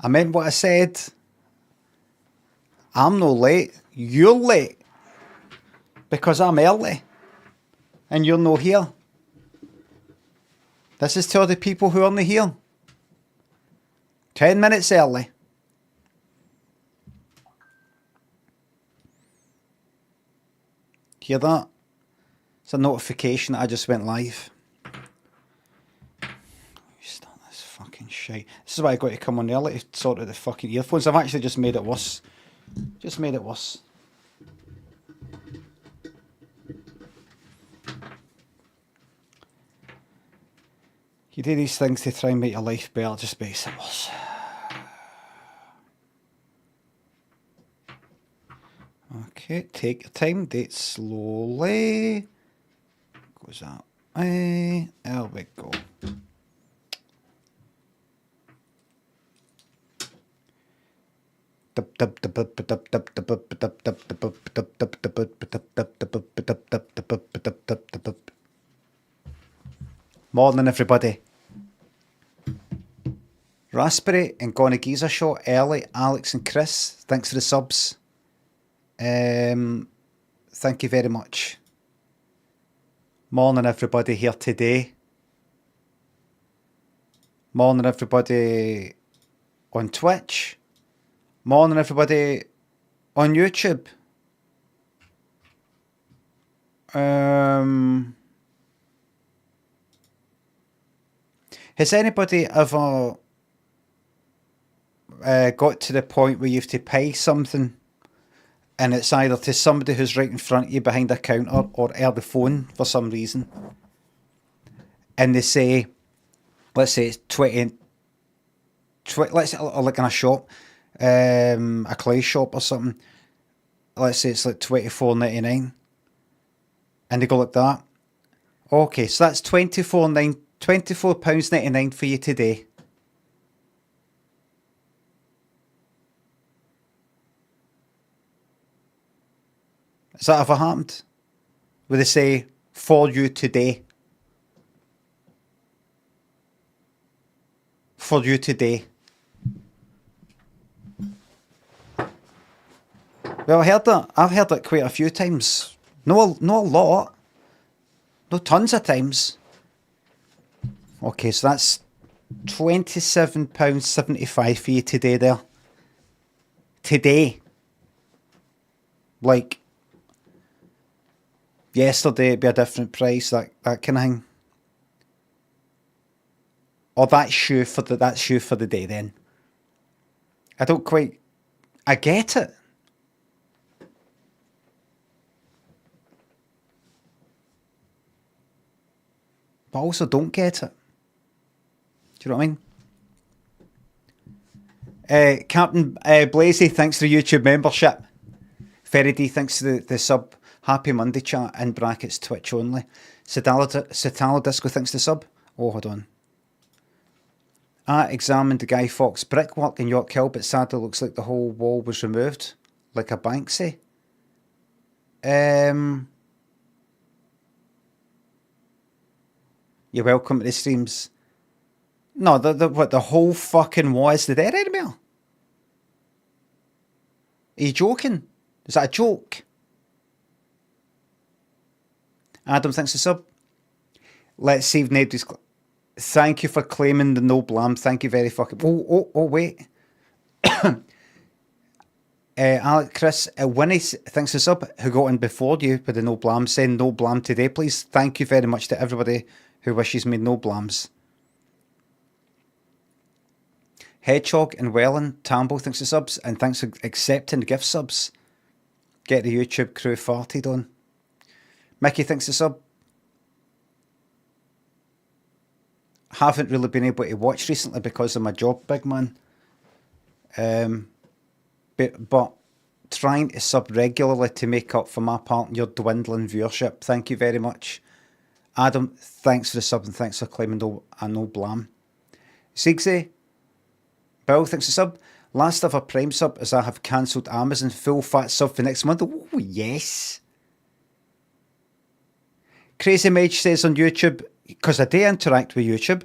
I meant what I said. I'm no late. You're late. Because I'm early. And you're no here. This is to the people who aren't here. 10 minutes early. Hear that? It's a notification that I just went live. Start this fucking shite. This is why I got to come on early to sort out the fucking earphones. I've actually just made it worse. Just made it worse. You do these things to try and make your life better, just makes it worse. Okay, take your time, do it slowly. Goes that way. There we go. Morning, everybody. Raspberry and Gonna Geezer Shot early. Alex and Chris, thanks for the subs. Thank you very much. Morning, everybody here today. Morning, everybody on Twitch. Morning, everybody on YouTube. Has anybody ever got to the point where you have to pay something and it's either to somebody who's right in front of you behind a counter or at the phone for some reason, and they say, let's say it's 20 let's say, like in a shop, a clay shop or something, let's say it's like £24.99, and they go like that. Okay, so that's £24.99 for you today. Has that ever happened? Where they say, for you today. For you today. Well, I heard that. I've heard it quite a few times. No a lot. No tons of times. Okay, so that's £27.75 for you today there. Today. Like, yesterday it'd be a different price, that kind of thing. Or that's shoe for the day then. I get it. But I also don't get it. Do you know what I mean? Captain Blazy, thanks for the YouTube membership. Ferry D, thanks for the sub. Happy Monday chat, in brackets Twitch only. Satalo Disco, thanks for the sub. Oh, hold on. I examined the Guy Fawkes brickwork in York Hill, but sadly looks like the whole wall was removed, like a Banksy. You're welcome to the streams. No, the whole fucking wall is the dead anymore. Are you joking? Is that a joke? Adam, thanks for sub. Let's see if Ned's... Thank you for claiming the no blam. Thank you very fucking... Oh, wait. Alex, Chris, Winnie, thanks for sub, who got in before you with the no blam, saying no blam today, please. Thank you very much to everybody who wishes me no blams. Hedgehog and Welland, Tambo, thanks for subs, and thanks for accepting gift subs. Get the YouTube crew farted on. Mickey, thanks for sub. Haven't really been able to watch recently because of my job, big man. But trying to sub regularly to make up for my part in your dwindling viewership. Thank you very much. Adam, thanks for the sub and thanks for claiming no blam. Sigsy, Bill, thanks for sub. Last ever Prime sub as I have cancelled Amazon. Full fat sub for next month. Oh, yes. Crazy Mage says on YouTube, because I do interact with YouTube,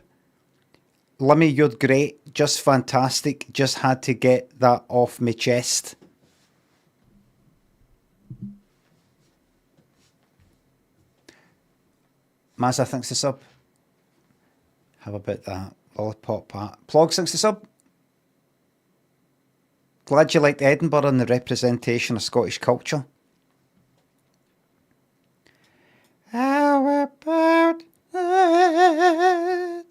Limmy, you're great. Just fantastic. Just had to get that off my chest. Mazza thinks the sub. How about that? Lollipop Pat. Plog thinks the sub. Glad you liked Edinburgh and the representation of Scottish culture. How about that?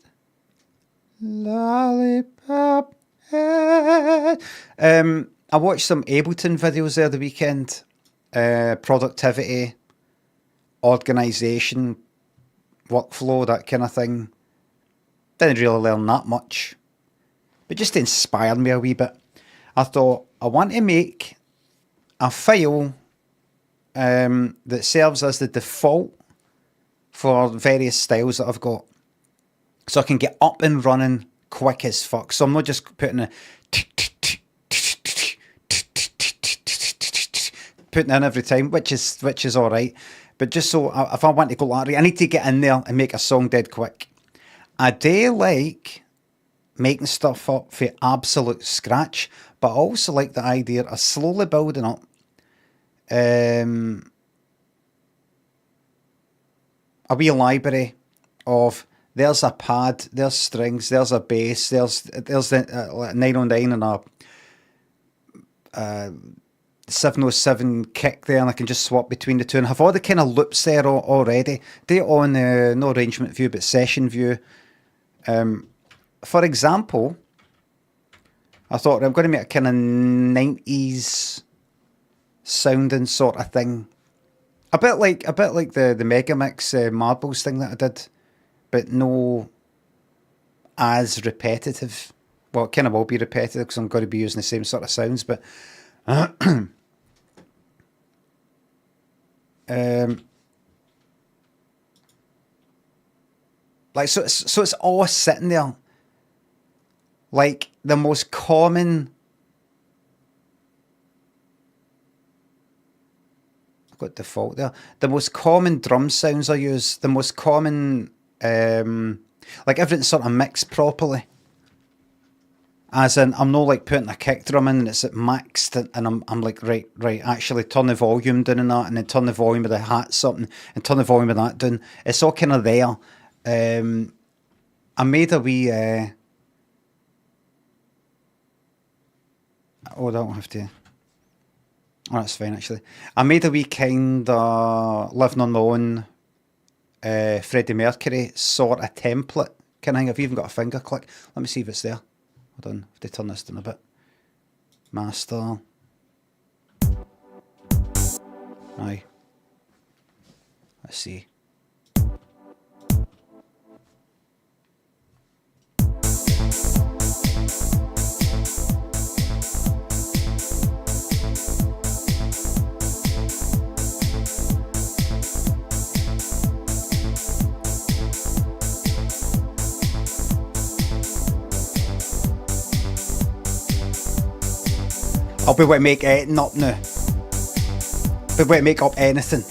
Lollipop Head. I watched some Ableton videos there the weekend. Productivity, organisation, workflow, that kind of thing. Didn't really learn that much, but just inspired me a wee bit. I thought, I want to make a file that serves as the default for various styles that I've got, so I can get up and running quick as fuck. So I'm not just putting in every time, which is all right. But just so if I want to go like, I need to get in there and make a song dead quick. I do like making stuff up for absolute scratch, but I also like the idea of slowly building up. A wee library of, there's a pad, there's strings, there's a bass, there's the 909 and a 707 kick there, and I can just swap between the two and have all the kind of loops there already. Do it on no arrangement view but session view. For example, I thought I'm going to make a kind of 90s sounding sort of thing. A bit like the Megamix Marbles thing that I did, but no as repetitive. Well, it kind of will be repetitive because I'm going to be using the same sort of sounds, but like so it's all sitting there. Like the most common, I've got default there. The most common drum sounds I use, the most common, like everything's sort of mixed properly. As in, I'm not like putting a kick drum in and it's at maxed, and I'm like, right, actually turn the volume down and that, and then turn the volume of the hat something, and turn the volume of that down. It's all kind of there. I made a wee, oh, I don't have to. Oh, that's fine, actually. I made a wee kind of living on my own Freddie Mercury sort of template kind of thing. I've even got a finger click. Let me see if it's there. Hold on, I have to turn this down a bit. Master. Aye. Let's see. I'll be able to make anything up now. Be able to make up anything.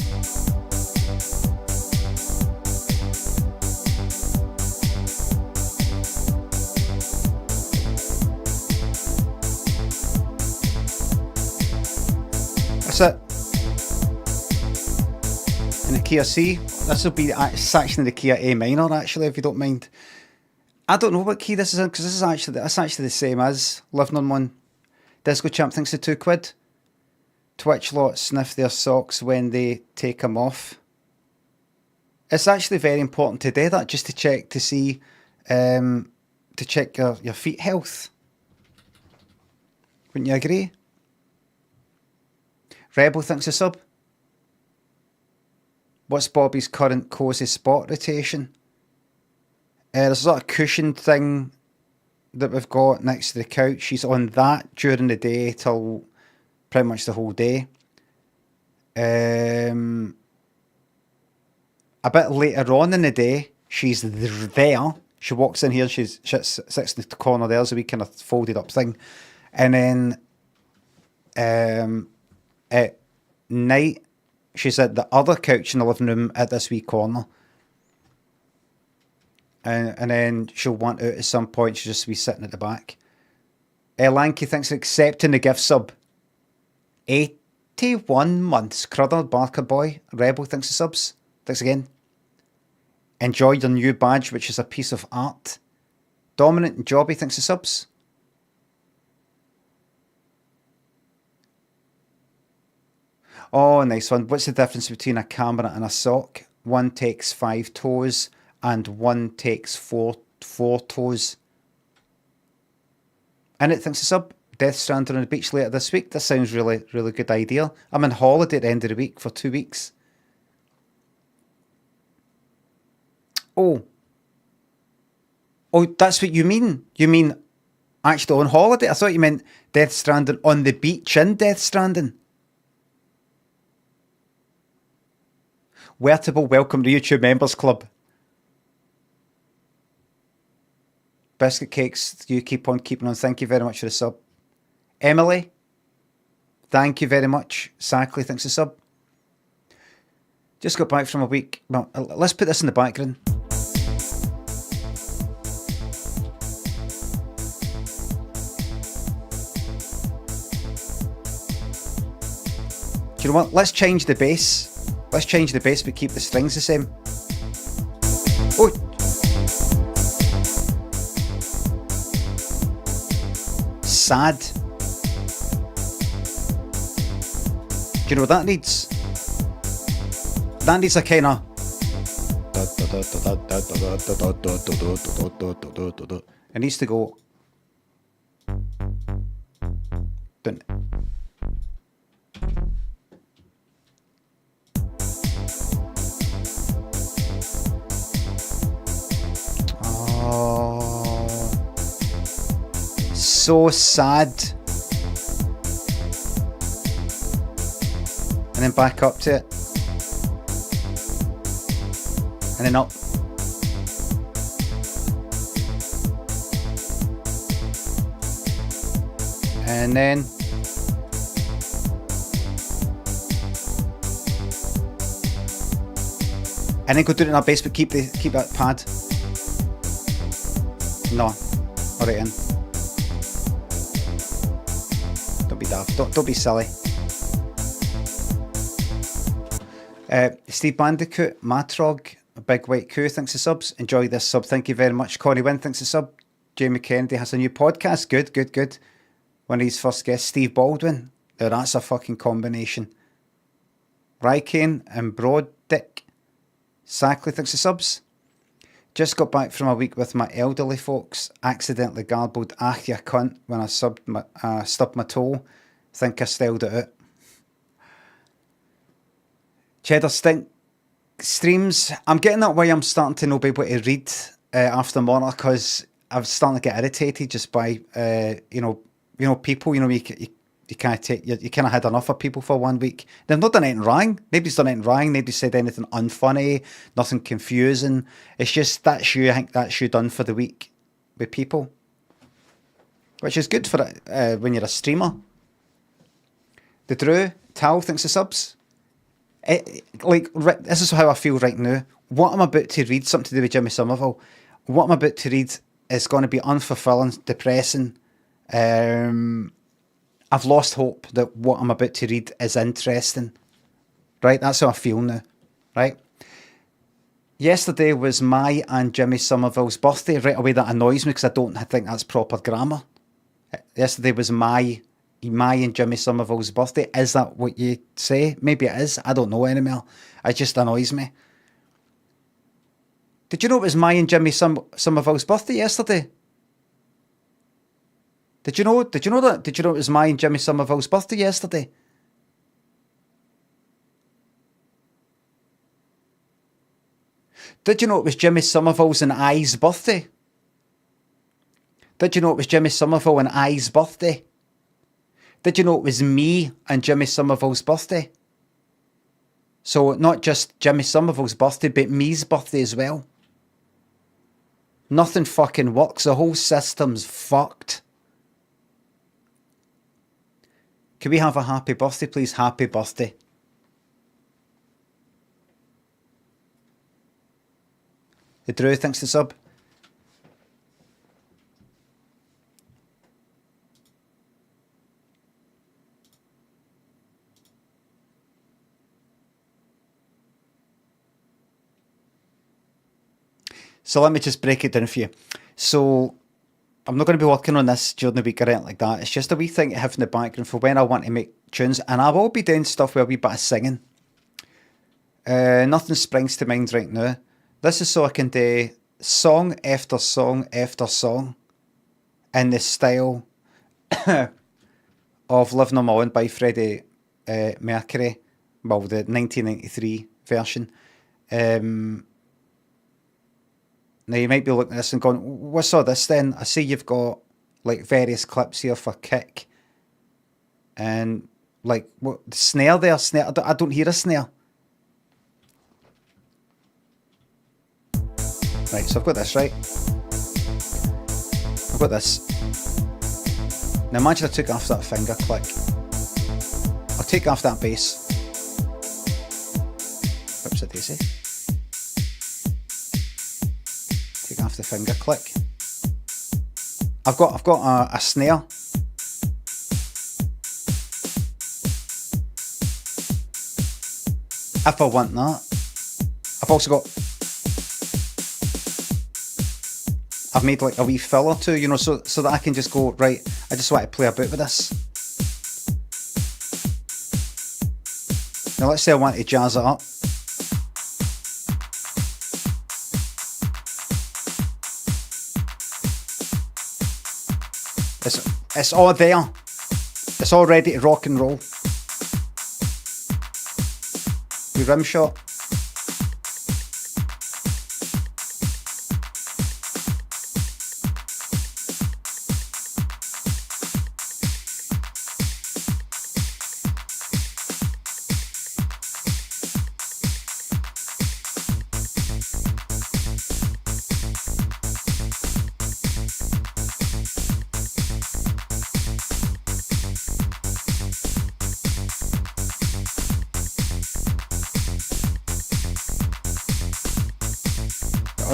That's it. In the key of C. This will be section in the key of A minor, actually, if you don't mind. I don't know what key this is in, because that's actually the same as Living on One. Disco Champ thinks the £2. Twitch lot sniff their socks when they take them off. It's actually very important to do that, just to check to see, to check your feet health. Wouldn't you agree? Rebel thinks a sub. What's Bobby's current cosy spot rotation? There's a sort of cushion thing that we've got next to the couch. She's on that during the day till pretty much the whole day. A bit later on in the day, she's there. She walks in here, she sits in the corner. There's a wee kind of folded up thing. And then at night, she's at the other couch in the living room at this wee corner. and then she'll want out at some point. She'll just be sitting at the back. Lanky thanks for accepting the gift sub. 81 months. Crudder, Barker Boy, Rebel thanks for subs. Thanks again. Enjoy your new badge, which is a piece of art. Dominant and Jobby thanks for subs. Oh, nice one. What's the difference between a camera and a sock? One takes 5 toes and one takes four toes. And it thinks it's up. Death Stranding on the beach later this week. That sounds really, really good idea. I'm on holiday at the end of the week for 2 weeks. Oh, that's what you mean. You mean actually on holiday? I thought you meant Death Stranding on the beach in Death Stranding. Wertable, welcome to YouTube Members Club. Biscuit Cakes, you keep on keeping on. Thank you very much for the sub. Emily, thank you very much. Sackley, thanks for the sub. Just got back from a week. Well, let's put this in the background. Do you know what? Let's change the bass. Let's change the bass but keep the strings the same. Oh! Sad. Do you know what that needs? That needs a kind of... It needs to go... So sad. And then back up to it. And then up. And then go do it in our bass, but keep that pad. No. Alright in. Don't be daft. Don't be silly. Steve Bandicoot, Matrog, a big white coo, thanks for subs. Enjoy this sub. Thank you very much. Connie Wynn, thanks for sub. Jamie Kennedy has a new podcast. Good. One of his first guests, Steve Baldwin. Now that's a fucking combination. Rycane and Broadick. Sackley, thanks for subs. Just got back from a week with my elderly folks. Accidentally garbled "ach ya cunt" when I stubbed my toe. Think I styled it out. Cheddar Stink streams. I'm getting that way. I'm starting to not be able to read after Monarch because I'm starting to get irritated just by people. You can't take. You kind of had enough of people for 1 week. They've not done anything wrong. Nobody's done anything wrong. Nobody said anything unfunny. Nothing confusing. It's just that's you. I think that's you done for the week with people, which is good for it when you're a streamer. The Drew Tal thinks the subs. This is how I feel right now. What I'm about to read, something to do with Jimmy Somerville. What I'm about to read is going to be unfulfilling, depressing. I've lost hope that what I'm about to read is interesting. Right? That's how I feel now. Right? Yesterday was my and Jimmy Somerville's birthday. Right away that annoys me because I don't think that's proper grammar. Yesterday was my and Jimmy Somerville's birthday. Is that what you say? Maybe it is. I don't know anymore. It just annoys me. Did you know it was my and Jimmy Somerville's birthday yesterday? Did you know that? Did you know it was my and Jimmy Somerville's birthday yesterday? Did you know it was Jimmy Somerville's and I's birthday? Did you know it was Jimmy Somerville and I's birthday? Did you know it was me and Jimmy Somerville's birthday? So not just Jimmy Somerville's birthday, but me's birthday as well. Nothing fucking works. The whole system's fucked. Can we have a happy birthday, please? Happy birthday. The Drew thinks the sub. So let me just break it down for you. So I'm not going to be working on this during the week or anything like that. It's just a wee thing to have in the background for when I want to make tunes. And I will be doing stuff with a wee bit of singing. Nothing springs to mind right now. This is so I can do song after song after song in the style of Living on My Own by Freddie Mercury. Well, the 1993 version. Now you might be looking at this and going, what's all this then? I see you've got like various clips here for kick. And like, what, the snare there? Snare? I don't hear a snare. Right, so I've got this, right? I've got this. Now imagine I took off that finger click. I'll take off that bass. Whoops a daisy. Take off the finger click. I've got a snare. If I want that. I've also got, I've made like a wee fill or two, you know, so that I can just go, right, I just want to play a bit with this. Now let's say I want to jazz it up. It's all there. It's all ready to rock and roll. Your rim shot.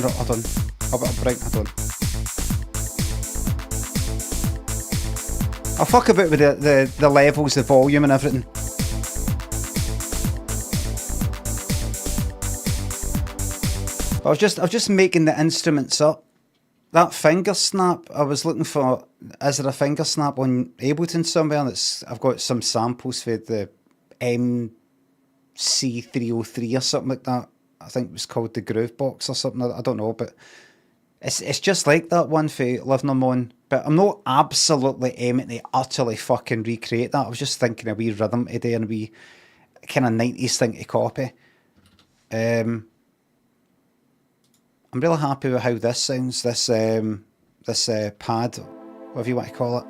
Hold on. I'll break that on. I'll fuck about with the levels, the volume and everything. But I was just making the instruments up. That finger snap, I was looking for, is there a finger snap on Ableton somewhere? I've got some samples for the MC303 or something like that. I think it was called the Groove Box or something. I don't know, but it's just like that one for Living on My Own. But I'm not absolutely aiming to utterly fucking recreate that. I was just thinking a wee rhythm today and a wee kind of 90s thing to copy. I'm really happy with how this sounds. This pad, whatever you want to call it.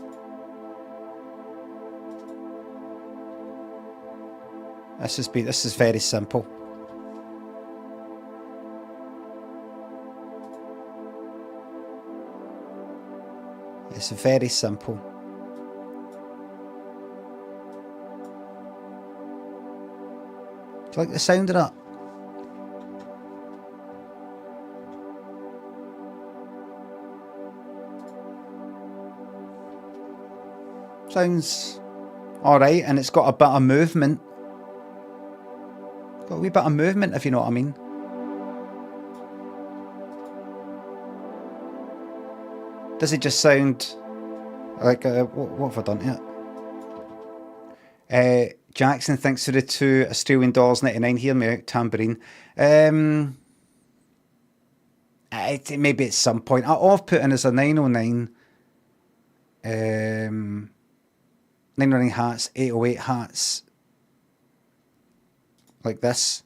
This is very simple. It's very simple. Do you like the sound of that? Sounds alright, and it's got a bit of movement. Got a wee bit of movement, if you know what I mean. Does it just sound like, what have I done here? Jackson thinks for the two Australian dollars 99. Hear me out, tambourine. Maybe at some point. All I've put in is a 909. 909 hats, 808 hats. Like this.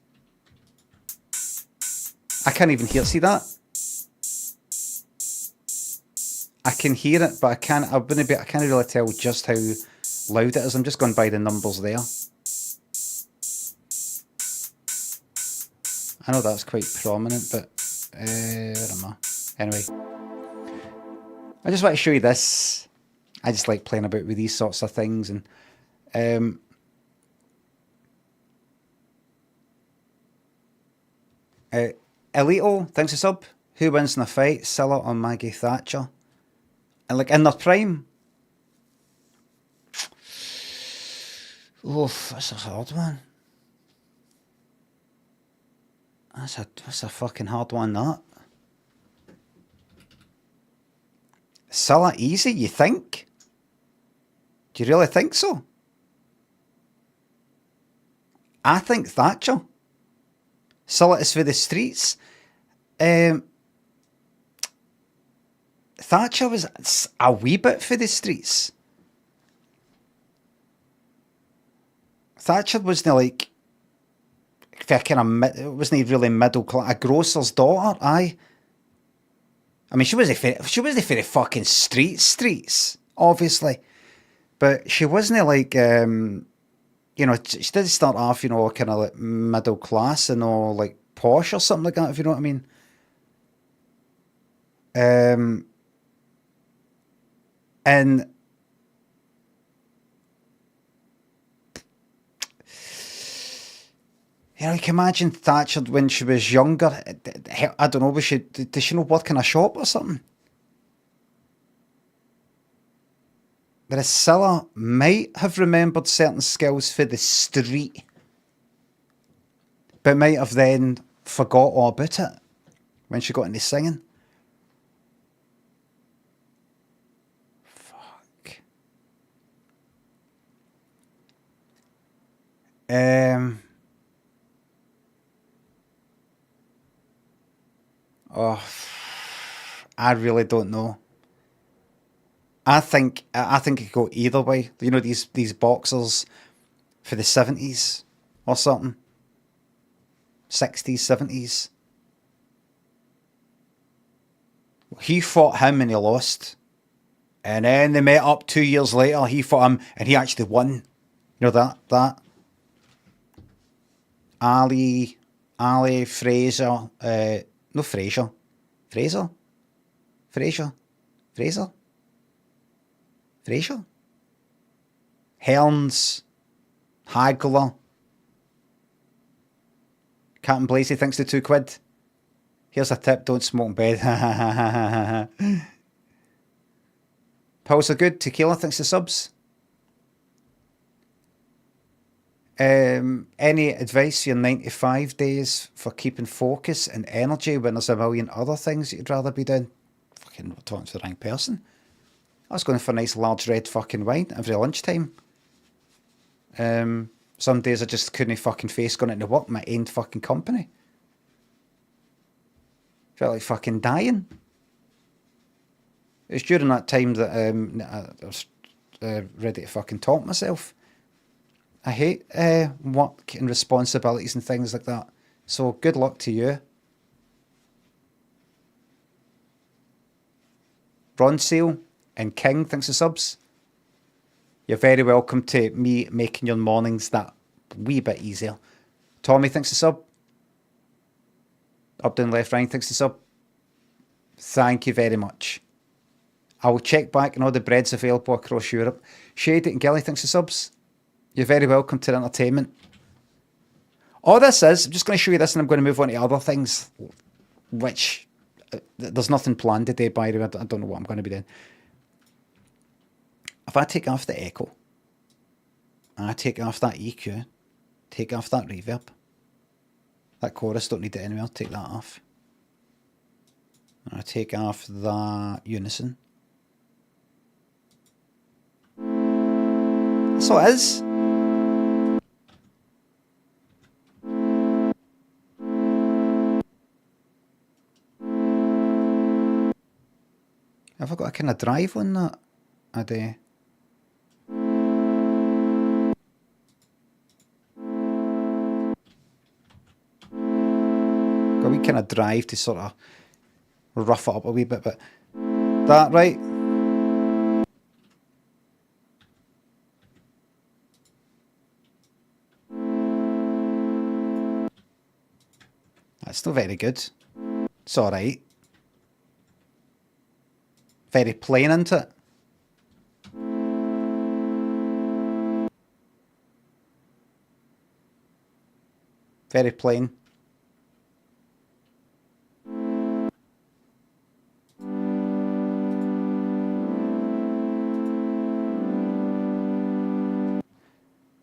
I can't even hear. See that? I can hear it, but I can't really tell just how loud it is. I'm just going by the numbers there. I know that's quite prominent, but where am I? Anyway, I just want to show you this. I just like playing about with these sorts of things, and Elito, thanks a sub. Who wins in a fight, Scylla or Maggie Thatcher? And like in their prime. Oof, that's a hard one. That's a fucking hard one, that. Still easy, you think? Do you really think so? I think Thatcher. Still is for the streets. Thatcher was a wee bit for the streets. Thatcher wasn't like wasn't really middle class. A grocer's daughter, aye. I mean, she wasn't for the fucking streets, obviously, but she wasn't like you know, she did start off, you know, kind of like middle class and all like posh or something like that, if you know what I mean. And you know, you can imagine Thatcher when she was younger. I don't know, does she know what kind of shop or something? Whereas Scylla might have remembered certain skills for the street, but might have then forgot all about it when she got into singing. Fuck. Oh, I really don't know. I think it could go either way. You know, these boxers for the 70s or something. 60s, 70s. He fought him and he lost. And then they met up 2 years later. He fought him and he actually won. You know that. Ali Fraser. No, Fraser. Fraser? Hearns. Hagler. Captain Blazy thinks the £2. Here's a tip, don't smoke in bed. Pulse are good. Tequila thinks the subs. Any advice for your 95 days for keeping focus and energy when there's a million other things that you'd rather be doing? Fucking talking to the wrong person. I was going for a nice large red fucking wine every lunchtime. Some days I just couldn't fucking face going into work, my own fucking company. Felt like fucking dying. It was during that time that I was ready to fucking talk myself. I hate work and responsibilities and things like that. So good luck to you. Bronzeal and King thanks for subs. You're very welcome to me making your mornings that wee bit easier. Tommy thanks for sub. Up, down, left, right thanks for sub. Thank you very much. I will check back on all the breads available across Europe. Shade and Gilly thanks for subs. You're very welcome to the entertainment. All this is, I'm just going to show you this and I'm going to move on to other things, which there's nothing planned today, by the way. I don't know what I'm going to be doing. If I take off the echo, and I take off that EQ, take off that reverb, that chorus, don't need it anywhere, take that off. And I take off that unison. That's all it is. Have I got a kind of drive on that? I do. Got a wee kind of drive to sort of rough it up a wee bit, but that right? That's still very good. It's alright. Very plain, isn't it? Very plain.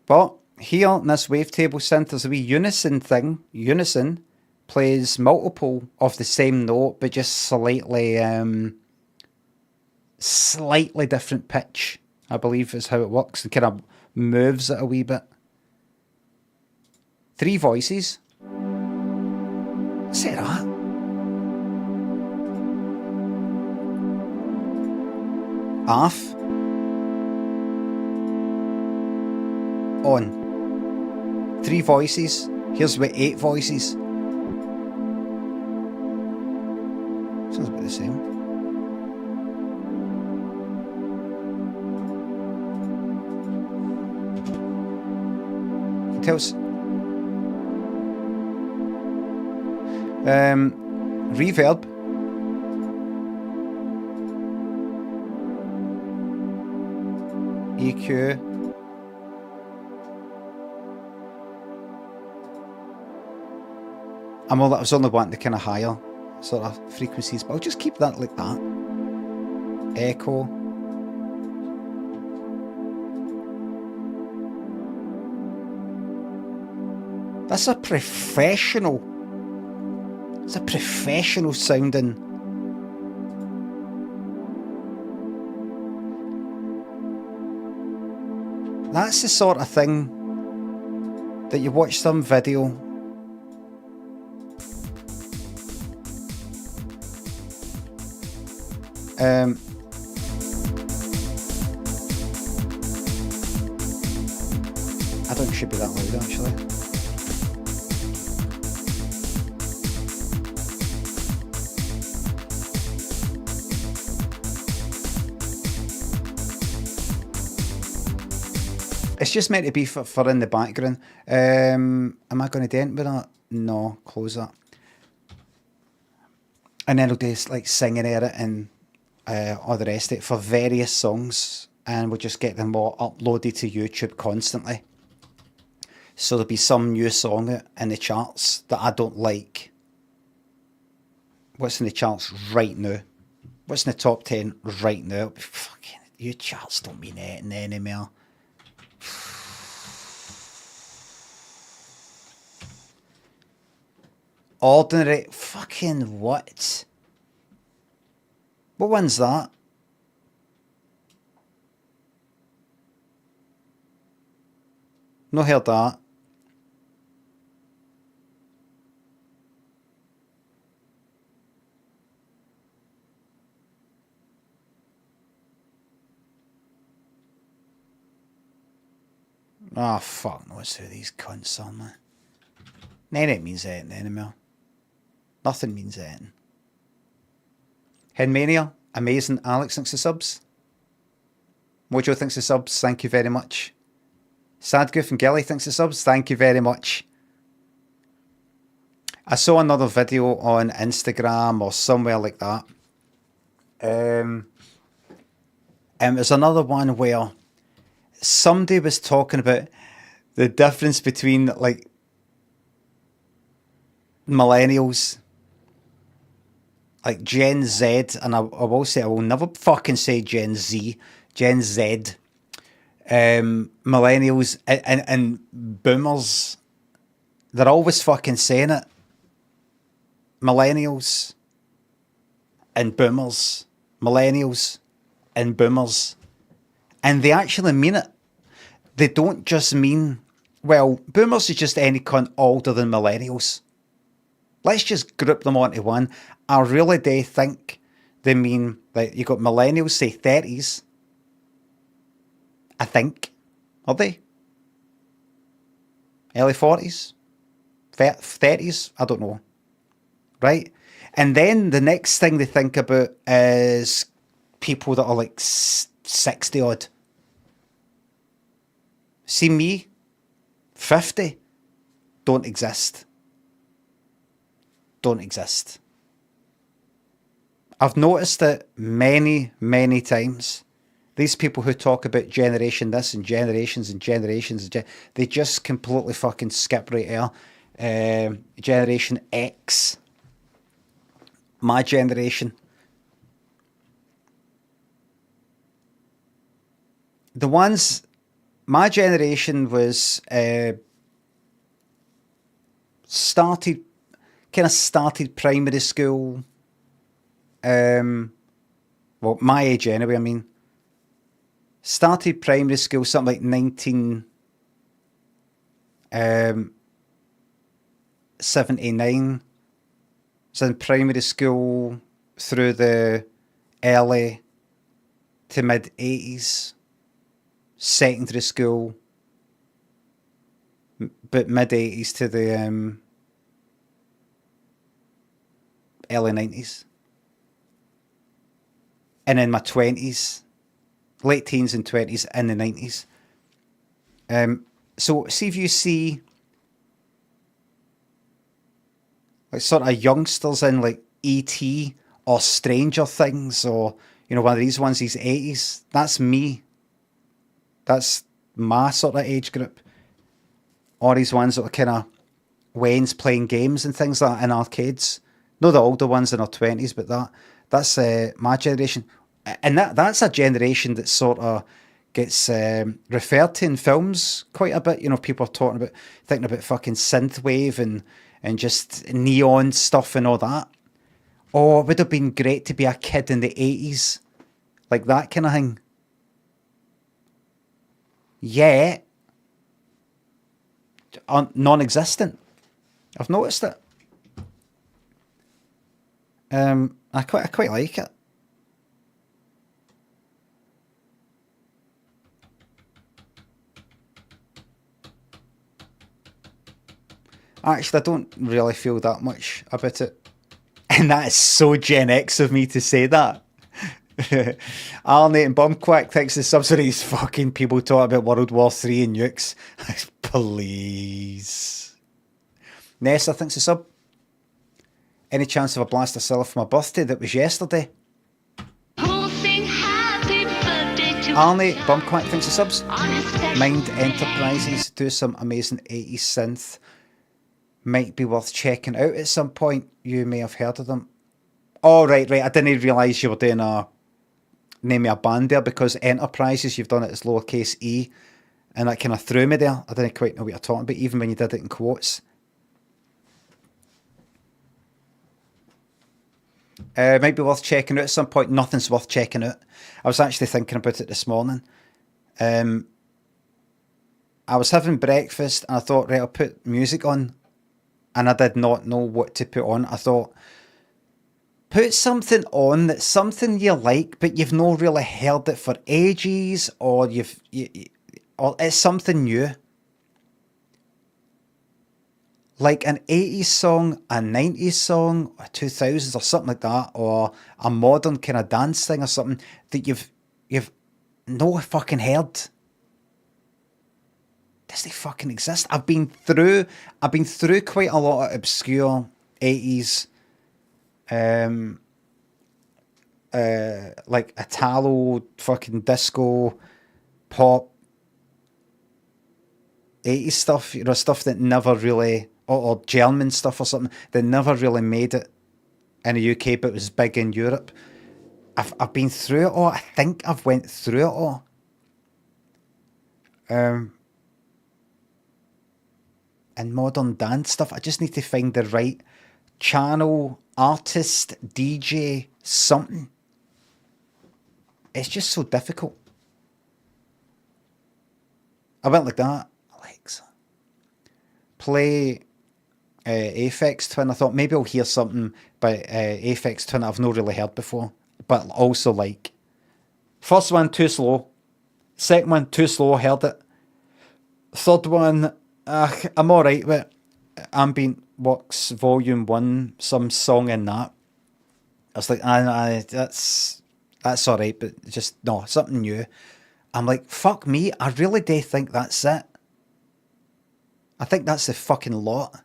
But here in this wavetable synth, there's a wee unison thing. Unison plays multiple of the same note, but just slightly slightly different pitch, I believe is how it works. It kind of moves it a wee bit. 3 voices. Say that. Off. On. 3 voices. Here's with 8 voices. Sounds about the same. Can tell us. Reverb. EQ. I was only wanting the kind of higher sort of frequencies, but I'll just keep that like that. Echo. That's a professional. It's a professional sounding. That's the sort of thing that you watch some video I don't think it should be that loud actually. It's just meant to be for in the background. Am I going to dent with that? No, close that. And then I'll do like singing at it and all the rest of it for various songs, and we'll just get them all uploaded to YouTube constantly. So there'll be some new song in the charts that I don't like. What's in the charts right now? What's in the top 10 right now? Fucking, your charts don't mean anything anymore. Ordinary. Fucking what? What one's that? No heard that. Oh, fuck knows who these cunts are, man. None of it means anything anymore. Nothing means anything. Henmania, amazing. Alex thanks the subs. Mojo thanks the subs, thank you very much. Sadgoof and Gilly thanks the subs, thank you very much. I saw another video on Instagram or somewhere like that. And there's another one where somebody was talking about the difference between like millennials, like Gen Z, and I will say I will never fucking say Gen Z, Gen Z, millennials and boomers. They're always fucking saying it. Millennials and boomers, millennials and boomers, and they actually mean it. They don't just mean, well, boomers is just any cunt older than millennials. Let's just group them onto one. I really do think they mean, like, you got millennials, say 30s. I think. Are they? Early 40s? 30s? I don't know. Right? And then the next thing they think about is people that are like 60 odd. See me? 50? Don't exist. Don't exist. I've noticed it many, many times. These people who talk about generation this and generations and generations, they just completely fucking skip right here. Generation X. My generation. The ones, my generation was started primary school. Well, my age anyway, I mean. Started primary school something like 1979. Was in primary school through the early to mid 80s. Secondary school, but mid 80s to the early 90s. And in my 20s, late teens and 20s in the 90s. So see if you see like sort of youngsters in like E.T. or Stranger Things or, you know, one of these ones, these 80s. That's me. That's my sort of age group. Or these ones that are kind of Wayne's playing games and things like that in arcades. No, the older ones in our 20s, but that's my generation. And that's a generation that sort of gets referred to in films quite a bit. You know, people are thinking about fucking synthwave and just neon stuff and all that. Oh, it would have been great to be a kid in the 80s. Like that kind of thing. Yeah. Non-existent. I've noticed it. I quite like it. Actually, I don't really feel that much about it. And that is so Gen X of me to say that. Arnie and Bumquack thinks the subsidies fucking people talk about World War III and nukes. Please. Nessa thinks the sub. Any chance of a blast of Silla for my birthday that was yesterday? Arnie Bumquack thinks the subs. Mind Enterprises do some amazing 80s synth. Might be worth checking out at some point. You may have heard of them. Oh, right. I didn't realise you were doing a name of a band there because Enterprises, you've done it as lowercase e, and that kind of threw me there. I didn't quite know what you're talking about, even when you did it in quotes. Might be worth checking out at some point. Nothing's worth checking out. I was actually thinking about it this morning. I was having breakfast and I thought, right, I'll put music on. And I did not know what to put on. I thought, put something on that's something you like, but you've not really heard it for ages, or or it's something new. Like an 80s song, a 90s song, a 2000s or something like that, or a modern kind of dance thing or something that you've no fucking heard. Does they fucking exist? I've been through quite a lot of obscure 80s like Italo fucking disco pop 80s stuff, you know, stuff that never really or German stuff or something that never really made it in the UK but was big in Europe. I've been through it all. I think I've went through it all. And modern dance stuff, I just need to find the right channel, artist, DJ, something. It's just so difficult. I went like that. Alexa, play Aphex Twin. I thought maybe I'll hear something by Aphex Twin I've not really heard before, but also like. First one, too slow. Second one, too slow, heard it. Third one, I'm alright with Ambient Works Volume 1, some song in that. I was like, that's alright, but just, no, something new. I'm like, fuck me, I really do think that's it. I think that's the fucking lot.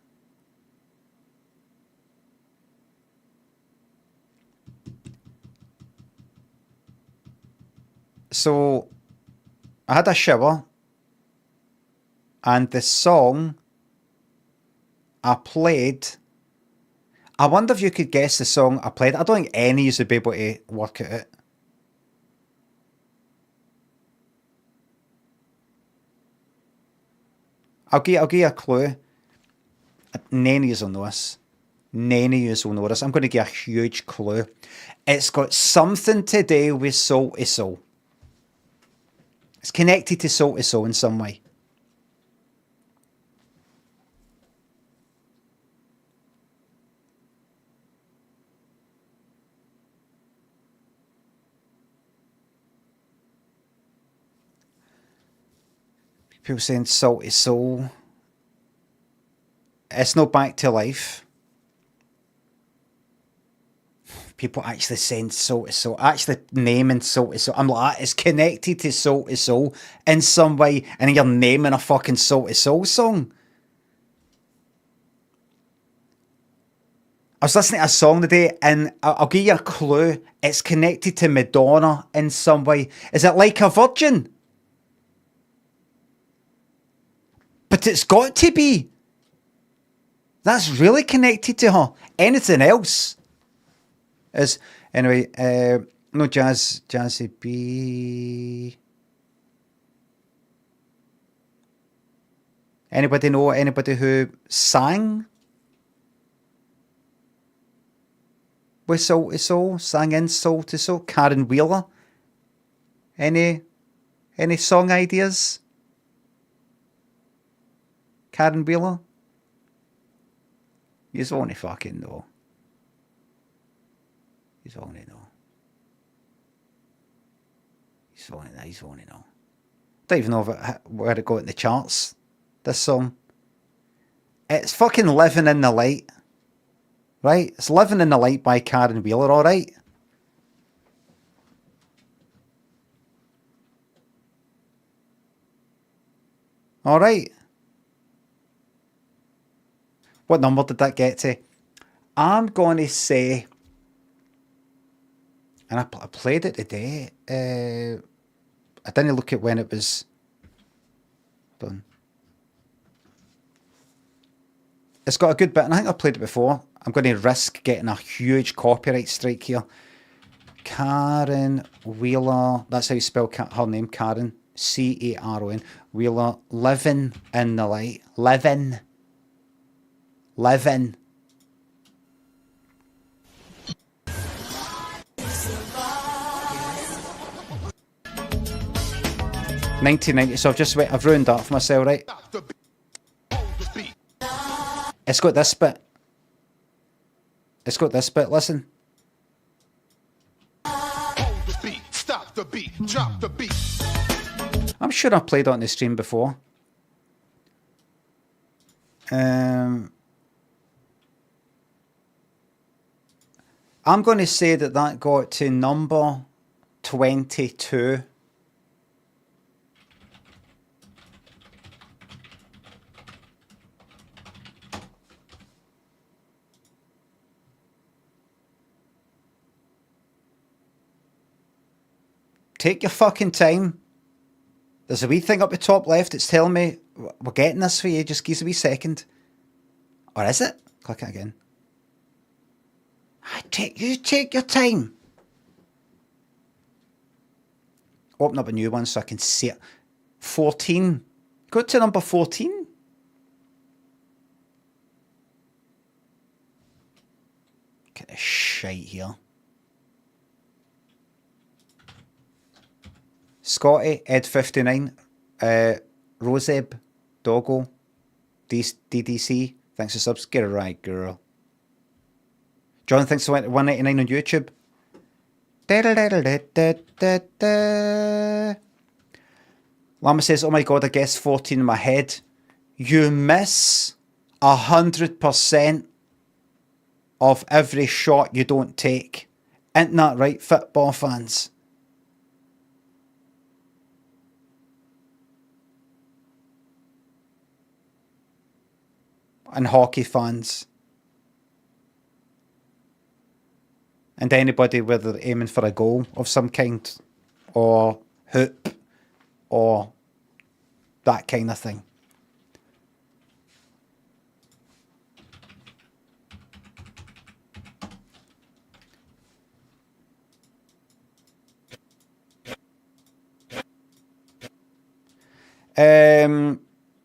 So, I had a shower, and the song I played, I wonder if you could guess the song I played. I don't think any of you would be able to work it out. I'll give you a clue. None of you will know this. None of yous will know this. I'm going to give a huge clue. It's got something to do with soul to soul. It's connected to soul in some way. People saying soul to soul. It's not Back to Life. People actually saying soul to soul, actually naming soul to soul. I'm like, it's connected to soul in some way, and you're naming a fucking soul to soul song. I was listening to a song today, and I'll give you a clue. It's connected to Madonna in some way. Is it Like a Virgin? But it's got to be. That's really connected to her. Anything else is... Anyway, no Jazzy B. Anybody know anybody who sang with Soul to Soul? Sang in Soul to Soul? Karen Wheeler? Any song ideas? Karen Wheeler? You just want to fucking know. You just want to know. You just want to know. Don't even know where it got in the charts, this song. It's fucking Living in the Light. Right? It's Living in the Light by Karen Wheeler, alright? Alright. What number did that get to? I'm going to say... And I played it today. I didn't look at when it was done. It's got a good bit, and I think I played it before. I'm going to risk getting a huge copyright strike here. Karen Wheeler. That's how you spell her name, Karen. C-A-R-O-N. Wheeler. Living in the Light. Living. 1990, so I've ruined that for myself, right? It's got this bit. Listen. Stop the beat, drop the beat. I'm sure I've played it on the stream before. I'm going to say that got to number 22. Take your fucking time. There's a wee thing up the top left that's telling me we're getting this for you. Just give us a wee second. Or is it? Click it again. You take your time. Open up a new one so I can see it. 14. Go to number 14. Get this shite here. Scotty, Ed59, Roseb, Doggo, DDC, thanks for subs. Get it right, girl. John thinks 199 on YouTube. Lama says, oh my god, I guess 14 in my head. You miss 100% of every shot you don't take. Ain't that right, football fans? And hockey fans. And anybody whether they're aiming for a goal of some kind, or hoop, or that kind of thing.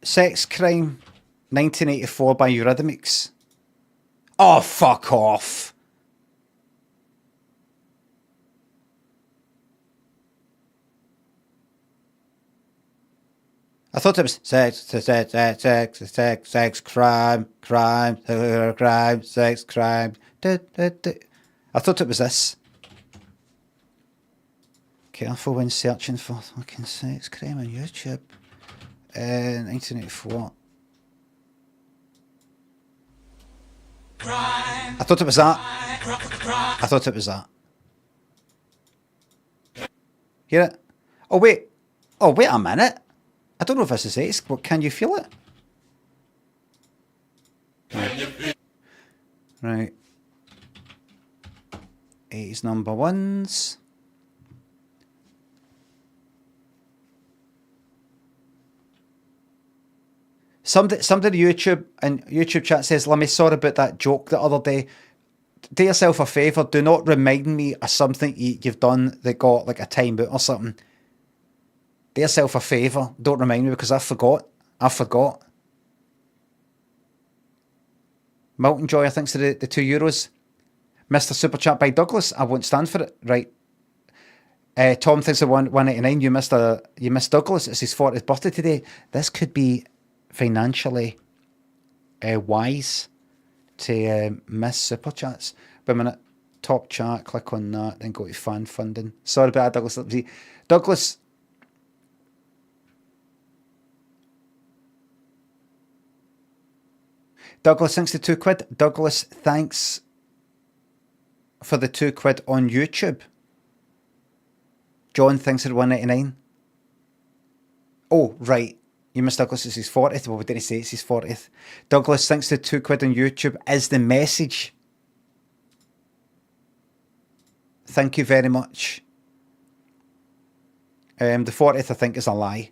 Sex Crime, 1984 by Eurythmics. Oh, fuck off. I thought it was sex, crime, sex, crime. I thought it was this. Careful when searching for fucking sex crime on YouTube. 1984. I thought it was that. I thought it was that. Hear it? Oh, wait. Oh, wait a minute. I don't know if this is it. But can you feel it? Right. 80s number ones. Somebody YouTube and YouTube chat says, "Let me sorry about that joke the other day. Do yourself a favour. Do not remind me of something you've done that got like a timeout or something. Do yourself a favour. Don't remind me because I forgot. Milton Joy, thanks to the €2. Mr. Super Chat by Douglas. I won't stand for it. Right. Tom thinks of 189. You missed Douglas. It's his 40th birthday today. This could be financially wise to miss Super Chats. Wait a minute. Top chat. Click on that. Then go to fan funding. Sorry about that, Douglas. Douglas. Douglas, thanks to £2. Douglas, thanks for the £2 on YouTube. John, thanks for 199. Oh, right. You missed Douglas, it's his 40th. Well, we didn't say it's his 40th. Douglas, thanks to £2 on YouTube, is the message. Thank you very much. The 40th, I think, is a lie.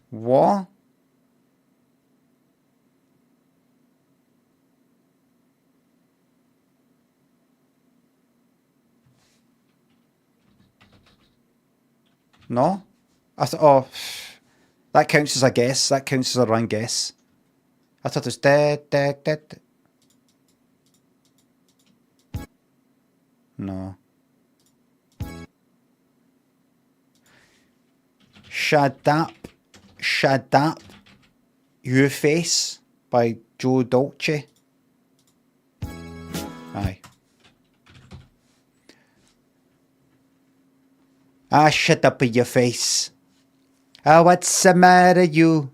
What? No? I thought, oh, that counts as a guess. That counts as a wrong guess. I thought it was dead. No. Shut up, You Face by Joe Dolce. Aye. Shut up in your face. What's the matter, you?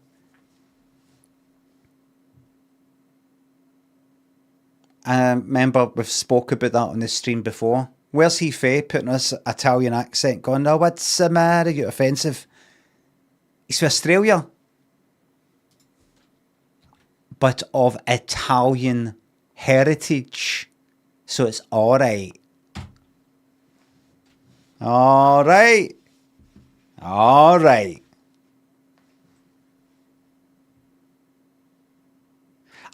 Remember, we've spoke about that on the stream before. Where's he Faye putting this Italian accent going, what's the matter, you? Offensive. He's from Australia. But of Italian heritage. So it's alright. Alright.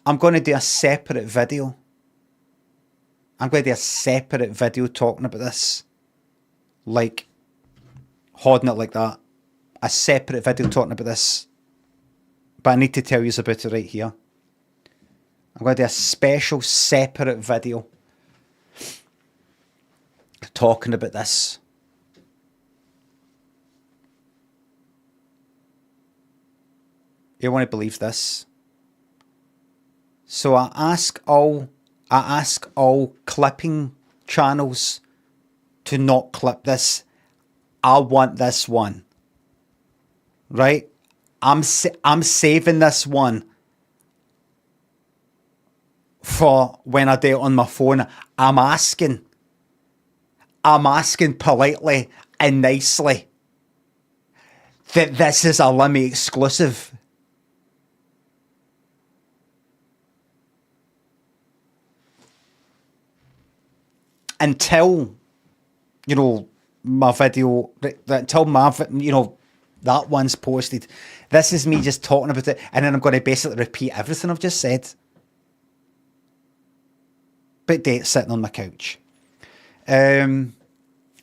I'm going to do a separate video. Talking about this. Like, holding it like that. A separate video talking about this. But I need to tell you about it right here. I'm going to do a special separate video talking about this. You want to believe this? So I ask all clipping channels to not clip this. I want this one. Right? I'm saving this one for when I do it on my phone. I'm asking politely and nicely that this is a Limmy exclusive. Until, my video, that one's posted. This is me just talking about it, and then I'm going to basically repeat everything I've just said. But sitting on my couch. And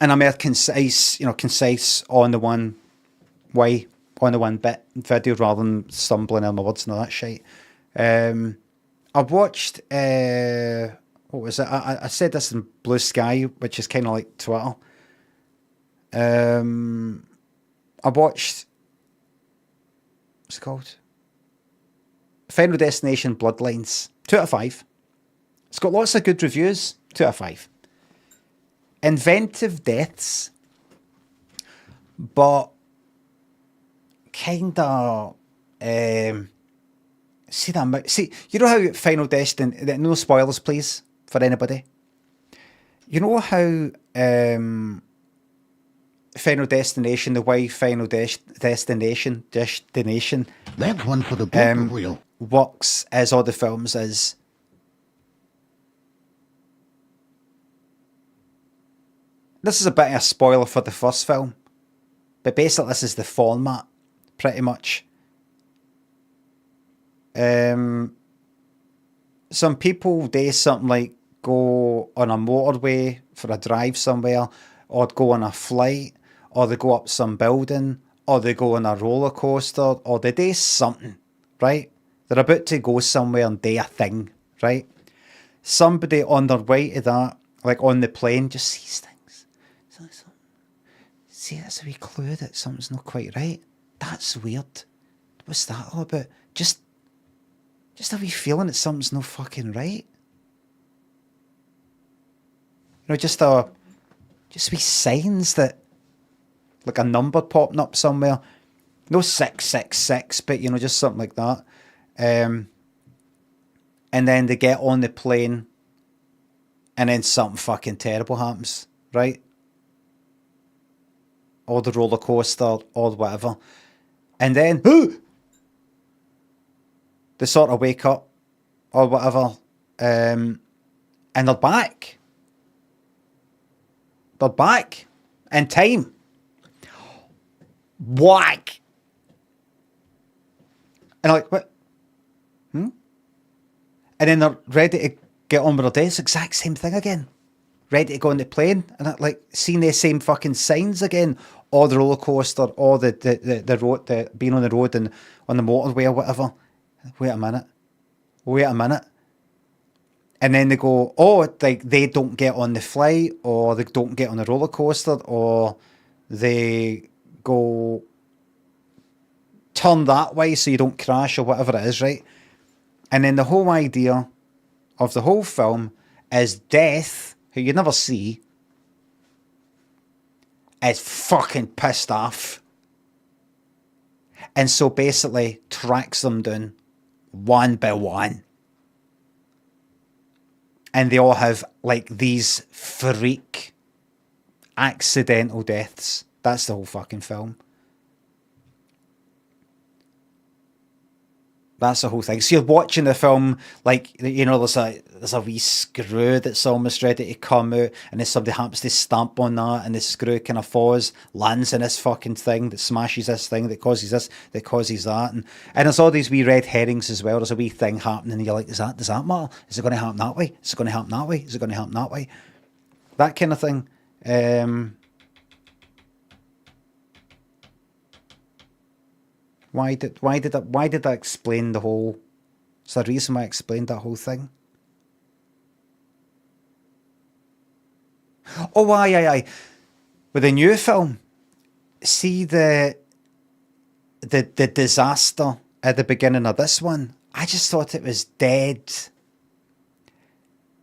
I'm more concise, concise on the one way, on the one bit video rather than stumbling on my words and all that shit. I watched, what was it? I said this in Blue Sky, which is kind of like Twitter. I watched, what's it called? Final Destination Bloodlines. 2 out of 5. It's got lots of good reviews. 2 out of 5. Inventive deaths, but kind of see, you know how Final Destination, no spoilers please for anybody, you know how Final Destination, the way Final Destination That one for the blooper reel. works as all the films is, this is a bit of a spoiler for the first film, but basically this is the format, pretty much. Some people do something like go on a motorway for a drive somewhere, or go on a flight, or they go up some building, or they go on a roller coaster, or they do something, right? They're about to go somewhere and do a thing, right? Somebody on their way to that, like on the plane, just sees things. See, that's a wee clue that something's not quite right. That's weird. What's that all about? Just a wee feeling that something's not fucking right. Just wee signs that, like a number popping up somewhere. No 666, but just something like that. And then they get on the plane, and then something fucking terrible happens, right? Or the roller coaster, or whatever. And then they sort of wake up, or whatever, and they're back. They're back in time. Whack! And like, what? And then they're ready to get on with their day. It's the exact same thing again. Ready to go on the plane, and like seeing the same fucking signs again, or the roller coaster, or the road, being on the road and on the motorway or whatever. Wait a minute. And then they go, like they don't get on the flight, or they don't get on the roller coaster, or they go turn that way so you don't crash or whatever it is, right? And then the whole idea of the whole film is Death, who you never see, is fucking pissed off. And so basically tracks them down one by one. And they all have like these freak accidental deaths. That's the whole fucking film. That's the whole thing. So you're watching the film, like, there's a wee screw that's almost ready to come out, and then somebody happens to stamp on that, and the screw kind of falls, lands in this fucking thing that smashes this thing, that causes this, that causes that, and there's all these wee red herrings as well. There's a wee thing happening, and you're like, does that matter? Is it going to happen that way? Is it going to happen that way? Is it going to happen that way? That kind of thing. Why did I explain the whole? Is there a reason why I explained that whole thing? Oh, aye. With the new film, see the disaster at the beginning of this one. I just thought it was dead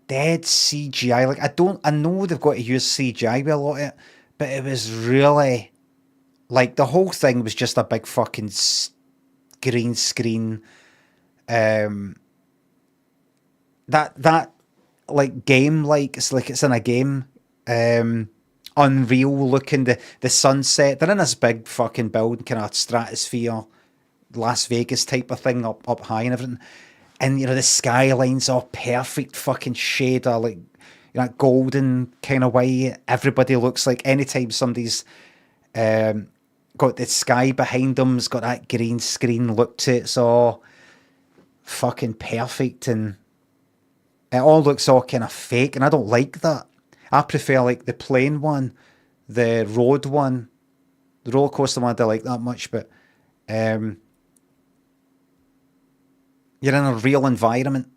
CGI. Like I know they've got to use CGI with a lot of it, but it was really. Like, the whole thing was just a big fucking green screen. That like game, like it's in a game. Unreal looking, the sunset. They're in this big fucking building, kind of stratosphere, Las Vegas type of thing, up high and everything. And the skyline's all perfect fucking shade of like golden kind of way. Everybody looks like anytime somebody's got the sky behind them, it's got that green screen look to it. It's all fucking perfect, and it all looks all kind of fake, and I don't like that. I prefer like the plane one, the road one, the roller coaster one I don't like that much, but you're in a real environment.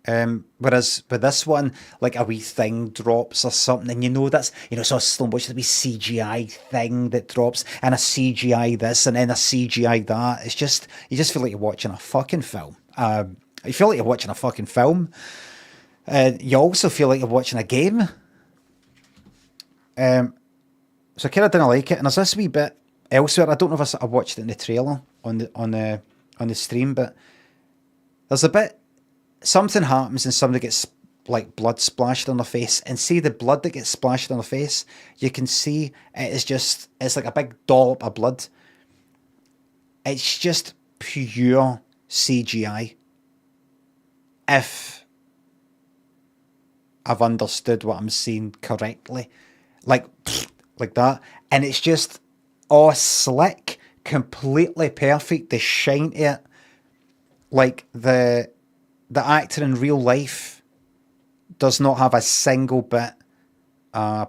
Whereas with this one, like a wee thing drops or something, and you know that's, it's all slow motion, a wee CGI thing that drops, and a CGI this, and then a CGI that. It's just, you just feel like you're watching a fucking film. You feel like you're watching a fucking film. You also feel like you're watching a game. So I kind of didn't like it, and there's this wee bit elsewhere. I don't know if I watched it in the trailer on the stream, but there's a bit. Something happens and somebody gets like blood splashed on their face, and see the blood that gets splashed on their face, you can see it's like a big dollop of blood. It's just pure CGI. If I've understood what I'm seeing correctly, like that, and it's just all slick, completely perfect. The shine to it, like the actor in real life does not have a single bit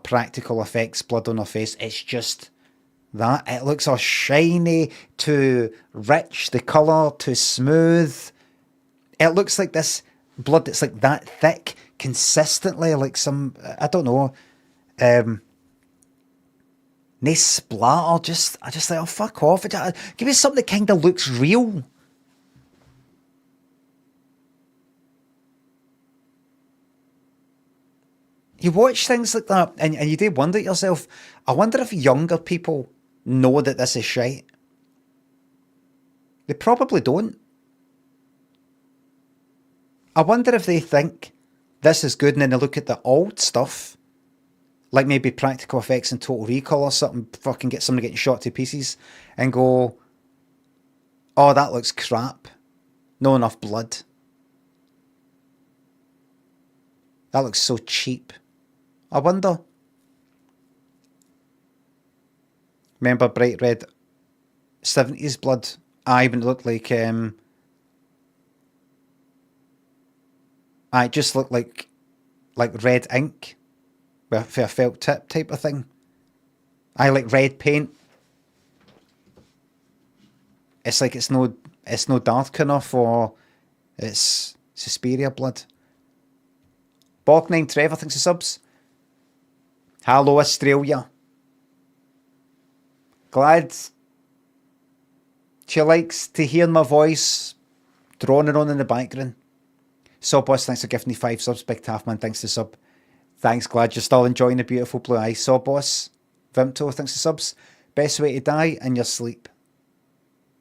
practical effects blood on her face. It's just that. It looks all shiny to rich, the colour to smooth. It looks like this blood that's like that thick consistently, like some, I don't know, nice splatter. I just like, oh, fuck off. Give me something that kind of looks real. You watch things like that, and you do wonder to yourself, I wonder if younger people know that this is shite. They probably don't. I wonder if they think this is good, and then they look at the old stuff, like maybe practical effects and Total Recall or something, fucking get somebody getting shot to pieces, and go, oh, that looks crap. No enough blood. That looks so cheap. I wonder. Remember Bright Red 70s blood? I even looked like it just looked like red ink with a felt tip type of thing. I like red paint. It's like it's no dark enough, or it's Suspiria blood. Bog9 Trevor thinks of subs. Hello, Australia. Glad she likes to hear my voice droning on in the background. Sawboss, thanks for gifting me 5 subs. Big Taffman, thanks for sub. Thanks, glad you're still enjoying the beautiful blue eyes. Sawboss, Vimto, thanks for subs. Best way to die, in your sleep.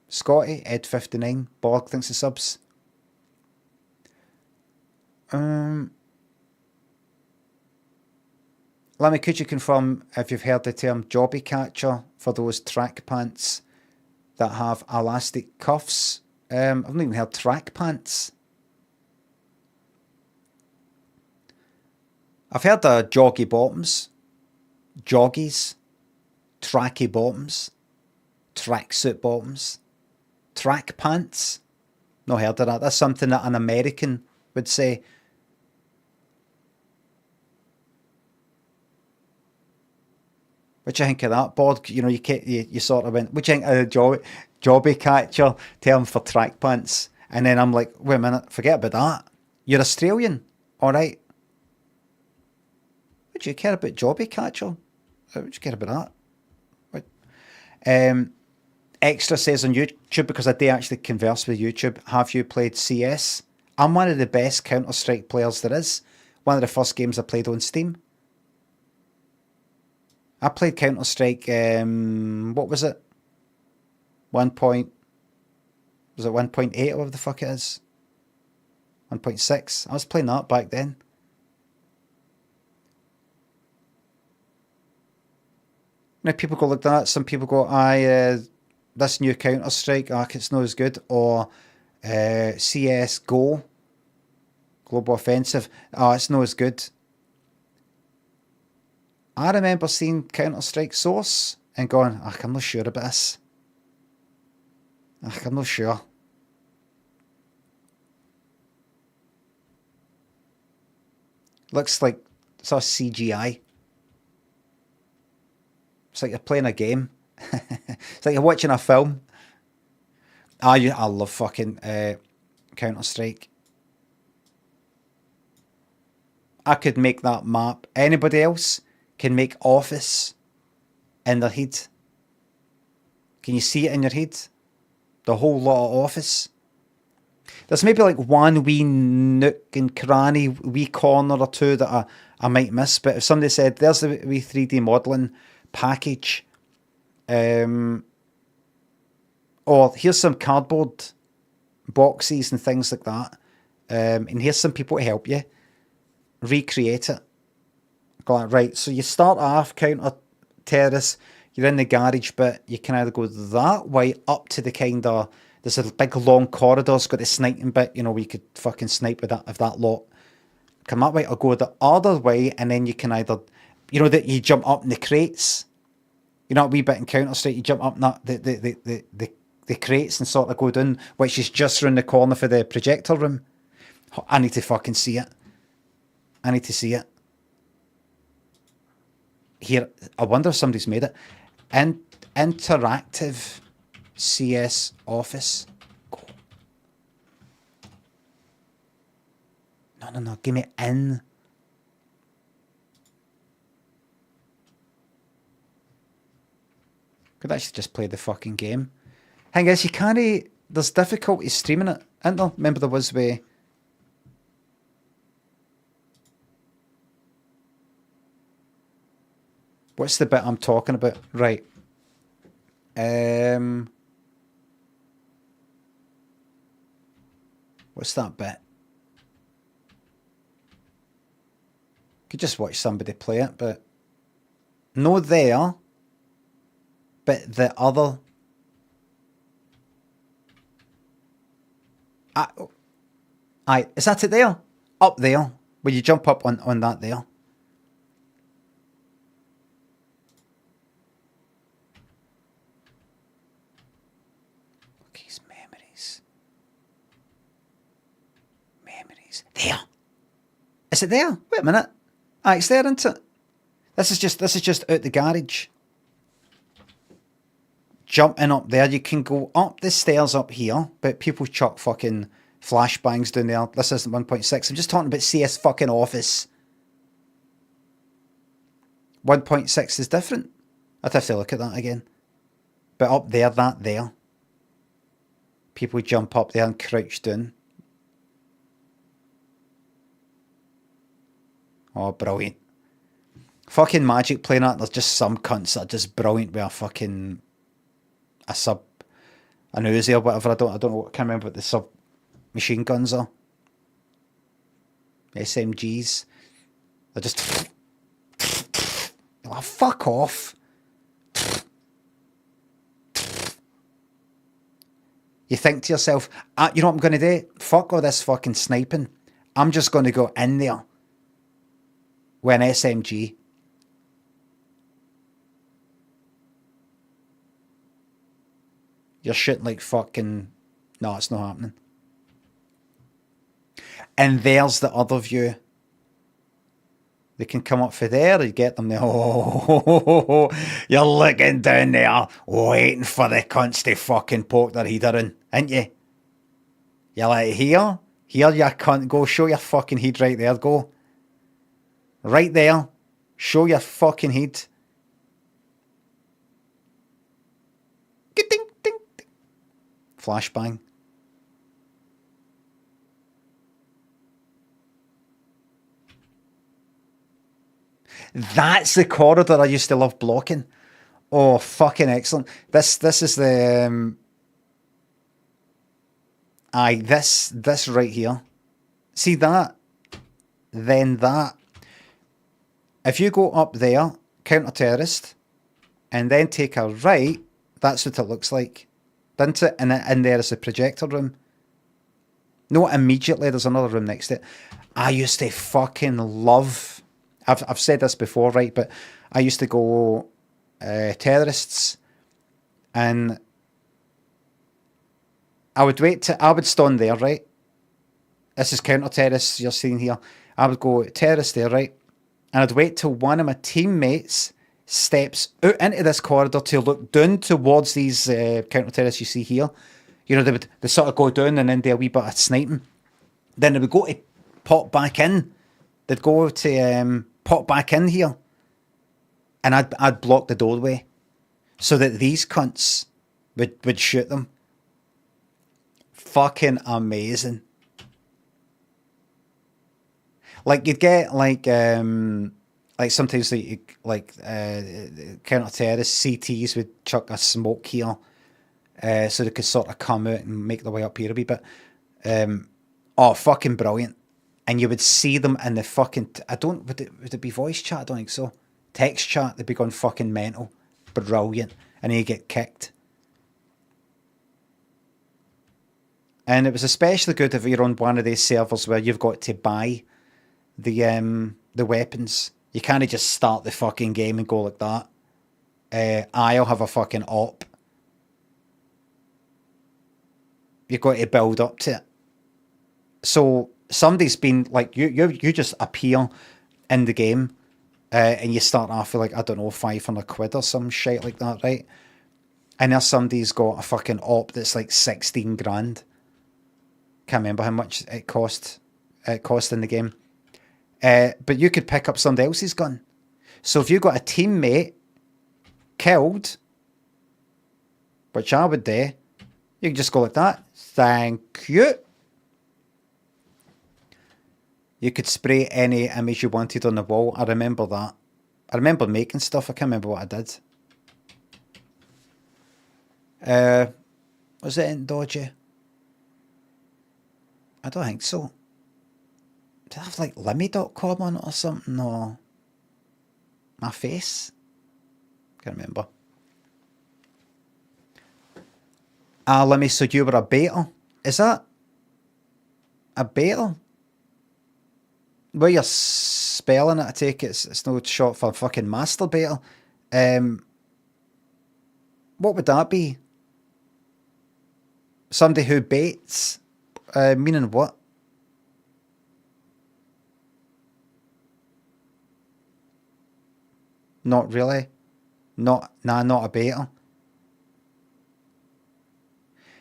Scotty, Ed59, Borg, thanks for subs. Lemmy, could you confirm if you've heard the term jobby catcher for those track pants that have elastic cuffs? I've not even heard track pants. I've heard of joggy bottoms, joggies, tracky bottoms, tracksuit bottoms, track pants. Not heard of that. That's something that an American would say. What do you think of that, Borg? You sort of went, what do you think of the jobby catcher term for track pants? And then I'm like, wait a minute, forget about that. You're Australian, all right. What do you care about jobby catcher? What do you care about that? What? Extra says on YouTube, because I do actually converse with YouTube, have you played CS? I'm one of the best Counter-Strike players there is. One of the first games I played on Steam. I played Counter-Strike, what was it? Was it 1.8 or whatever the fuck it is? 1.6. I was playing that back then. Now people go like that. Some people go, this new Counter-Strike, it's not as good. Or CS GO, Global Offensive, it's not as good. I remember seeing Counter-Strike Source and going, I'm not sure about this. I'm not sure. Looks like it's all CGI. It's like you're playing a game. It's like you're watching a film. I love fucking Counter-Strike. I could make that map. Anybody else can make Office in their head. Can you see it in your head? The whole lot of Office. There's maybe like one wee nook and cranny, wee corner or two that I might miss. But if somebody said, there's the wee 3D modelling package, or here's some cardboard boxes and things like that, and here's some people to help you recreate it. Go like, right, so you start off counter terrace, you're in the garage bit, you can either go that way up to the kind of, there's a big long corridor, it's got the sniping bit, you know, where you could fucking snipe with that, if that lot. Come that way, or go the other way, and then you can either, you know, that you jump up in the crates, you know, a wee bit in Counter-Strike, you jump up in that, the crates and sort of go down, which is just around the corner for the projector room. I need to fucking see it. I need to see it. Here, I wonder if somebody's made it. Interactive CS Office. Go. No. Give me in. Could actually just play the fucking game. Thing is, you can't. There's difficulty streaming it, isn't there? Remember there was with. What's the bit I'm talking about? Right. What's that bit? Could just watch somebody play it, but no there. But the other. Is that it there? Up there. Where you jump up on that there. There. Is it there? Wait a minute. It's there, isn't it? This is just out the garage. Jumping up there. You can go up the stairs up here, but people chuck fucking flashbangs down there. This isn't 1.6. I'm just talking about CS fucking Office. 1.6 is different. I'd have to look at that again. But up there, that there. People jump up there and crouch down. Oh, brilliant. Fucking Magic playing that. There's just some cunts that are just brilliant with a fucking an Uzi or whatever. I don't know. I can't remember what the submachine guns are. SMGs. They're just oh, fuck off. You think to yourself, you know what I'm going to do? Fuck all this fucking sniping. I'm just going to go in there with an SMG. You're shooting like fucking... No, it's not happening. And there's the other view. They can come up for there, you get them there. Oh, you're looking down there, waiting for the cunts to fucking poke their header in, ain't you? You're like, here you cunt, go show your fucking head right there, go. Right there. Show your fucking head. Ding, ding, ding. Flashbang. That's the corridor I used to love blocking. Oh, fucking excellent. This is the... this right here. See that? Then that. If you go up there, counter-terrorist, and then take a right, that's what it looks like. Doesn't it? And in there is a projector room. No, immediately there's another room next to it. I used to fucking love... I've said this before, right? But I used to go terrorists, and I would stand there, right? This is counter-terrorists you're seeing here. I would go terrace there, right? And I'd wait till one of my teammates steps out into this corridor to look down towards these counter terrace you see here. You know, they sort of go down and then do a wee bit of sniping. Then they would go to pop back in. They'd go to pop back in here. And I'd block the doorway so that these cunts would shoot them. Fucking amazing. Like you'd get like sometimes counter terrorists CTs would chuck a smoke here, so they could sort of come out and make their way up here a wee bit. Oh, fucking brilliant! And you would see them in the fucking would it be voice chat? I don't think so. Text chat, they'd be going fucking mental. Brilliant. And then you get kicked. And it was especially good if you're on one of these servers where you've got to buy the weapons. You can't just start the fucking game and go like that. I'll have a fucking op. You've got to build up to it. So somebody's been like, you just appear in the game and you start off with like, I don't know, 500 quid or some shit like that, right? And there's somebody's got a fucking op that's like 16 grand. Can't remember how much it cost in the game. But you could pick up somebody else's gun. So if you got a teammate killed, which I would do, you can just go like that. Thank you. You could spray any image you wanted on the wall. I remember that. I remember making stuff. I can't remember what I did. Was it in Dodgy? I don't think so. Did I have like Limmy.com on it or something? No. My face? Can't remember. Ah, Limmy, so you were a beta? Is that a beta? Well, you're spelling it, I take it. It's no short for fucking master beta. What would that be? Somebody who baits? Meaning what? Not really. Not a beta.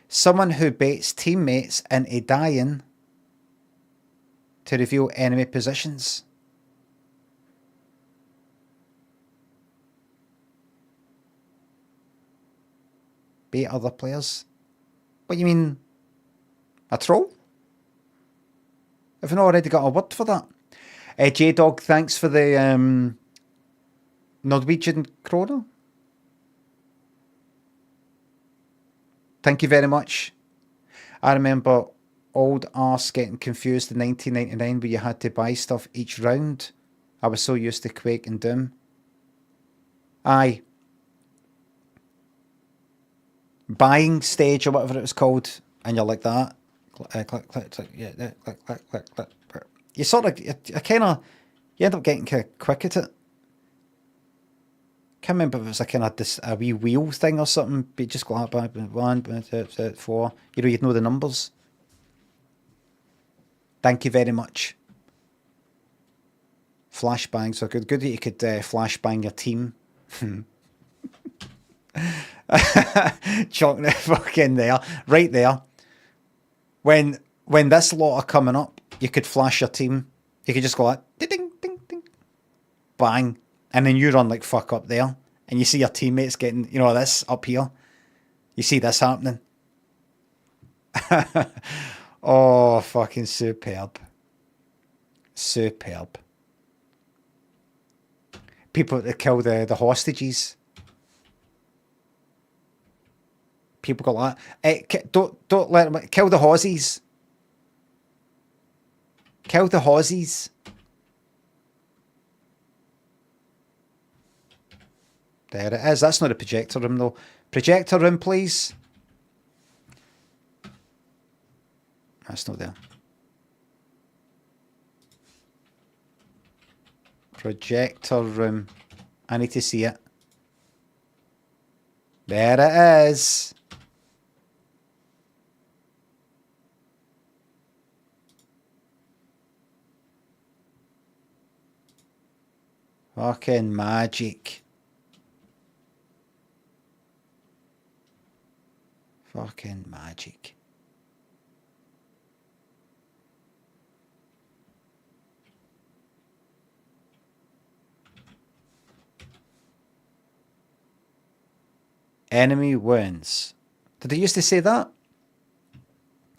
Someone who baits teammates into dying to reveal enemy positions. Bait other players. What do you mean? A troll? Have you not already got a word for that? J-Dog, thanks for the Norwegian krona. Thank you very much. I remember old arse getting confused in 1999 where you had to buy stuff each round. I was so used to Quake and Doom. Aye. Buying stage or whatever it was called, and you're like that. Click, click, click, yeah, click, click, click, click. You sort of, you end up getting kind of quick at it. Can't remember if it was a kind of a wee wheel thing or something, but you just go up by 1, 2, 4. You know, you'd know the numbers. Thank you very much. Flashbang, so good that you could flashbang your team. Chalking it fucking there, right there. When this lot are coming up, you could flash your team. You could just go like ding ding ding ding, bang, and then you run like fuck up there, and you see your teammates getting, you know, this up here. You see this happening. Oh, fucking superb. Superb. People that kill the hostages. People go like that. Don't let them kill the Aussies. Kill the Aussies. There it is. That's not a projector room though. Projector room, please. That's not there. Projector room. I need to see it. There it is. Fucking magic. Fucking magic. Enemy wins. Did they used to say that?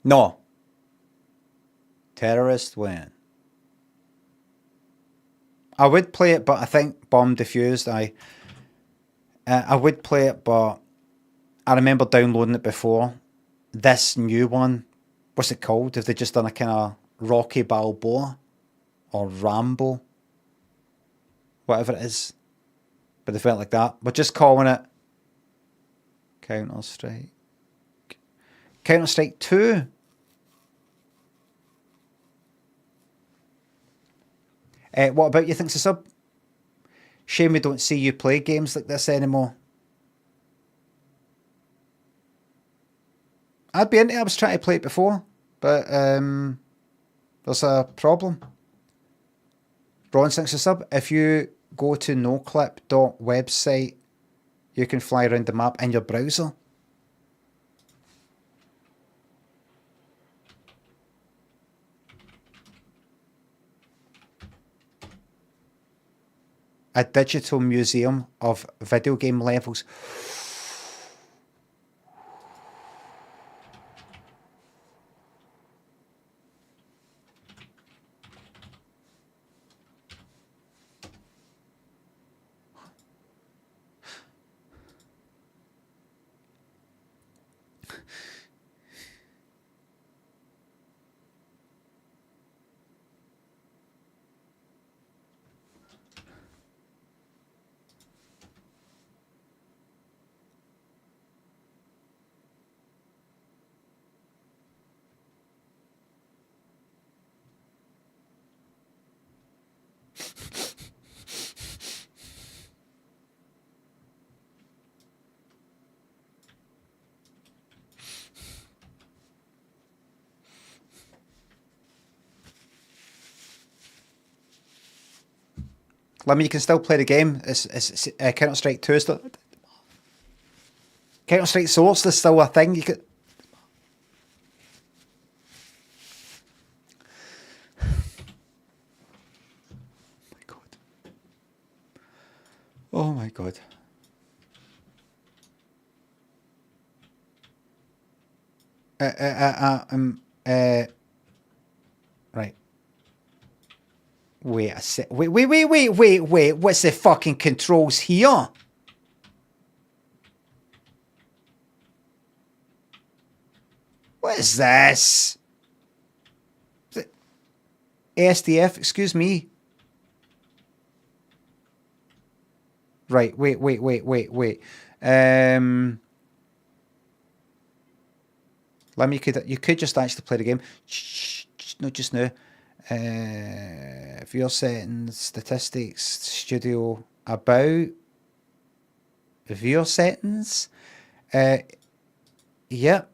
No. Terrorist win. I would play it, but I think bomb defused. I would play it, but I remember downloading it before. This new one, what's it called? Have they just done a kind of Rocky Balboa or Rambo? Whatever it is. But they felt like that. We're just calling it Counter-Strike. Counter-Strike 2. What about you, thinks a sub? Shame we don't see you play games like this anymore. I'd be into it. I was trying to play it before, but there's a problem. Ron thinks a sub. If you go to noclip.website, you can fly around the map in your browser. A digital museum of video game levels. I mean, you can still play the game. It's Counter-Strike 2 is still... Counter-Strike Source is still a thing. You could... Oh my god. Right. Wait a sec. Wait. What's the fucking controls here? What is this? Is it ASDF? Excuse me. Right. Wait. Let me. You could just actually play the game. Shh, not just now. Viewer settings, statistics, studio, about, viewer settings, yep.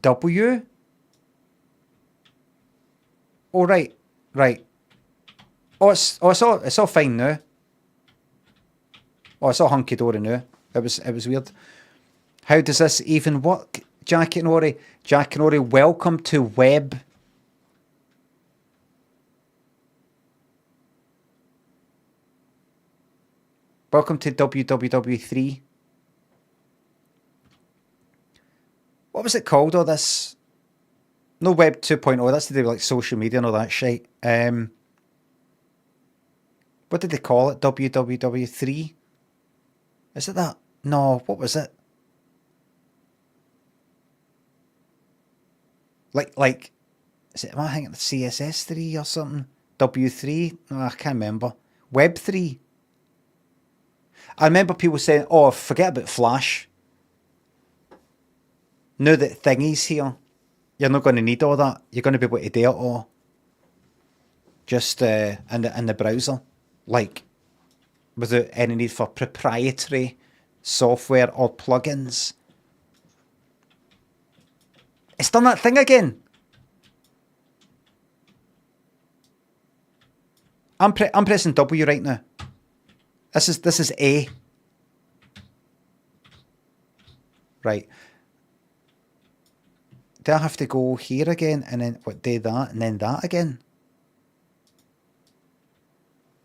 W. Oh right. Oh, it's all fine now. Oh, it's all hunky dory now. It was weird. How does this even work? Jack and Ori, welcome to web. Welcome to www3. What was it called, all this? No, Web 2.0, that's to do with like social media and all that shit. What did they call it? www3? Is it that? No, what was it? Like, is it, am I thinking CSS3 or something? W3? No, I can't remember. Web3? I remember people saying, oh, forget about Flash. Now that Thingy's here, you're not going to need all that. You're going to be able to do it all. Just in the browser. Like, without any need for proprietary software or plugins. It's done that thing again. I'm pressing W right now. This is A. Right. Do I have to go here again and then what? Do that and then that again?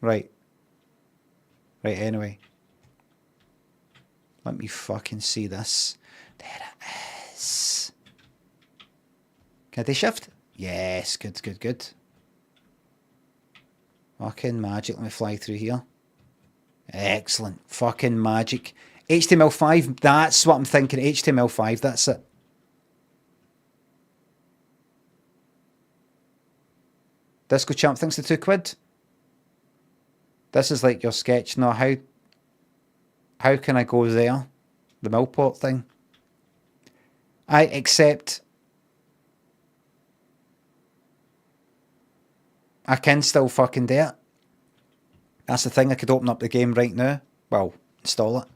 Right. Right. Anyway, let me fucking see this. There it is. Can I do shift? Yes. Good. Good. Good. Fucking magic. Let me fly through here. Excellent. Fucking magic. HTML5. That's what I'm thinking. HTML5. That's it. Disco Champ thinks the £2. This is like your sketch. No, how can I go there? The Millport thing. I accept. I can still fucking do it. That's the thing. I could open up the game right now. Well, install it.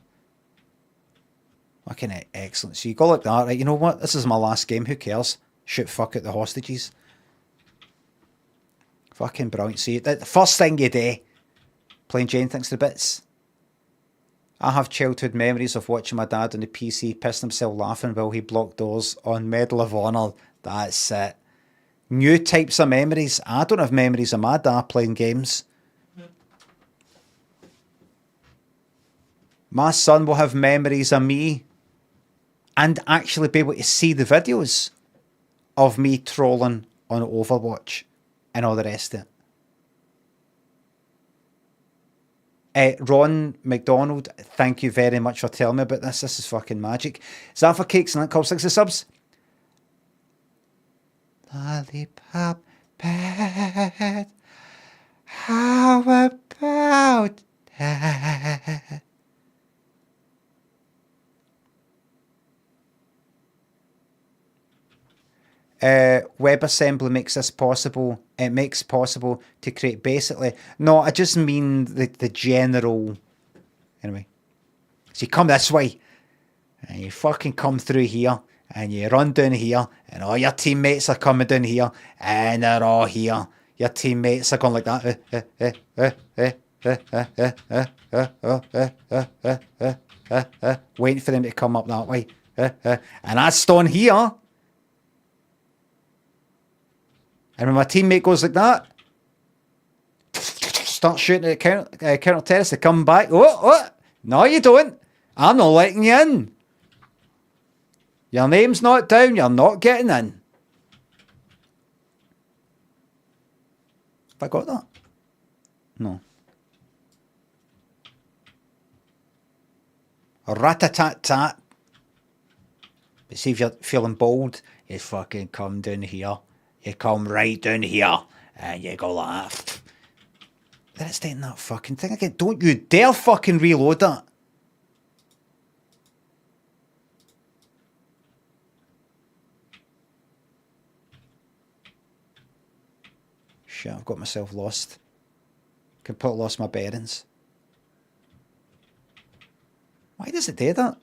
Fucking excellent. So you go like that, right? You know what? This is my last game. Who cares? Shoot fuck at the hostages. Fucking brilliant. So the first thing you do, playing Jane Thinks the Bits. I have childhood memories of watching my dad on the PC pissing himself laughing while he blocked doors on Medal of Honor. That's it. New types of memories. I don't have memories of my dad playing games. My son will have memories of me and actually be able to see the videos of me trolling on Overwatch and all the rest of it. Ron McDonald, thank you very much for telling me about this. This is fucking magic. Zaffa Cakes and that called 60 subs. Lollipop pet. How about that? WebAssembly makes this possible. It makes possible to create basically. No, I just mean the general. Anyway, so you come this way, and you fucking come through here, and you run down here, and all your teammates are coming down here, and they're all here. Your teammates are going like that, waiting for them to come up that way, and I stand here. And when my teammate goes like that, start shooting at counter terrorists to come back. Oh, no, you don't. I'm not letting you in. Your name's not down. You're not getting in. Have I got that? No. Rat-a-tat-tat. But see if you're feeling bold, you fucking come down here. You come right down here and you go like that. Then it's taking that fucking thing again. Don't you dare fucking reload that. Shit, I've got myself lost. Completely lost my bearings. Why does it do that?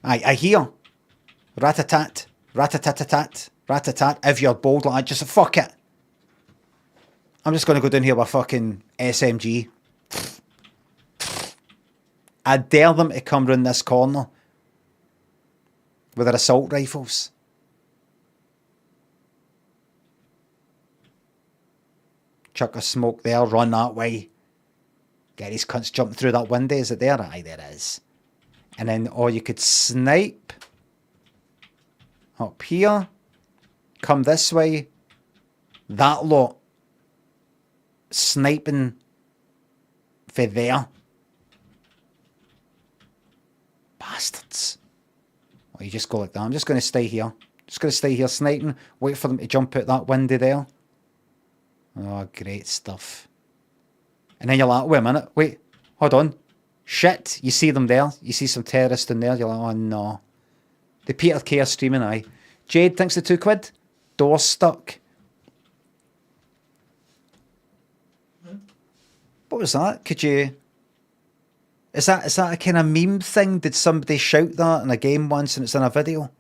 I hear. Rat-a-tat, rat-a-tat-a-tat, rat-a-tat. If you're bold like that, just fuck it. I'm just going to go down here with fucking SMG. I dare them to come round this corner with their assault rifles. Chuck a smoke there, run that way. Get these cunts jumping through that window. Is it there? Aye, there is. And then, or you could snipe. Up here, come this way, that lot, sniping for there. Bastards. Or you just go like that. I'm just going to stay here. Just going to stay here sniping, wait for them to jump out that window there. Oh, great stuff. And then you're like, wait a minute, wait, hold on. Shit, you see them there, you see some terrorists in there, you're like, oh no. The Peter K are streaming, aye. Jade thinks the £2. Door stuck. What was that? Could you... Is that a kind of meme thing? Did somebody shout that in a game once and it's in a video?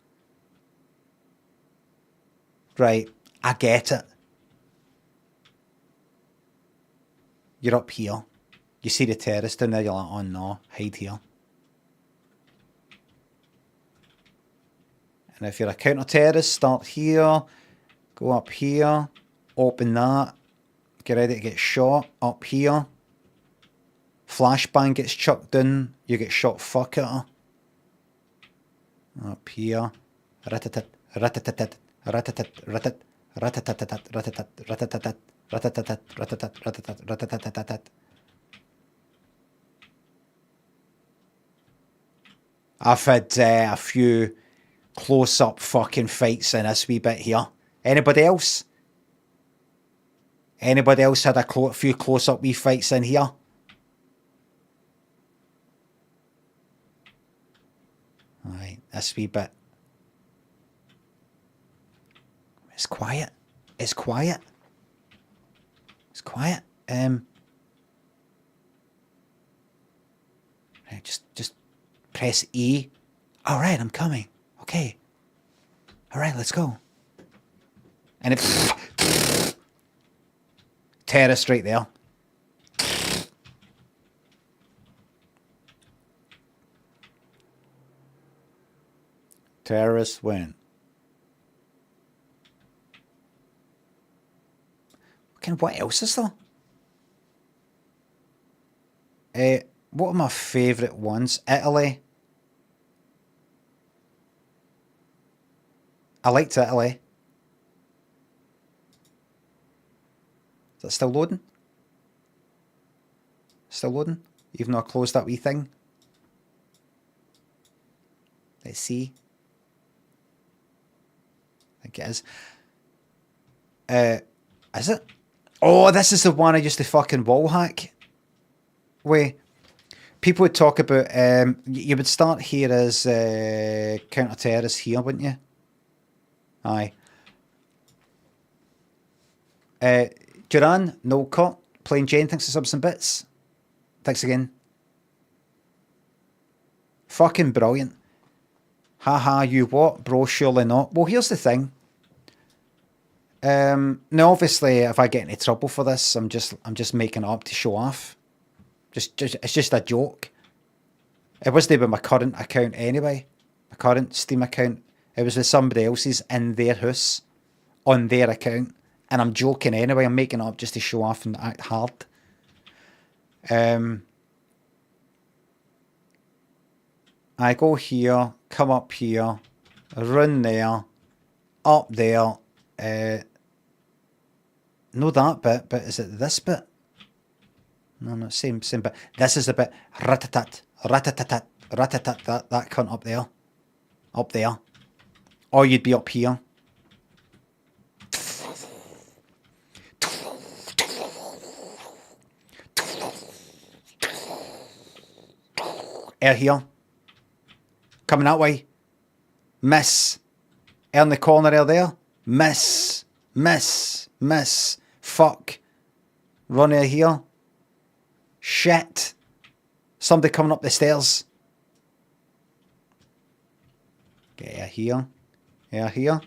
Right, I get it. you're up here. You see the terrace down there, you're like, oh no, hide here. And if you're a counter terrace, start here, go up here, open that, get ready to get shot, up here. Flashbang gets chucked in, you get shot fuck at her. Up here. Ratatat, ratatat, ratatat, ratat, ratatatat, ratatat, ratatatat, ratatatat, ratatat, ratatat, ratatatat. I've had a few close-up fucking fights in this wee bit here. Anybody else? Anybody else had a few close-up wee fights in here? Right, this wee bit. It's quiet. It's quiet. It's quiet. Right, just press E. All right, I'm coming. Okay. All right, let's go. And it terrace right there. Terrace win. What else is there? What are my favourite ones? Italy. I liked Italy. Is that still loading? Still loading? Even though I closed that wee thing. Let's see. I think it is. Is it? Oh, this is the one I used to fucking wall hack. Where people would talk about, you would start here as counter terrace here, wouldn't you? Aye. Duran, no cut. Plain Jane, thanks for subs and bits. Thanks again. Fucking brilliant. Haha, you what? Bro, surely not. Well, here's the thing. Now, obviously, if I get into trouble for this, I'm just making it up to show off. It's just a joke. It wasn't with my current account anyway. My current Steam account. It was with somebody else's in their house, on their account, and I'm joking anyway. I'm making it up just to show off and act hard. I go here, come up here, run there, up there. Know that bit, but is it this bit? No, same bit. This is the bit. Ratatat, ratatatat, ratatat. That cunt up there, up there. Or you'd be up here. Air here. Coming that way. Miss. Air in the corner air there. Miss. Miss. Miss. Fuck. Run air here. Shit. Somebody coming up the stairs. Get air here. Air here.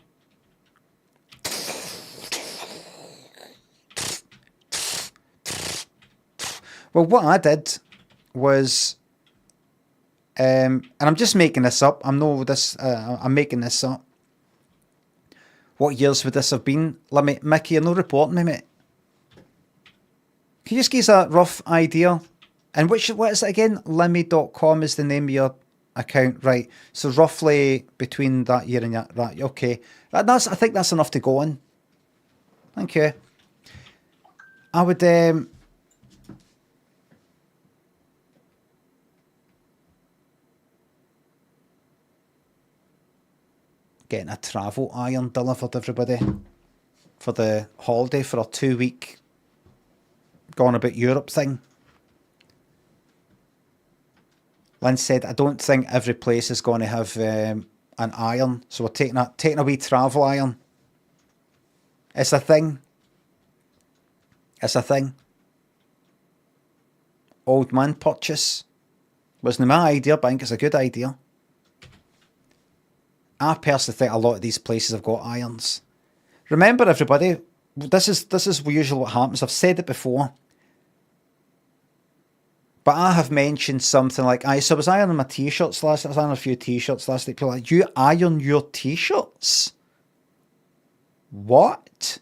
Well, what I did was, and I'm just making this up. I'm making this up. What years would this have been? Mickey, you're no reporting me, mate. Can you just give us a rough idea? And what is it again? Limmy.com is the name of your account, right? So roughly between that year and that, right? Okay, I think that's enough to go on. Thank you. I would getting a travel iron delivered, everybody, for the holiday, for a 2-week gone about Europe thing. Lynn said, I don't think every place is going to have an iron, so we're taking a wee travel iron. It's a thing. It's a thing. Old man purchase. Wasn't my idea, but I think it's a good idea. I personally think a lot of these places have got irons. Remember, everybody, this is usually what happens. I've said it before. But I have mentioned something like, so I was ironing my t-shirts last night. I was ironing a few t-shirts last night. People are like, you iron your t-shirts? What?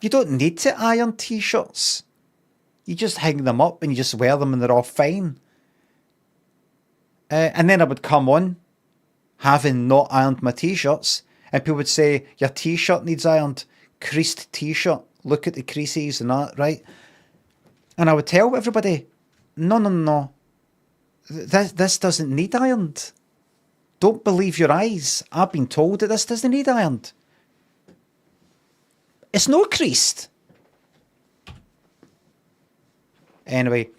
You don't need to iron t-shirts. You just hang them up and you just wear them and they're all fine. And then I would come on, having not ironed my t-shirts, and people would say, your t-shirt needs ironed. Creased t-shirt. Look at the creases and that, right? And I would tell everybody, no. This doesn't need ironed. Don't believe your eyes. I've been told that this doesn't need ironed. It's no creased. Anyway,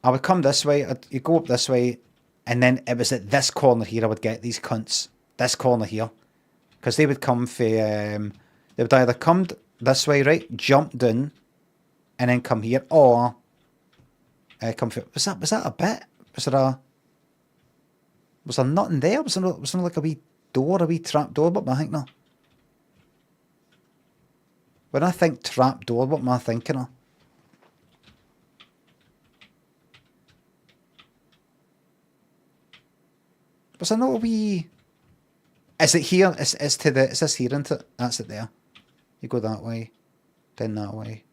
I would come this way, you go up this way, and then it was at this corner here I would get these cunts. This corner here. Because they would come for, they would either come this way, right, jump down, and then come here, or come for, was that a bit? Was there nothing there? Was there like a wee trap door, what am I thinking of? When I think trap door, what am I thinking of? Was there not a wee... Is it here? Is this here, isn't it? That's it there. You go that way, then that way.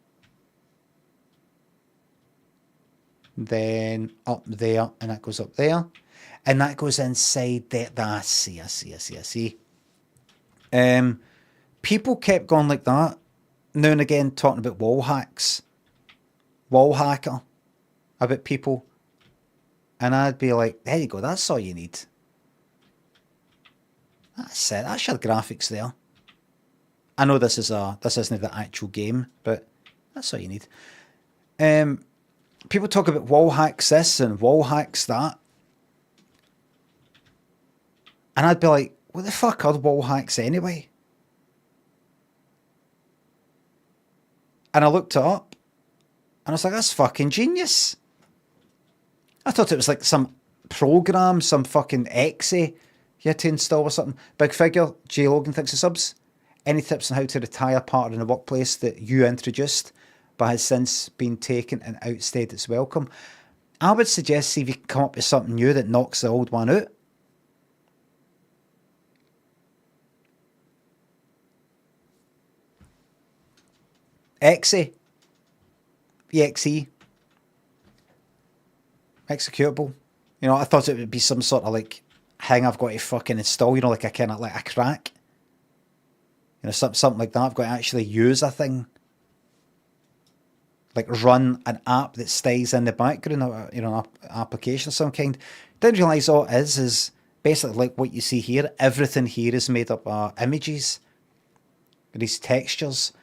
Then up there, and that goes up there. And that goes inside there. I see. People kept going like that, now and again, talking about wall hacks. Wall hacker. About people. And I'd be like, there you go, that's all you need. That's it, that's your graphics there. I know this isn't the actual game, but that's all you need. People talk about wall hacks this and wall hacks that. And I'd be like, what the fuck are wall hacks anyway? And I looked it up, and I was like, that's fucking genius. I thought it was like some program, some fucking exe you had to install or something. Big figure, J. Logan, thanks for subs. Any tips on how to retire partner in the workplace that you introduced but has since been taken and outstayed its welcome? I would suggest see if you can come up with something new that knocks the old one out. Exe. EXE. Executable. You know, I thought it would be some sort of like thing I've got to fucking install, you know, like a kind of like a crack. You know, something like that. I've got to actually use a thing. Like run an app that stays in the background, or, you know, an application of some kind. Didn't realise all it is basically like what you see here. Everything here is made up of images. These textures.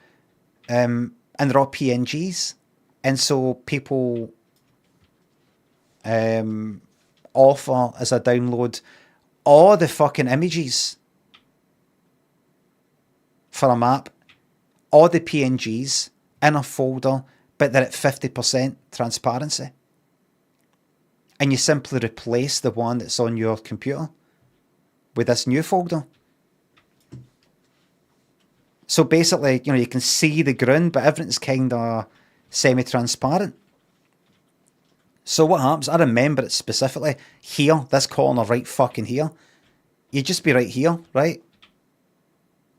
And they're all PNGs. And so people offer as a download all the fucking images for a map, all the PNGs in a folder, but they're at 50% transparency. And you simply replace the one that's on your computer with this new folder. So basically, you know, you can see the ground, but everything's kind of semi-transparent. So what happens, I remember it specifically, here, this corner right fucking here. You'd just be right here, right?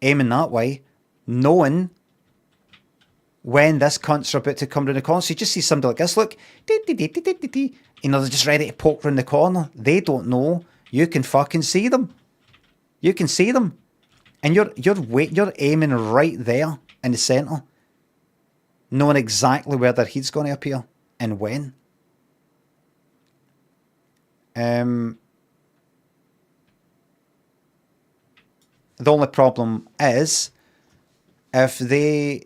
Aiming that way, knowing when this cunts are about to come round the corner. So you just see somebody like this, look, you know, they're just ready to poke round the corner. They don't know. You can fucking see them. You can see them. And you're aiming right there in the centre, knowing exactly where their heat's going to appear and when. The only problem is if they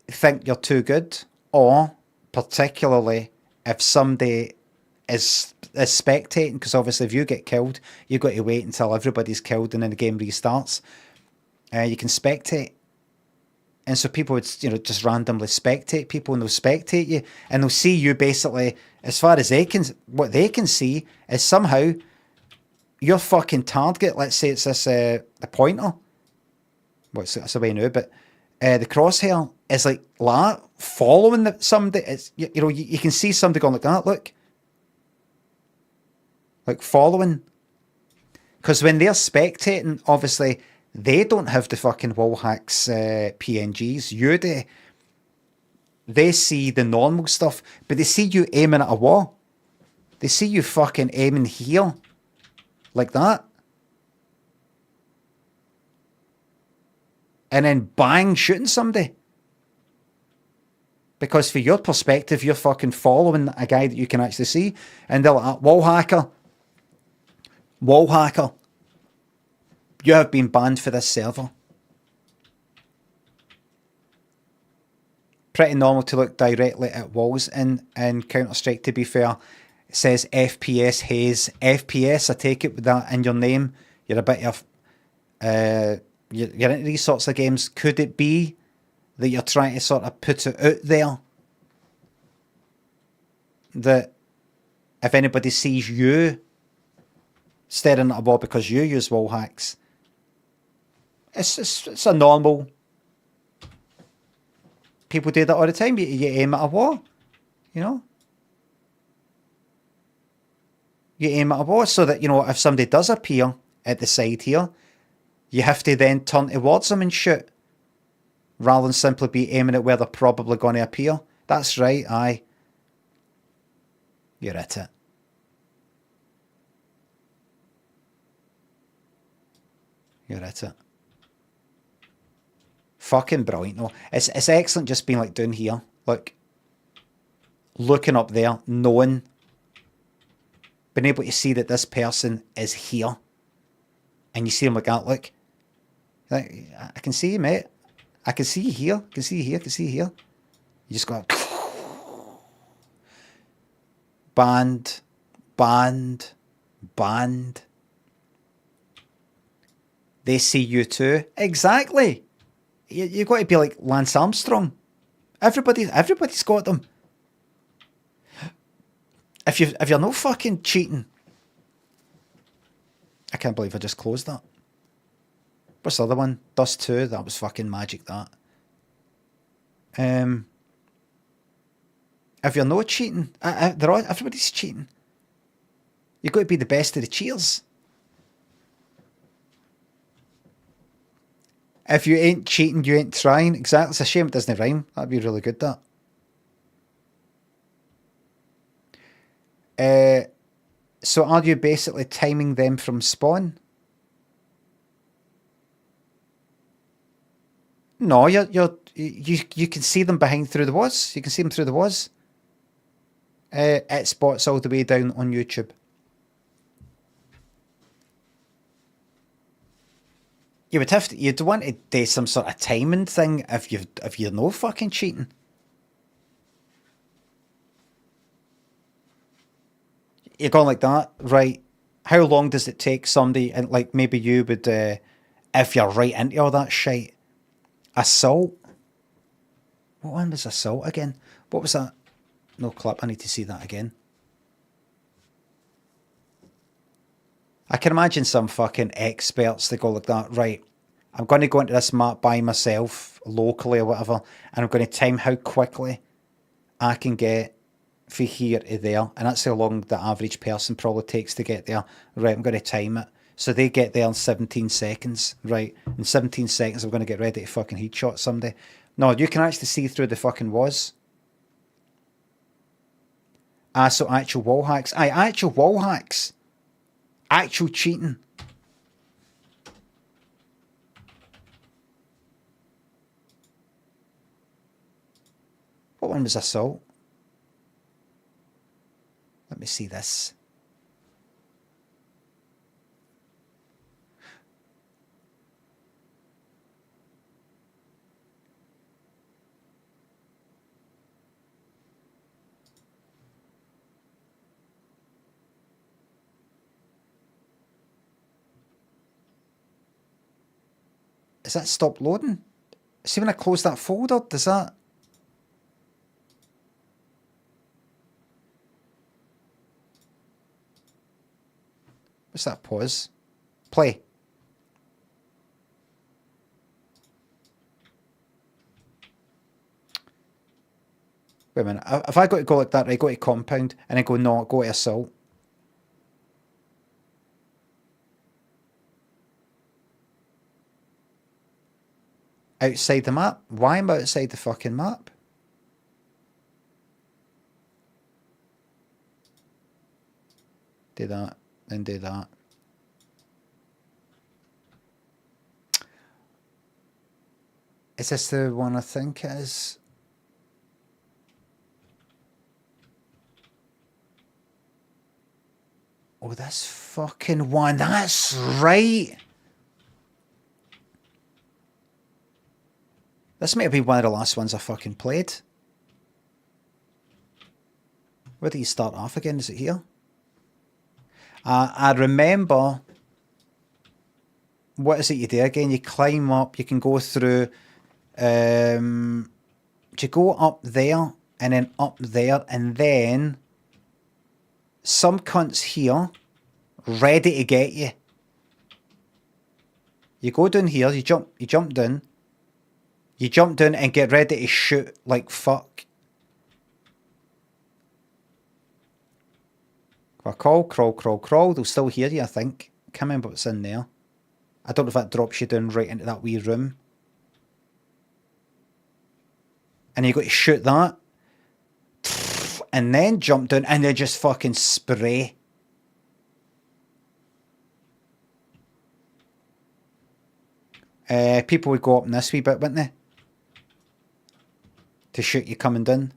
think you're too good, or particularly if somebody is spectating, because obviously if you get killed, you've got to wait until everybody's killed and then the game restarts. You can spectate. And so people would, you know, just randomly spectate people, and they'll spectate you, and they'll see you basically, as far as what they can see is somehow your fucking target, let's say it's this, the pointer. Well, it's away now, but the crosshair is like that, following somebody. It's, you know, you can see somebody going like that, look. Like following. Because when they're spectating, obviously, they don't have the fucking wallhacks PNGs. You do. They see the normal stuff, but they see you aiming at a wall. They see you fucking aiming here. Like that. And then bang, shooting somebody. Because for your perspective, you're fucking following a guy that you can actually see. And they're like, wall hacker. Wall hacker. You have been banned for this server. Pretty normal to look directly at walls in Counter-Strike, to be fair. It says FPS haze. FPS, I take it with that in your name. You're a bit of... you're into these sorts of games. Could it be that you're trying to sort of put it out there that if anybody sees you staring at a wall because you use wall hacks, it's a normal... People do that all the time. You aim at a wall, you know? You aim at a wall so that, you know, if somebody does appear at the side here, you have to then turn towards them and shoot, rather than simply be aiming at where they're probably going to appear. That's right, aye. You're at it. You're at it. Fucking brilliant, though. It's excellent just being like down here. Look. Looking up there, knowing. Being able to see that this person is here. And you see him like that, look. Like, I can see you, mate. I can see you here. I can see you here. I can see you here. You just go... Banned. Banned. Banned. They see you too. Exactly. You've got to be like Lance Armstrong. Everybody's got them. If you're not fucking cheating. I can't believe I just closed that. What's the other one? Dust 2. That was fucking magic, that. If you're not cheating, everybody's cheating. You've got to be the best of the cheaters. If you ain't cheating, you ain't trying. Exactly. It's a shame it doesn't rhyme. That'd be really good, that. So are you basically timing them from spawn? No, you can see them behind through the walls. You can see them through the walls. It spots all the way down on YouTube. You would have to, you'd want to do some sort of timing thing if you're no fucking cheating. You're going like that, right? How long does it take somebody, and like maybe you would, if you're right into all that shit? Assault? What one was assault again? What was that? No clip, I need to see that again. I can imagine some fucking experts that go like that, right, I'm going to go into this map by myself, locally or whatever, and I'm going to time how quickly I can get from here to there, and that's how long the average person probably takes to get there. Right, I'm going to time it. So they get there in 17 seconds, right? In 17 seconds, I'm going to get ready to fucking headshot somebody. No, you can actually see through the fucking walls. Ah, so actual wall hacks. Aye, actual wall hacks. Actual cheating. What one was assault? Let me see this. Is that stopped loading? See when I close that folder, does that... What's that? Pause. Play. Wait a minute. If I got to go like that, right, go to compound, and then go, no, go to assault. Outside the map? Why am I outside the fucking map? Do that, then do that. Is this the one I think it is? Oh, this fucking one. That's right. This might have been one of the last ones I fucking played. Where do you start off again? Is it here? I remember... What is it you do again? You climb up, you can go through... you go up there, and then up there, and then... Some cunts here, ready to get you. You go down here, you jump down. You jump down and get ready to shoot like fuck. Crawl. They'll still hear you, I think. Can't remember what's in there. I don't know if that drops you down right into that wee room. And you got to shoot that. And then jump down and they just fucking spray. People would go up in this wee bit, wouldn't they? To shoot you coming down.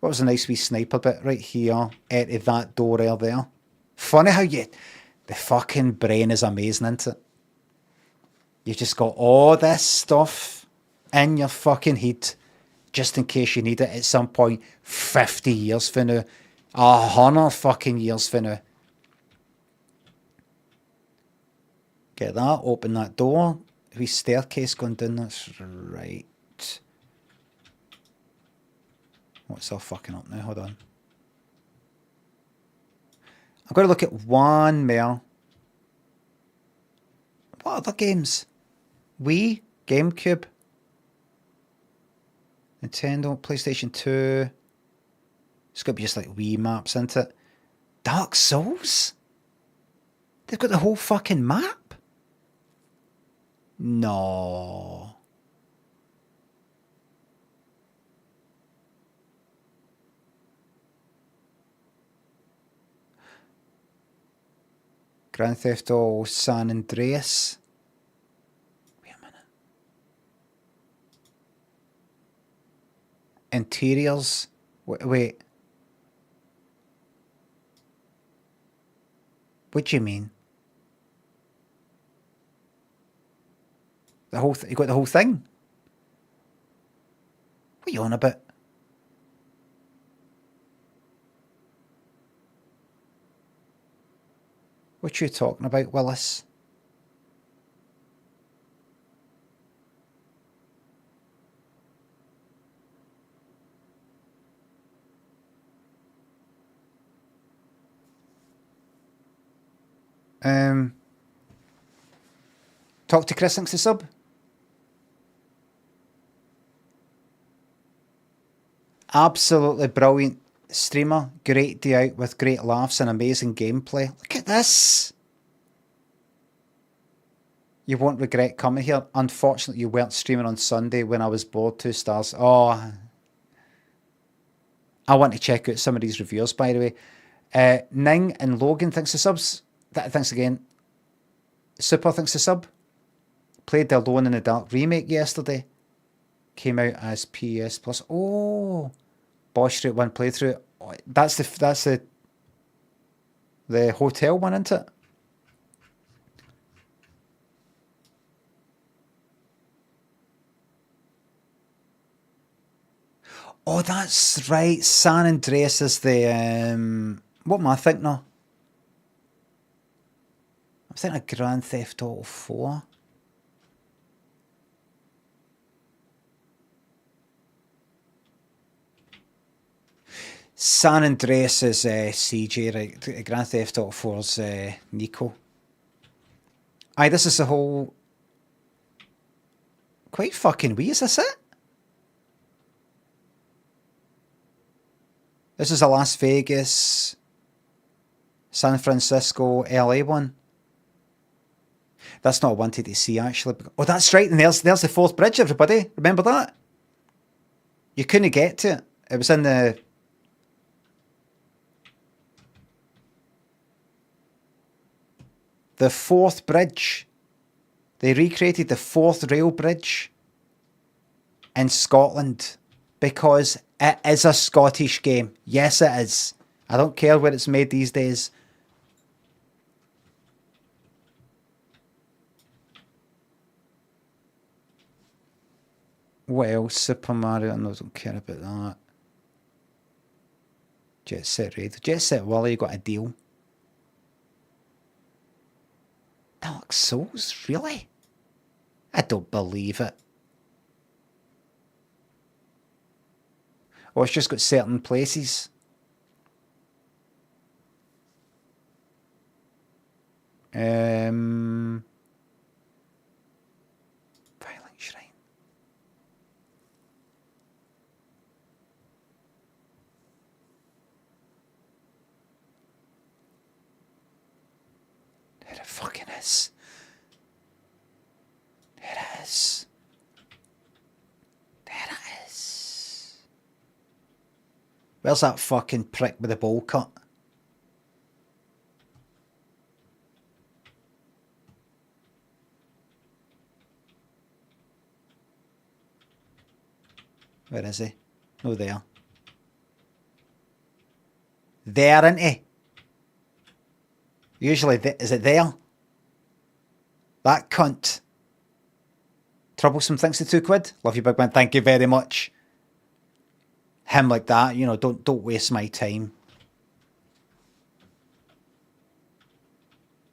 What was a nice wee sniper bit right here out of that door there. Funny how the fucking brain is amazing, isn't it? You've just got all this stuff in your fucking head just in case you need it at some point 50 years from now. 100 fucking years from now. Get that, open that door. Wee staircase going down, that's right. What's all fucking up now? Hold on. I'm going to look at one more. What other games? Wii, GameCube, Nintendo, PlayStation 2. It's got to be just like Wii maps, isn't it? Dark Souls? They've got the whole fucking map? No. Grand Theft Auto San Andreas. Wait a minute. Interiors. Wait. What do you mean? The whole you got the whole thing? What are you on about? What you talking about, Willis? Talk to Chris, thanks to sub. Absolutely brilliant streamer, great day out with great laughs and amazing gameplay. Look at this. You won't regret coming here. Unfortunately, you weren't streaming on Sunday when I was bored. 2 stars. Oh, I want to check out some of these reviews, by the way. Ning and Logan, thanks to subs. Thanks again. Super, thanks to sub. Played the Alone in the Dark remake yesterday. Came out as PS Plus. Oh, Boss Street 1 playthrough. Oh, that's the hotel one, isn't it? Oh, that's right. San Andreas is the what am I thinking of? I'm thinking of Grand Theft Auto 4. San Andreas is CJ, right? Grand Theft Auto 4's Nico. Aye, this is the whole... Quite fucking wee, is this it? This is a Las Vegas, San Francisco, LA one. That's not what I wanted to see, actually. Oh, that's right. And there's the fourth bridge, everybody. Remember that? You couldn't get to it. It was in the fourth bridge. They recreated the fourth rail bridge in Scotland because it is a Scottish game. Yes, it is. I don't care where it's made these days. What else? Super Mario? No, I don't care about that. Jet Set Radio. Jet Set Willy got a deal. Dark Souls? Really? I don't believe it. Oh, it's just got certain places. Violent Shrine. There it fucking is. There it is. There it is. Where's that fucking prick with the bowl cut? Where is he? No, there. There, isn't he? Usually, is it there? That cunt. Troublesome thinks the £2. Love you, big man. Thank you very much. Him like that, you know, don't waste my time.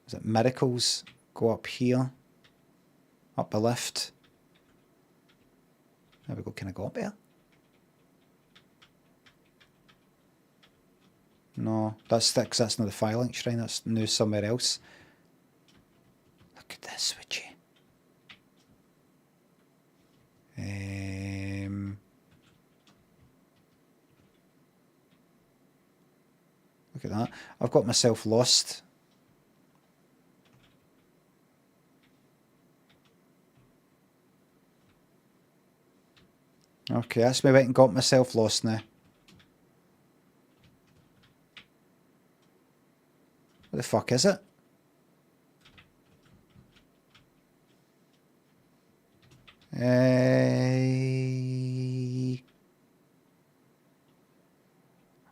Is it miracles? Go up here. Up a lift. There we go. Can I go up there? No, that's not the Violent Shrine. That's new somewhere else. Look at this, would you? Look at that. I've got myself lost. Okay, that's me went and got myself lost now. What the fuck is it?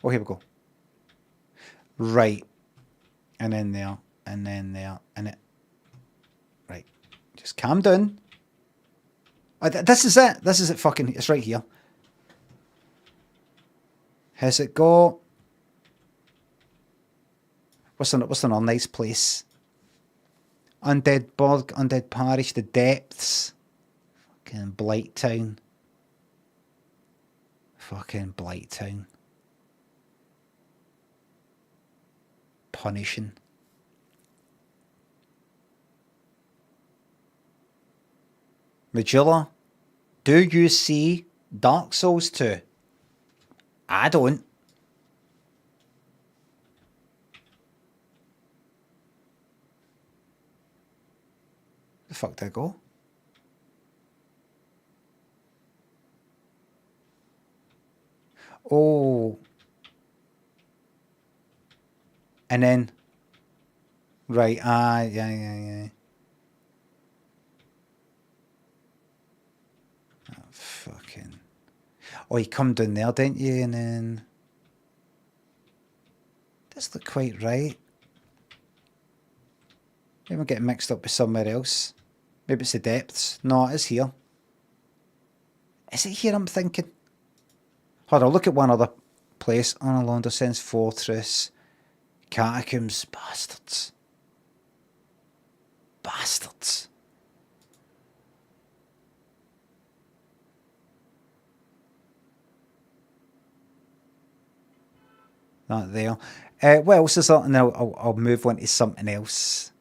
Oh, here we go. Right. And then there. And then there. And it. Right. Just calm down. This is it. This is it fucking. It's right here. How's it go? What's another nice place? Undead Borg, Undead Parish, The Depths. Fucking Blighttown. Fucking Blighttown. Punishing. Majula, do you see Dark Souls 2? I don't. The fuck did I go? Oh. And then. Right, yeah. Oh, fucking. Oh, you come down there, didn't you? And then. Does look quite right. Maybe I'm getting mixed up with somewhere else. Maybe it's The Depths. No, it is here. Is it here I'm thinking? Hold on, look at one other place. Arnold Anderson's Fortress. Catacombs. Bastards. Bastards. That there. What else is that? And I'll move on to something else.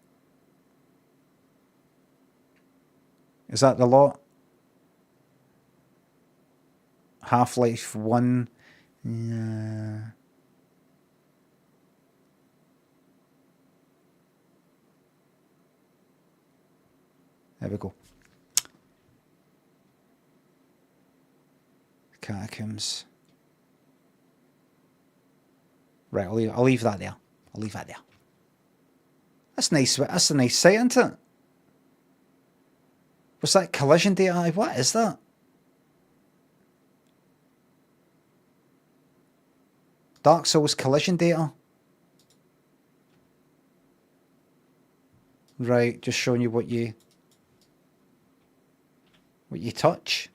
Is that the lot? Half-Life 1. Yeah. There we go. Catacombs. Right, I'll leave that there. I'll leave that there. That's nice. That's a nice site, isn't it? What's that? Collision data? What is that? Dark Souls collision data. Right, just showing you what you touch.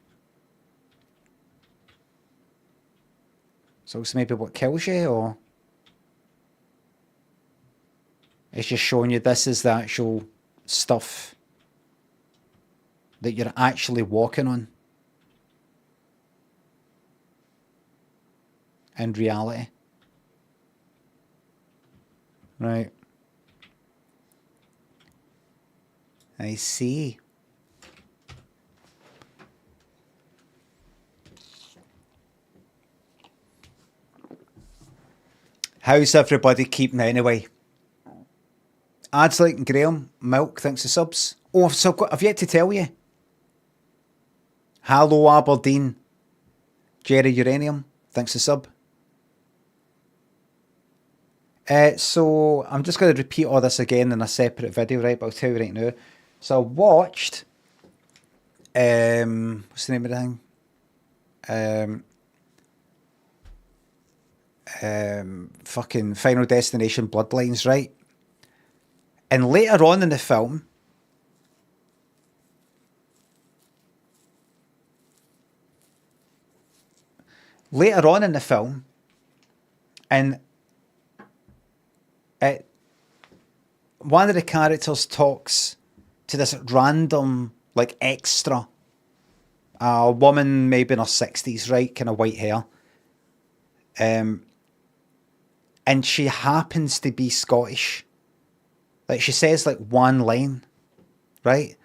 So it's maybe what kills you, or it's just showing you this is the actual stuff that you're actually walking on in reality. Right. I see. How's everybody keeping anyway? Ads like Graham, Milk, thanks for subs. Oh, I've yet to tell you. Hello Aberdeen. Jerry Uranium, thanks for sub. So I'm just going to repeat all this again in a separate video, right? But I'll tell you right now. So I watched, what's the name of the thing? Fucking Final Destination Bloodlines, right? And later on in the film, and one of the characters talks to this random, like, extra, a woman maybe in her 60s, right? Kind of white hair. And she happens to be Scottish. Like, she says, like, one line, right?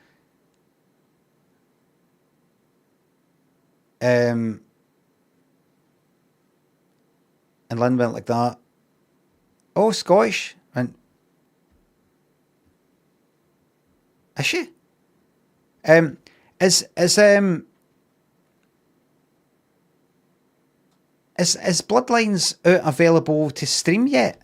And Lynn went like that. Oh, Scottish. And is she? Is Bloodlines out available to stream yet?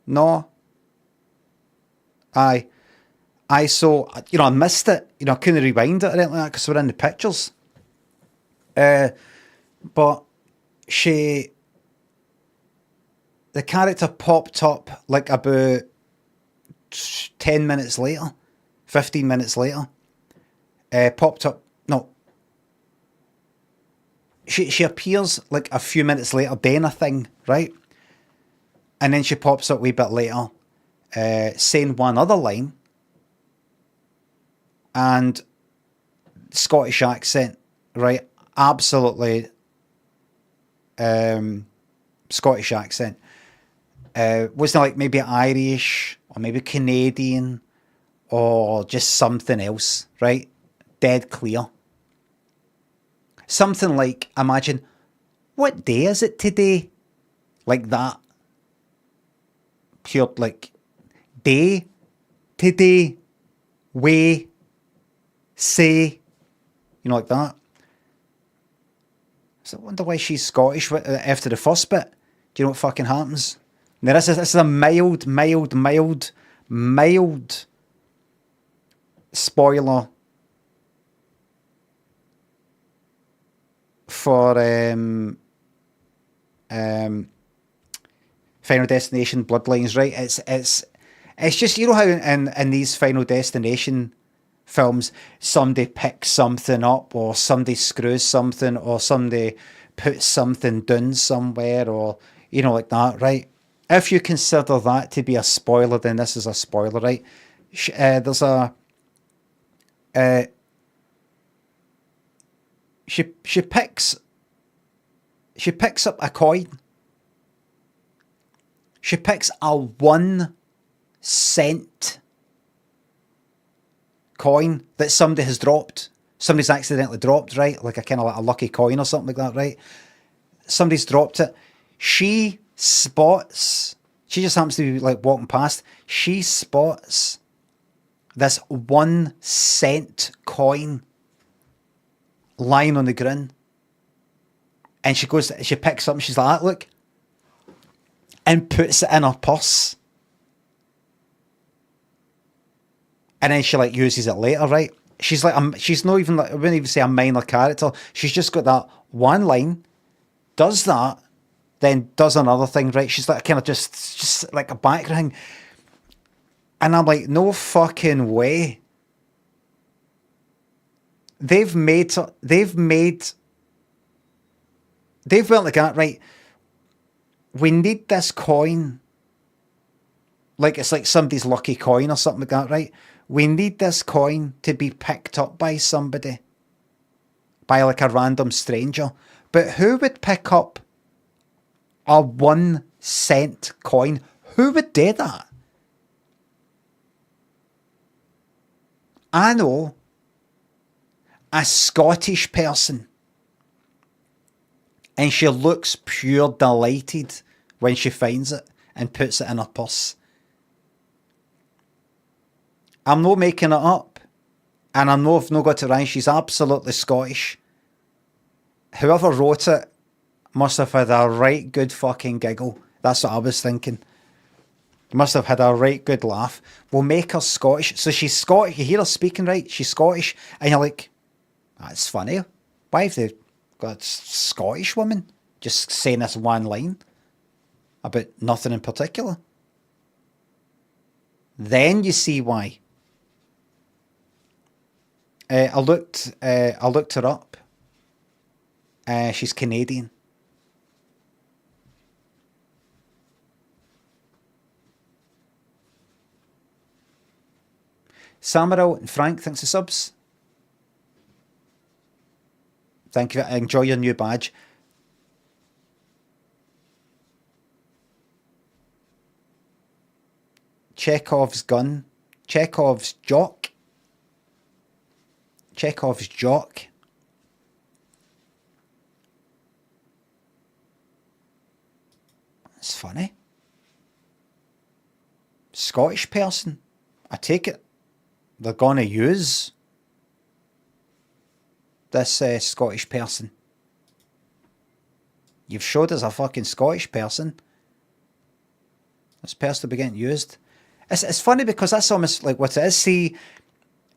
No. So, you know, I missed it. You know, I couldn't rewind it or anything like that because we're in the pictures. But the character popped up like about 10 minutes later, 15 minutes later. Popped up, no. She appears like a few minutes later doing a thing, right? And then she pops up a wee bit later, saying one other line. And Scottish accent, right? Absolutely Scottish accent. Wasn't like maybe Irish or maybe Canadian or just something else, right? Dead clear. Something like, imagine, what day is it today? Like that. Pure, like, day, today, way, say, you know, like that. So I wonder why she's Scottish after the first bit. Do you know what fucking happens? Now this is a mild spoiler for Final Destination Bloodlines, right? It's just, you know how in these Final Destination films, somebody picks something up, or somebody screws something, or somebody puts something down somewhere, or, you know, like that, right? If you consider that to be a spoiler, then this is a spoiler, right? There's a she picks up a coin. She picks a 1 cent coin that somebody has dropped. Somebody's accidentally dropped, right? Like a kind of like a lucky coin or something like that, right? Somebody's dropped it. She spots, she just happens to be like walking past, she spots this 1 cent coin lying on the ground. And she picks up and she's like, look, and puts it in her purse. And then she like uses it later, right? She's like, she's not even like, I wouldn't even say a minor character. She's just got that one line, does that, then does another thing, right? She's like kind of just like a background. And I'm like, no fucking way. They've went like that, right? We need this coin. Like it's like somebody's lucky coin or something like that, right? We need this coin to be picked up by somebody. By like a random stranger. But who would pick up a 1 cent coin? Who would do that? I know a Scottish person. And she looks pure delighted when she finds it and puts it in her purse. I'm not making it up. And I know I've not got it right. She's absolutely Scottish. Whoever wrote it must have had a right good fucking giggle. That's what I was thinking. Must have had a right good laugh. We'll make her Scottish. So she's Scottish. You hear her speaking, right? She's Scottish. And you're like, that's funny. Why have they got a Scottish woman just saying this one line about nothing in particular? Then you see why. I looked her up. She's Canadian. Samaral and Frank, thanks for subs. Thank you. Enjoy your new badge. Chekhov's gun. Chekhov's jock. Chekhov's jock. That's funny. Scottish person. I take it they're going to use this Scottish person. You've showed us a fucking Scottish person. This person will be getting used. It's funny because that's almost like what it is. See,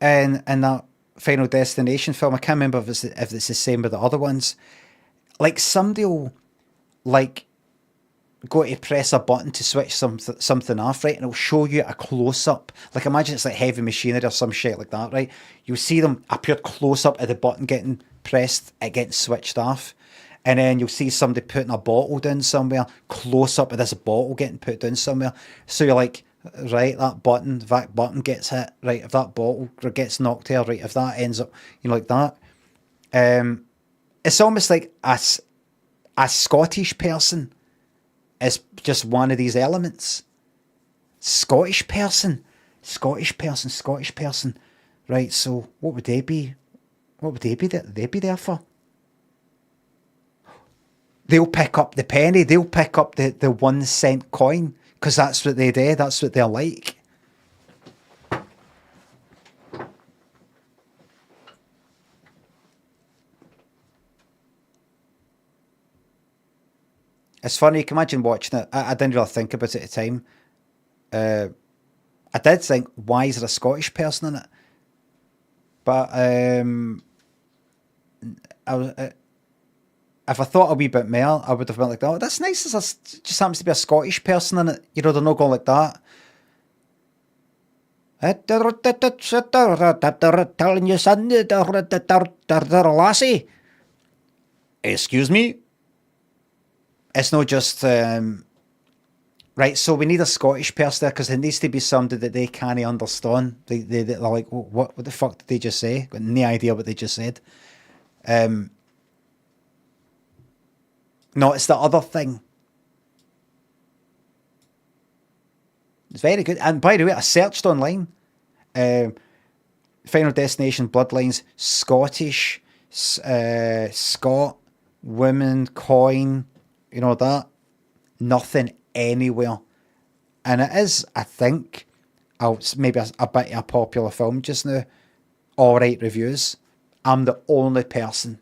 in that Final Destination film, I can't remember if it's the same with the other ones. Like somebody will like go to press a button to switch something off, right? And it'll show you a close-up. Like imagine it's like heavy machinery or some shit like that, right? You'll see them appear close-up at the button getting pressed, it getting switched off. And then you'll see somebody putting a bottle down somewhere, close-up of this bottle getting put down somewhere. So you're like, right, that button gets hit, right, if that bottle gets knocked here, right, if that ends up, like that. It's almost like a Scottish person is just one of these elements. Scottish person. Right, so what would they be? What would they be there for? They'll pick up the penny. They'll pick up the 1 cent coin because that's what they do. That's what they're like. It's funny, you can imagine watching it. I didn't really think about it at the time. I did think, why is there a Scottish person in it? But if I thought a wee bit more, I would have been like, oh, that's nice. There's just happens to be a Scottish person in it. They're not going like that. Telling you, son, lassie. Excuse me? It's not just right. So we need a Scottish person there because there needs to be somebody that they can't understand. They're like, what the fuck did they just say? Got no idea what they just said. No, it's the other thing. It's very good. And by the way, I searched online. Final Destination Bloodlines, Scottish, Scot, women, coin. You know that? Nothing anywhere. And it is, I think, maybe a bit of a popular film just now. Alright reviews. I'm the only person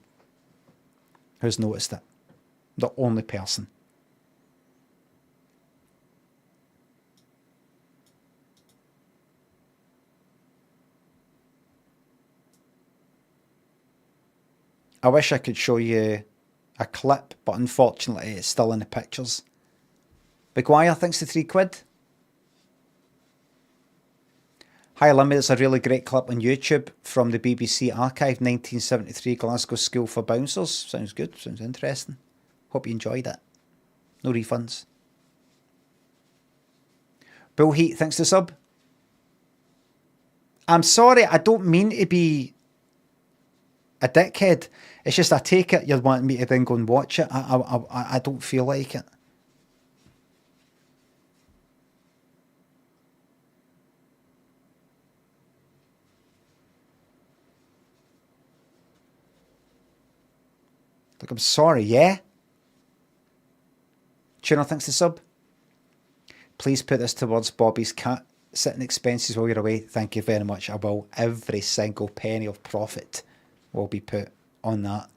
who's noticed it. The only person. I wish I could show you a clip, but unfortunately it's still in the pictures. Maguire thinks the £3. Hi Limmy, it's a really great clip on YouTube from the BBC archive, 1973 Glasgow School for Bouncers. Sounds good, sounds interesting. Hope you enjoyed it. No refunds. Bull Heat thanks the sub. I'm sorry, I don't mean to be a dickhead. It's just I take it you're wanting me to then go and watch it. I don't feel like it. Look, I'm sorry, yeah? Tuner thanks the sub. Please put this towards Bobby's cat sitting expenses while you're away. Thank you very much. I will. Every single penny of profit will be put on that.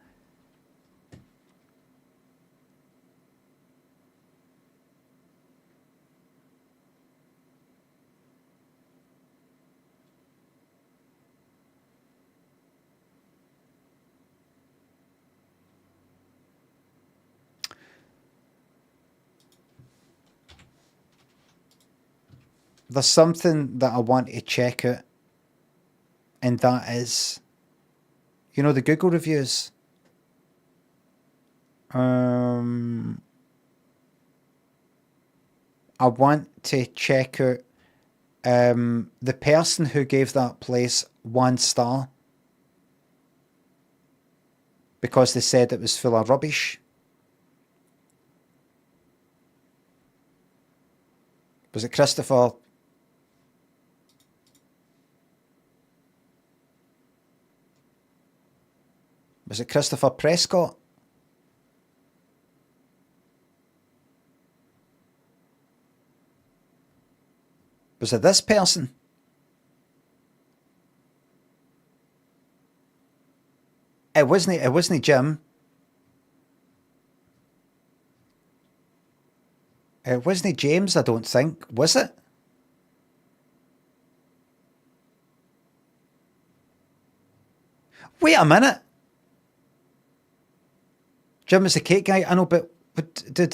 There's something that I want to check out, and that is, you know, the Google reviews. I want to check out the person who gave that place 1 star because they said it was full of rubbish. Was it Christopher? Was it Christopher Prescott? Was it this person? It wasn't Jim. It wasn't James, I don't think. Was it? Wait a minute. Jim is the cake guy, I know, but did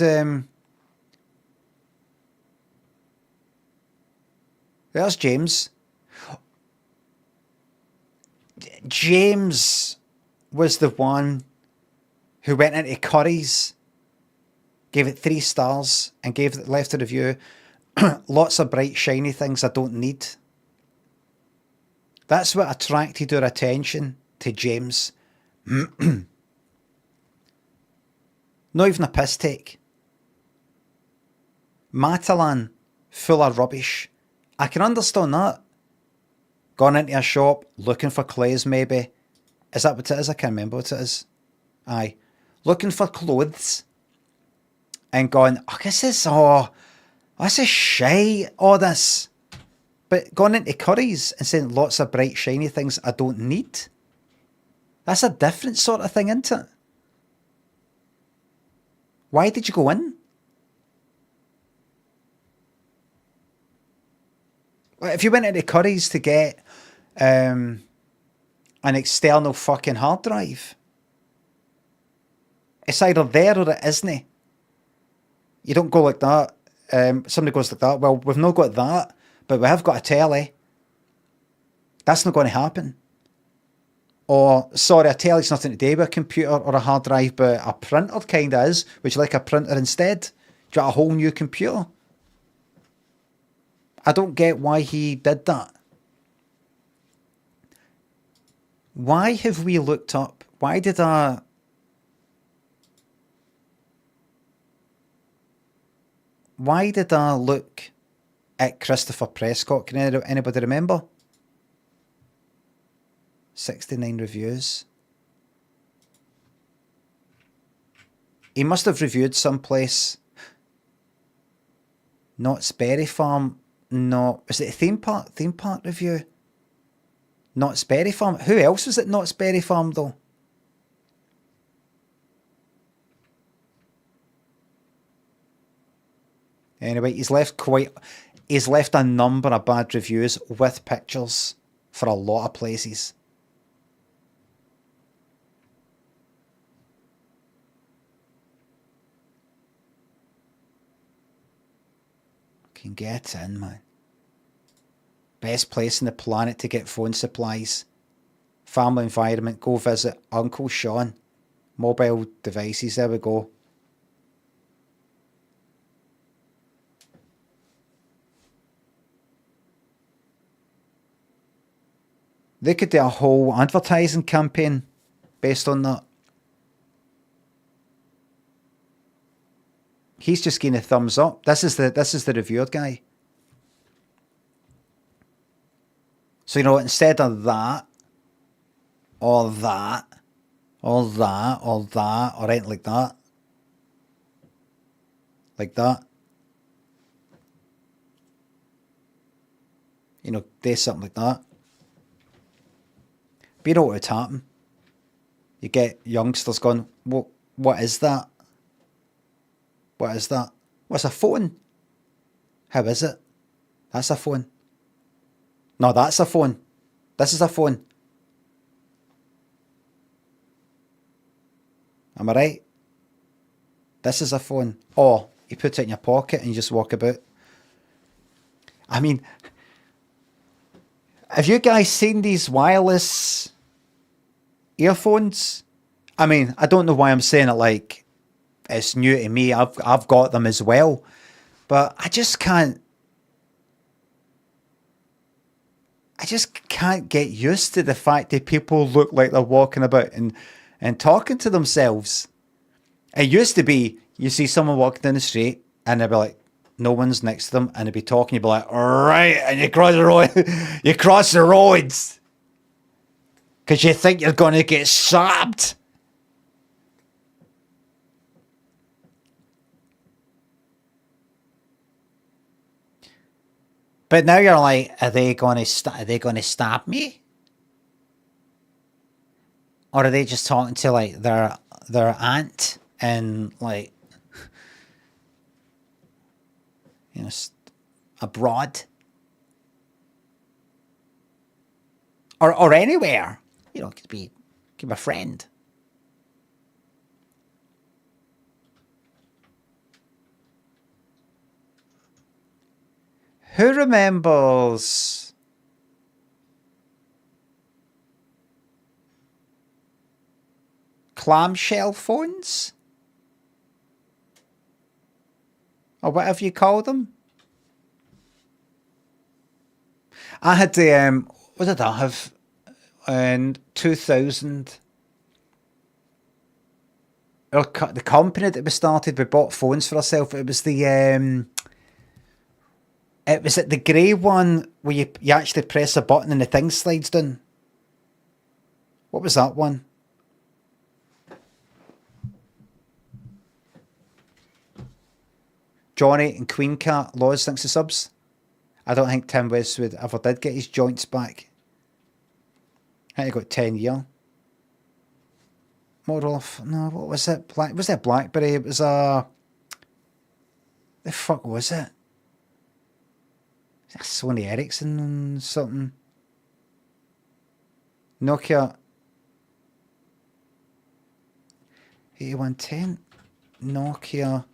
there's James. James was the one who went into Curry's, gave it 3 stars, and left a review. Lots of bright, shiny things I don't need. That's what attracted our attention to James. Not even a piss take. Matalan, full of rubbish. I can understand that. Gone into a shop, looking for clays maybe. Is that what it is? I can't remember what it is. Aye. Looking for clothes. And going, oh, this is shite, all this. But going into Curry's and saying lots of bright, shiny things I don't need. That's a different sort of thing, isn't it? Why did you go in? If you went into Curry's to get an external fucking hard drive, it's either there or it isn't. You don't go like that. Somebody goes like that. Well, we've not got that, but we have got a telly. That's not going to happen. Or, sorry, a telly's nothing to do with a computer or a hard drive, but a printer kind of is. Would you like a printer instead? Do you want a whole new computer? I don't get why he did that. Why have we looked up? Why did I look at Christopher Prescott? Can anybody remember? 69 reviews. He must have reviewed someplace. Knott's Berry Farm. No, is it a theme park? Theme park review. Knott's Berry Farm. Who else was at Knott's Berry Farm though? Anyway, he's left a number of bad reviews with pictures for a lot of places. Can get in, man. Best place on the planet to get phone supplies. Family environment. Go visit Uncle Sean. Mobile devices. There we go. They could do a whole advertising campaign based on that. He's just getting a thumbs up. This is the reviewed guy. So, you know, instead of that, or that, or that, or that, or anything like that. Like that. You know, do something like that. But you know what would happen? You get youngsters going, what is that? What is that? What's a phone? How is it? That's a phone. No, that's a phone. This is a phone. Am I right? This is a phone. Or you put it in your pocket and you just walk about. I mean, have you guys seen these wireless earphones? I mean, I don't know why I'm saying it like it's new to me. I've got them as well. But I just can't get used to the fact that people look like they're walking about and talking to themselves. It used to be, you see someone walking down the street and they'd be like, no one's next to them, and they'd be talking, you'd be like, all right, and you cross the road, you cross the roads because you think you're going to get stabbed. But now you're like, are they going to stab me? Or are they just talking to like their aunt and like, you know, abroad? Or anywhere. You know, it could be a friend. Who remembers clamshell phones? Or whatever you call them? I had the, what did I have in 2000? The company that we started, we bought phones for ourselves. It was the, it was the grey one where you actually press a button and the thing slides down. What was that one? Johnny and Queen Cat, Laws, thanks to subs. I don't think Tim Westwood ever did get his joints back. I think he got 10 year. Model off. No, what was it? Was it Blackberry? It was a... The fuck was it? Sony Ericsson something. Nokia 8110. Nokia.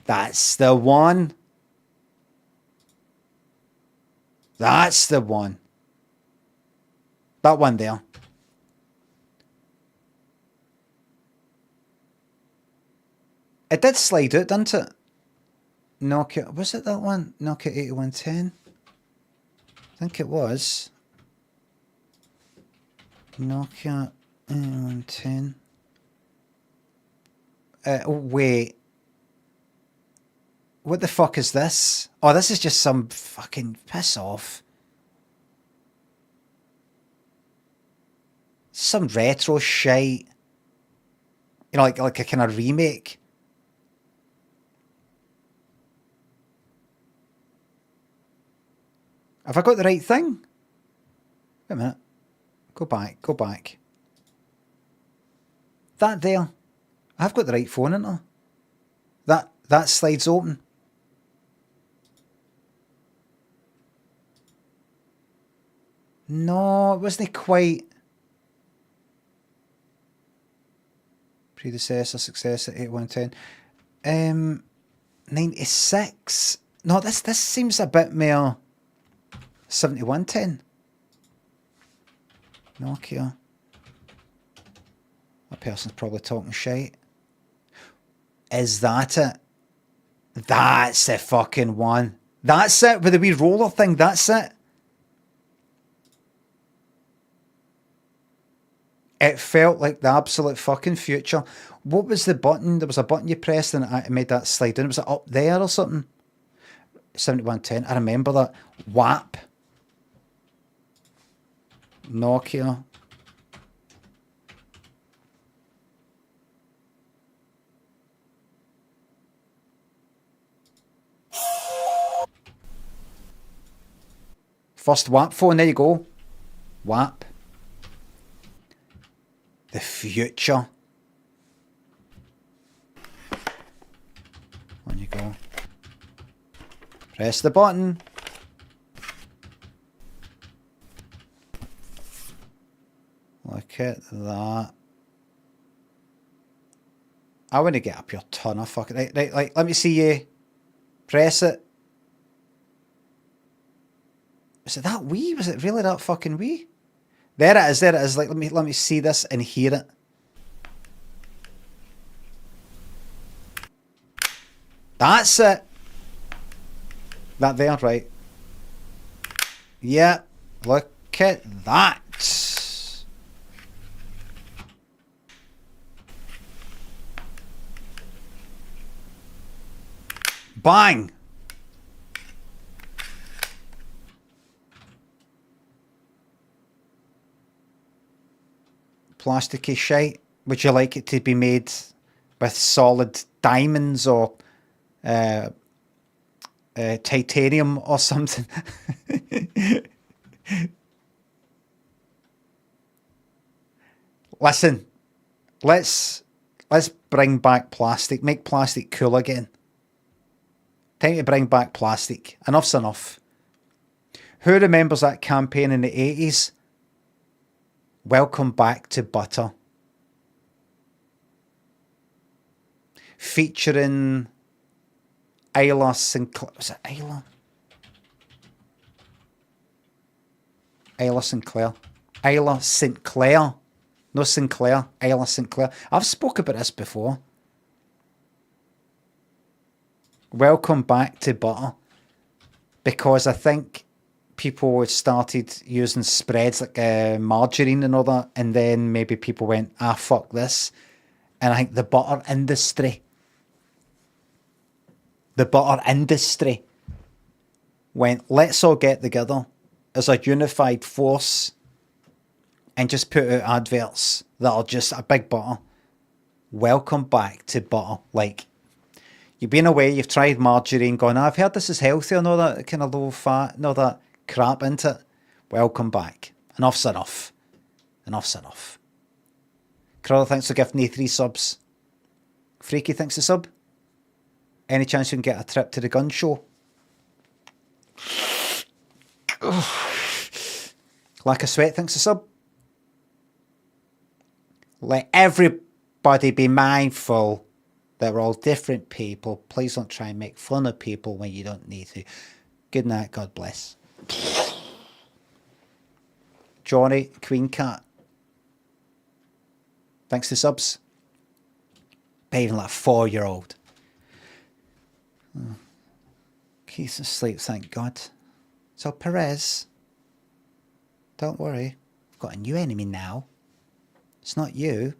That's the one. That's the one. That one there. It did slide out, didn't it? Nokia, was it that one? Nokia 8110? I think it was. Nokia 8110. Oh, wait. What the fuck is this? Oh, this is just some fucking piss off. Some retro shite. You know, like a kind of remake. Have I got the right thing? Wait a minute. Go back. That there. I've got the right phone, haven't I? That slides open. No, it wasn't quite. Predecessor, successor, 8110. 96. No, this seems a bit more 7110. Nokia. That person's probably talking shite. Is that it? That's the fucking one. That's it, with the wee roller thing, that's it. It felt like the absolute fucking future. What was the button? There was a button you pressed and it made that slide in. Was it up there or something? 7110. I remember that. WAP. Nokia. First WAP phone, there you go. WAP. The future. On you go. Press the button. Look at that. I want to get up your ton of fucking... Right, like, let me see you. Press it. Was it that wee? Was it really that fucking wee? There it is. Like, let me see this and hear it. That's it. That there, right? Yeah. Look at that. Bang. Plasticky shite. Would you like it to be made with solid diamonds or titanium or something? Listen, let's bring back plastic. Make plastic cool again. Time to bring back plastic. Enough's enough. Who remembers that campaign in the 80s? Welcome back to butter. Featuring Isla Sinclair. Was it Isla? Isla Sinclair. Isla Sinclair. No Sinclair. Isla Sinclair. I've spoke about this before. Welcome back to butter. Because I think people had started using spreads like margarine and all that, and then maybe people went, fuck this. And I think the butter industry went, let's all get together as a unified force and just put out adverts that are just a big butter. Welcome back to butter. Like, you've been away, you've tried margarine, gone, I've heard this is healthy and all that kind of low fat and all that crap into it. Welcome back. Enough's enough. Crawler thanks for gifting me 3 subs. Freaky thanks for sub. Any chance you can get a trip to the gun show? Lack of sweat thanks for sub. Let everybody be mindful that we're all different people. Please don't try and make fun of people when you don't need to. Good night. God bless. Johnny, Queen Cat. Thanks to subs. Behaving like a 4-year-old. He's asleep, thank God. So Perez, don't worry. I've got a new enemy now. It's not you.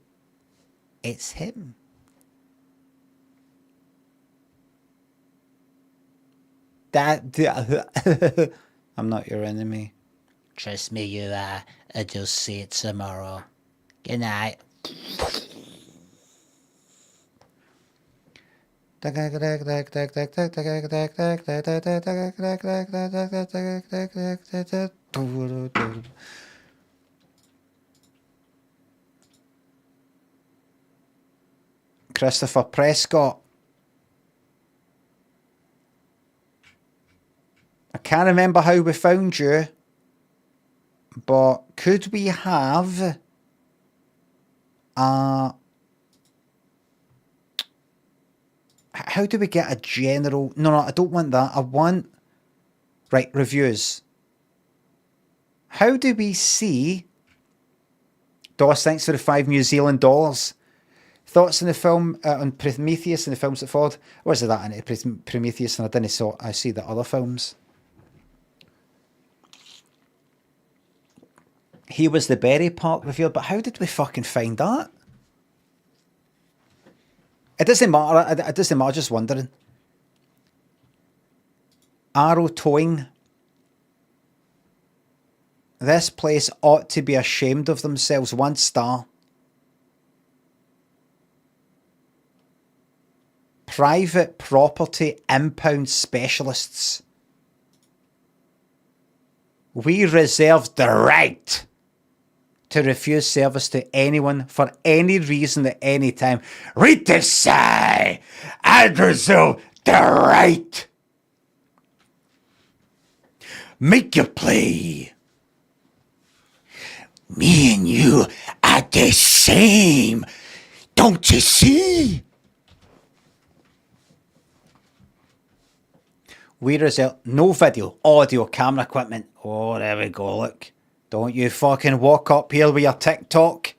It's him. I'm not your enemy. Trust me, you are. I'll just see it tomorrow. Good night. Christopher Prescott. I can't remember how we found you, but could we have how do we get a general... No, I don't want that. I want... Right, reviews. How do we see... Doss, thanks for the $5 New Zealand dollars. Thoughts on the film, on Prometheus and the films that followed? Or is it that in Prometheus and I see the other films? He was the Berry Park reviewer, but how did we fucking find that? It doesn't matter. It doesn't matter. Just wondering. Arrow Towing. This place ought to be ashamed of themselves. 1 star. Private property impound specialists. We reserve the right to refuse service to anyone for any reason at any time. Read this sigh. I reserve the right. Make your play. Me and you are the same. Don't you see? We reserve no video, audio, camera equipment. Oh, there we go, look. Don't you fucking walk up here with your TikTok.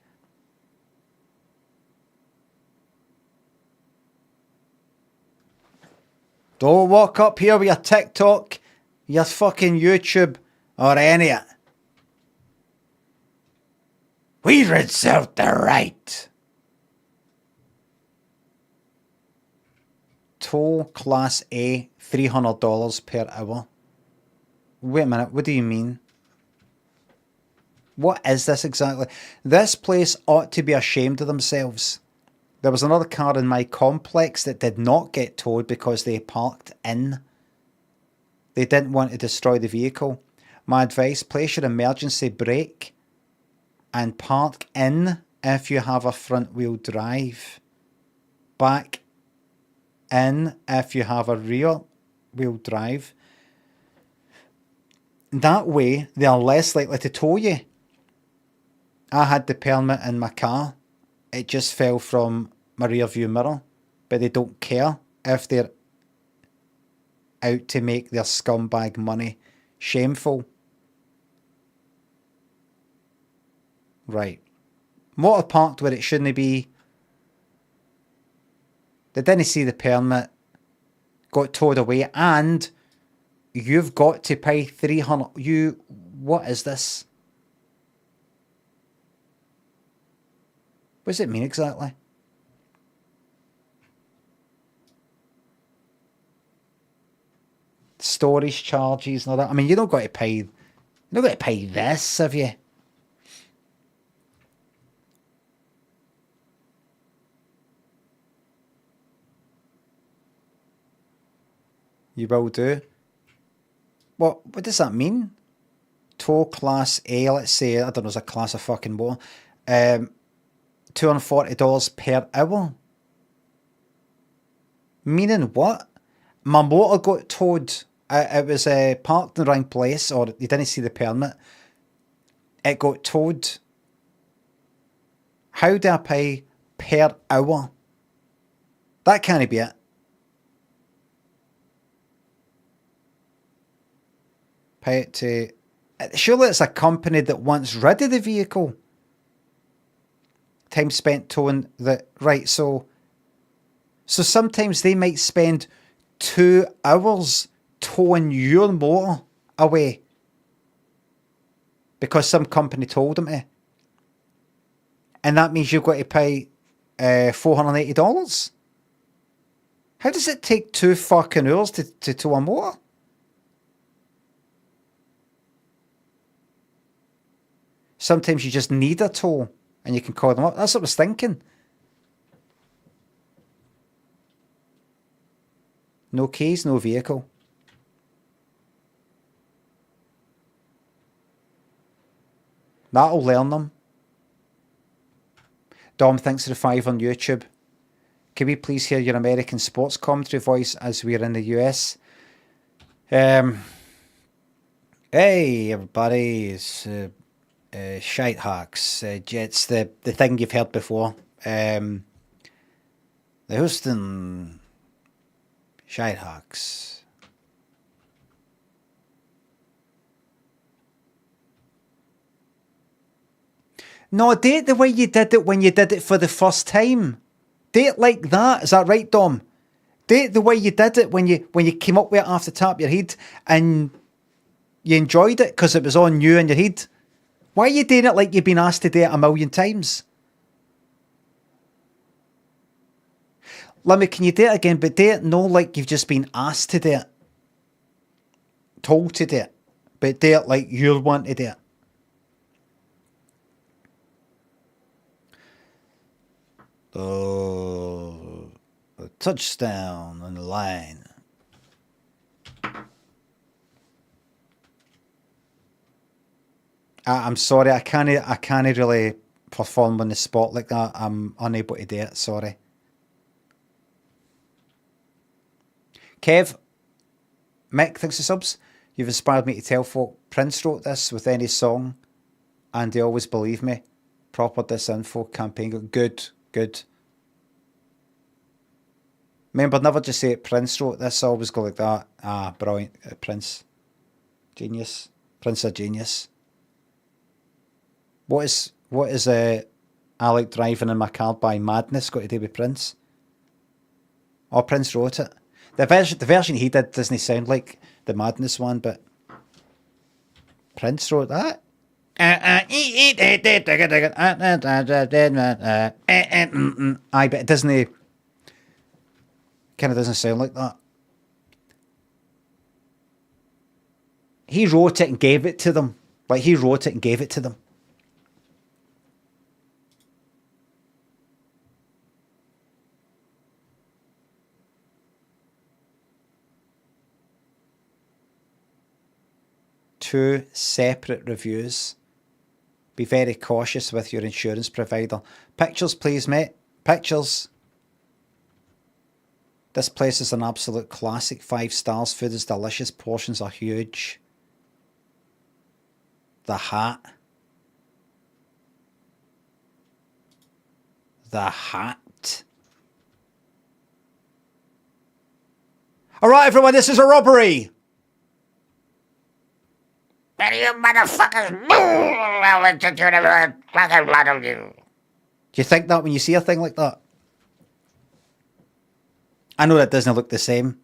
Don't walk up here with your TikTok, your fucking YouTube, or any of it. We reserve the right. Toll Class A, $300 per hour. Wait a minute, what do you mean? What is this exactly? This place ought to be ashamed of themselves. There was another car in my complex that did not get towed because they parked in. They didn't want to destroy the vehicle. My advice, place your emergency brake and park in if you have a front wheel drive. Back in if you have a rear wheel drive. That way, they are less likely to tow you. I had the permit in my car. It just fell from my rear view mirror. But they don't care if they're out to make their scumbag money. Shameful. Right. Motor parked where it shouldn't be. They didn't see the permit. Got towed away. And you've got to pay $300. What is this? What does it mean exactly? Storage charges and all that. I mean, you don't got to pay. You don't got to pay this, have you? You will do. What does that mean? Tow Class A, let's say, I don't know, it's a class of fucking more. $240 per hour. Meaning what? My motor got towed. It was parked in the wrong place, or you didn't see the permit. It got towed. How do I pay per hour? That can't be it. Pay it to... Surely it's a company that wants rid of the vehicle. Time spent towing the... Right, so sometimes they might spend 2 hours towing your motor away because some company told them to. And that means you've got to pay $480. How does it take 2 fucking hours to tow a motor? Sometimes you just need a tow and you can call them up. That's what I was thinking. No keys, no vehicle. That'll learn them. Dom, thanks for the 5 on YouTube. Can we please hear your American sports commentary voice as we're in the US? Hey, everybody. It's Shite Hawks. Jets, the thing you've heard before. The Houston Shite Hawks. No, do it the way you did it when you did it for the first time. Do it like that. Is that right, Dom? Do it the way you did it when you came up with it off the top of your head and you enjoyed it because it was on you in your head. Why are you doing it like you've been asked to do it a million times? Lemmy, can you do it again? But do it no like you've just been asked to do it. Told to do it. But do it like you're wanting to do it. Oh, a touchdown on the line. I'm sorry, I can't really perform on the spot like that. I'm unable to do it, sorry. Kev, Mick, thanks for subs. You've inspired me to tell folk Prince wrote this with any song and they always believe me. Proper disinfo campaign. Good. Remember, never just say Prince wrote this, always go like that. Ah, brilliant. Prince. Genius. Prince of genius. What is I like driving in my car by madness got to do with Prince? Oh, Prince wrote it. The version he did doesn't sound like the madness one, but Prince wrote that. Aye, but it doesn't. Kind of doesn't sound like that. He wrote it and gave it to them. Like he wrote it and gave it to them. Two separate reviews. Be very cautious with your insurance provider. Pictures, please, mate. Pictures. This place is an absolute classic. 5 stars. Food is delicious. Portions are huge. The hat. The hat. Alright, everyone, this is a robbery. But you motherfuckers, I'll institute a fucking lot of you. Do you think that when you see a thing like that? I know that doesn't look the same.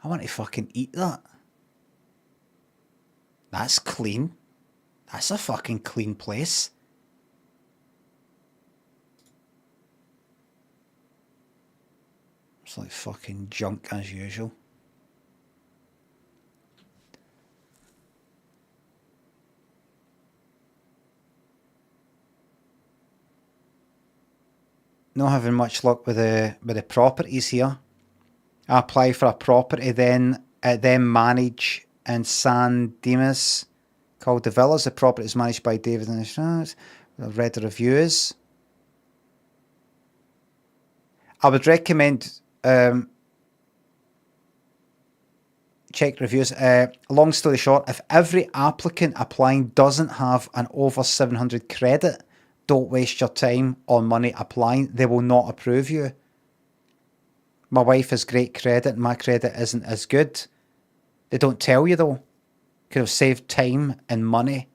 I want to fucking eat that. That's clean. That's a fucking clean place. It's like fucking junk as usual. Not having much luck with the properties here. I apply for a property, then manage in San Dimas called The Villas. The property is managed by David and I've read the reviews. I would recommend check reviews. Long story short, if every applicant applying doesn't have an over 700 credit, don't waste your time or money applying. They will not approve you. My wife has great credit and my credit isn't as good. They don't tell you though. Could have saved time and money.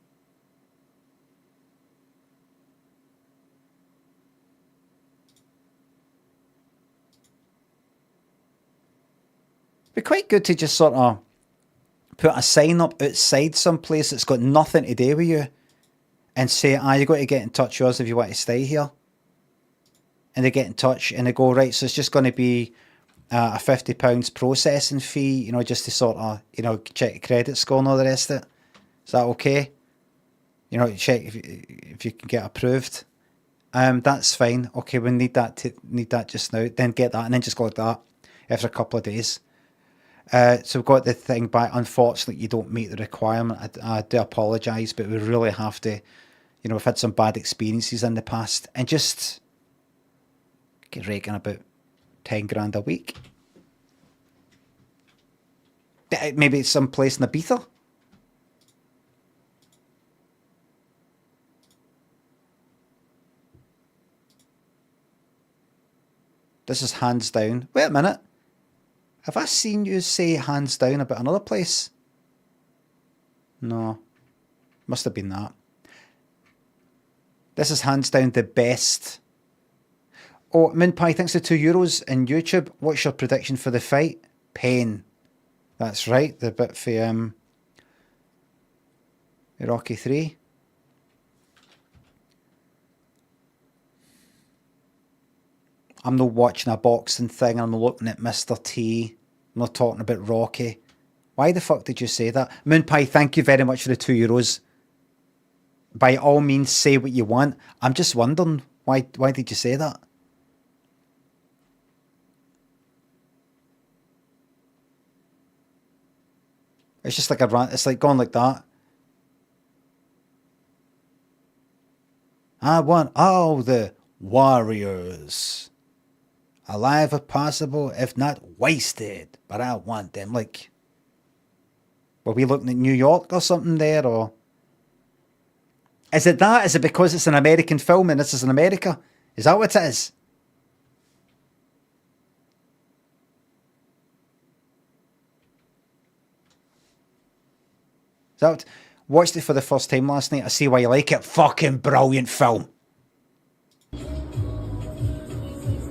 Be quite good to just sort of put a sign up outside someplace that's got nothing to do with you and say, you've got to get in touch with us if you want to stay here. And they get in touch and they go, right, so it's just going to be a £50 processing fee, you know, just to sort of, you know, check your credit score and all the rest of it. Is that okay? You know, check if you can get approved. That's fine. Okay, we need that just now. Then get that, and then just go like that after a couple of days. So we've got the thing back. Unfortunately, you don't meet the requirement. I do apologise, but we really have to. You know, we've had some bad experiences in the past, and just get raking about 10 grand a week. Maybe it's some place in Ibiza. This is hands down. Wait a minute. Have I seen you say hands down about another place? No. Must have been that. This is hands down the best. Oh, Minpie, thanks for €2 in YouTube. What's your prediction for the fight? Pain. That's right. The bit for Rocky 3. I'm not watching a boxing thing. I'm looking at Mr. T. I'm not talking about Rocky. Why the fuck did you say that? Moonpie, thank you very much for the €2. By all means, say what you want. I'm just wondering, why did you say that? It's just like a rant. It's like going like that. I want all the warriors. Alive if possible, if not wasted. But I want them. Like, were we looking at New York or something there? Or is it that? Is it because it's an American film and this is in America? Is that what it is? Is that what, watched it for the first time last night. I see why you like it. Fucking brilliant film.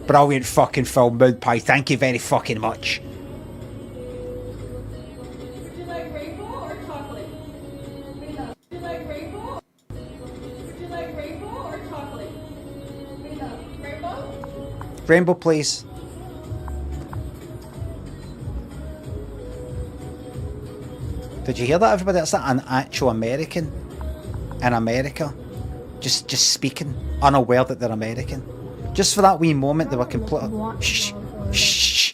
Brilliant fucking film, Moonpie. Thank you very fucking much. Would you like rainbow or chocolate? Would you like rainbow? Would you like rainbow or chocolate? Rainbow? Rainbow, please. Did you hear that, everybody? That's an actual American in America. Just speaking, unaware that they're American. Just for that wee moment, they were completely... Shh. Shh.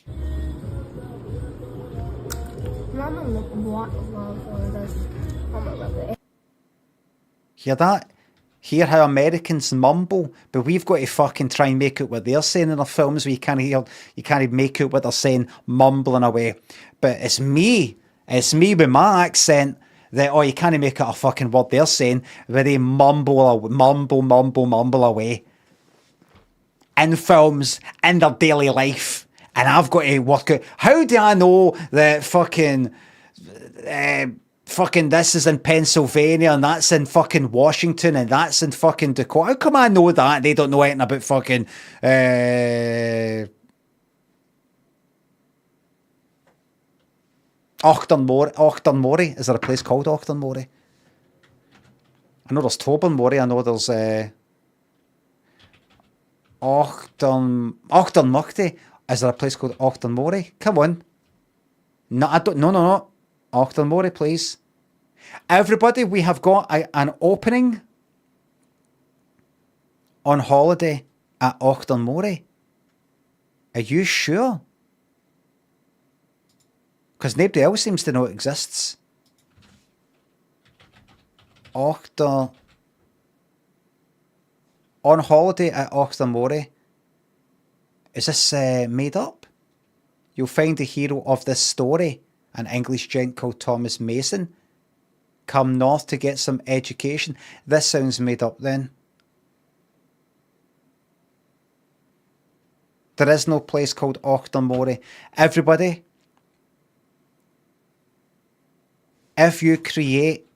Hear that? Hear how Americans mumble, but we've got to fucking try and make out what they're saying in our films. Where you can't make out what they're saying, mumbling away. But it's me with my accent that, oh, you can't make out a fucking word they're saying, where they mumble away. In films, in their daily life, and I've got to work out, how do I know that fucking this is in Pennsylvania and that's in fucking Washington and that's in fucking Dakota? How come I know that? They don't know anything about fucking Ochtermore. Is there a place called Ochtermore? I know there's Tobermory. I know there's Ochtermuchty. Is there a place called Ochtermore? Come on. No, I don't. No. Ochtermore, please. Everybody, we have got an opening on holiday at Ochtermore. Are you sure? Because nobody else seems to know it exists. On holiday at Ochtermore. Is this made up? You'll find the hero of this story, an English gent called Thomas Mason, come north to get some education. This sounds made up then. There is no place called Ochtermore. Everybody, if you create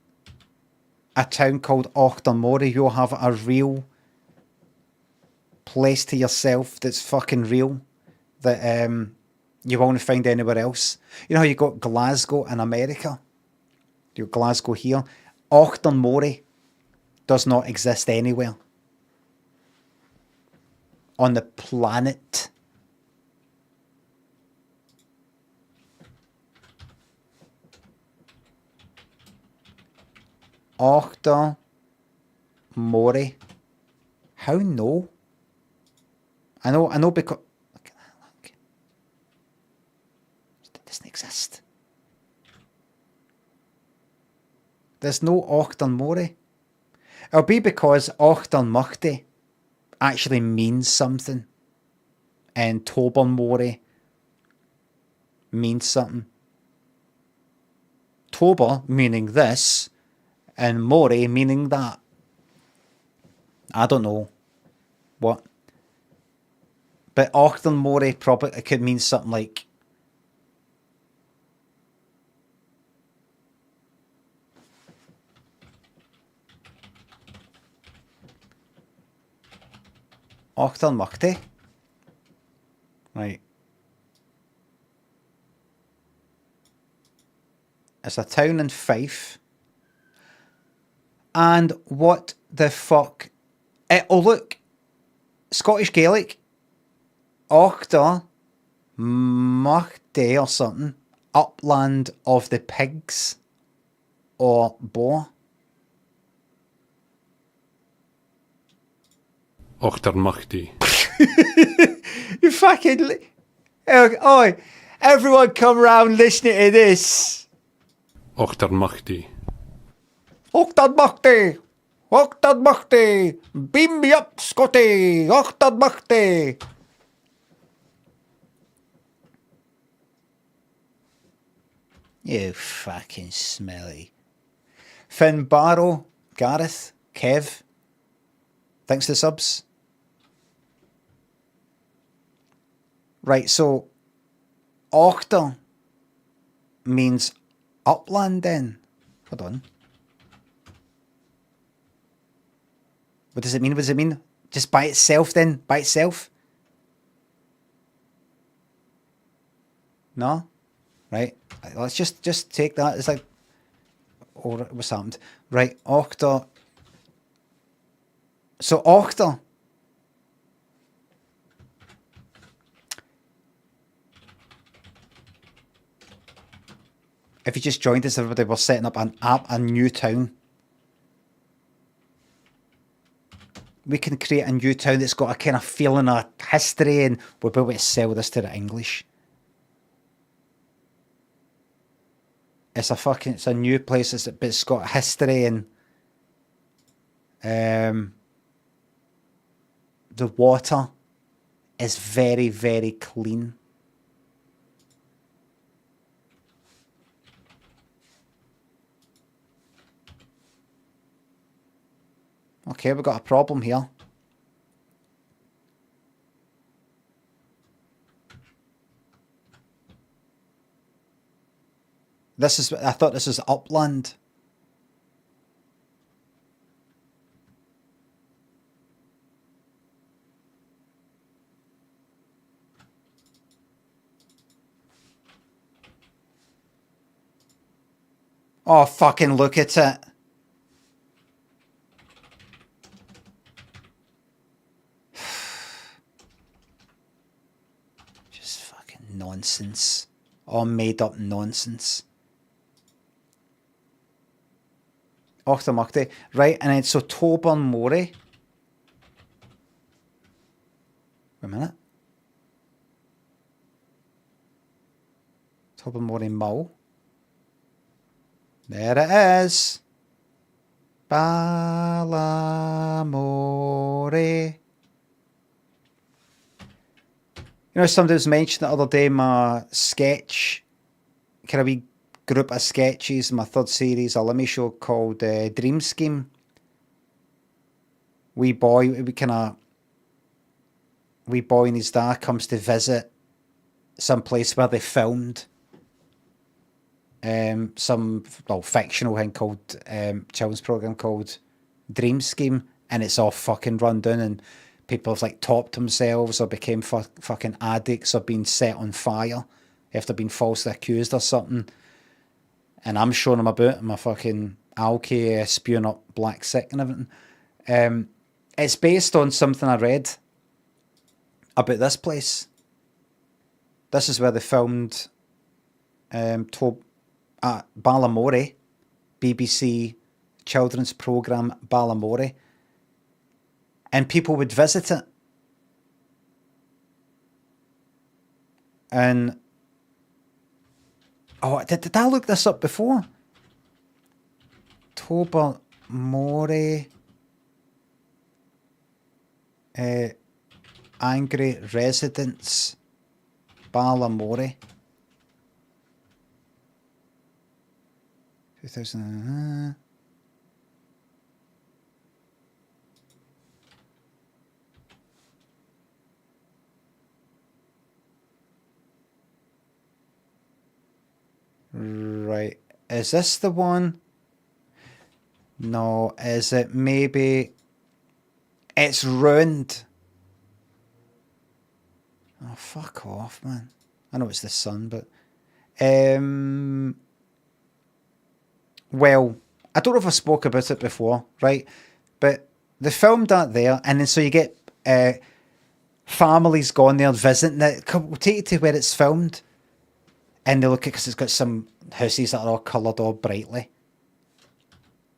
a town called Ochtermore, you'll have a real place to yourself that's fucking real, that you won't find anywhere else. You know how you got Glasgow in America? You got Glasgow here. Ochtermore does not exist anywhere on the planet. Ochta Mori. How no? I know because... Look at that, look. It doesn't exist. There's no Ochta Mori. It'll be because Ochta Muchti actually means something. And Toban Mori means something. Toba meaning this, and Mori meaning that. I don't know what. But Ochtan Mori probably it could mean something like Ochtan Muchti. Right. It's a town in Fife. And what the fuck? Oh, look. Scottish Gaelic. Ochta Muchti or something. Upland of the Pigs. Or Boar. Ochtar Machti. You fucking... Oi, everyone come round listening to this. Ochtar Machti. Ochtan Muchti! Ochtan Muchti! Beam me up, Scotty! Ochtan Muchti! You fucking smelly. Finn Barrow, Gareth, Kev. Thanks to subs. Right, so Ochta means upland then. Hold on. What does it mean? What does it mean? Just by itself then? By itself? No? Right. Let's just take that. It's like... Oh, what's happened? Right, Ochta. So Ochta. If you just joined us, everybody, we're setting up a new town. We can create a new town that's got a kind of feeling of history, and we'll be able to sell this to the English. It's a new place, but it's got history, and the water is very, very clean. Okay, we've got a problem here. I thought this was upland. Oh, fucking look at it. Just fucking nonsense. All made up nonsense. Ochta Muchti. Right, and then so Toban Mori. Wait a minute. Toban Mori Mull. There it is. Balamori. You know, somebody was mentioning the other day my sketch, kind of wee group of sketches, my third series, a Limmy show called Dream Scheme. Wee boy and his dad comes to visit some place where they filmed some fictional thing called children's program called Dream Scheme, and it's all fucking run down, and people have like topped themselves or became fucking addicts or been set on fire after being falsely accused or something. And I'm showing them about my fucking alky spewing up black sick and everything. It's based on something I read about this place. This is where they filmed Balamori, BBC children's programme Balamori, and people would visit it. And did I look this up before? Tobermory Angry Residents Balamori 2000. Right, is this the one? No, is it maybe? It's ruined. Oh, fuck off, man. I know it's the sun, but well, I don't know if I spoke about it before, right? But they filmed that there, and then so you get families going there visiting it. We'll take you to where it's filmed, and they look at, because it's got some houses that are all coloured all brightly.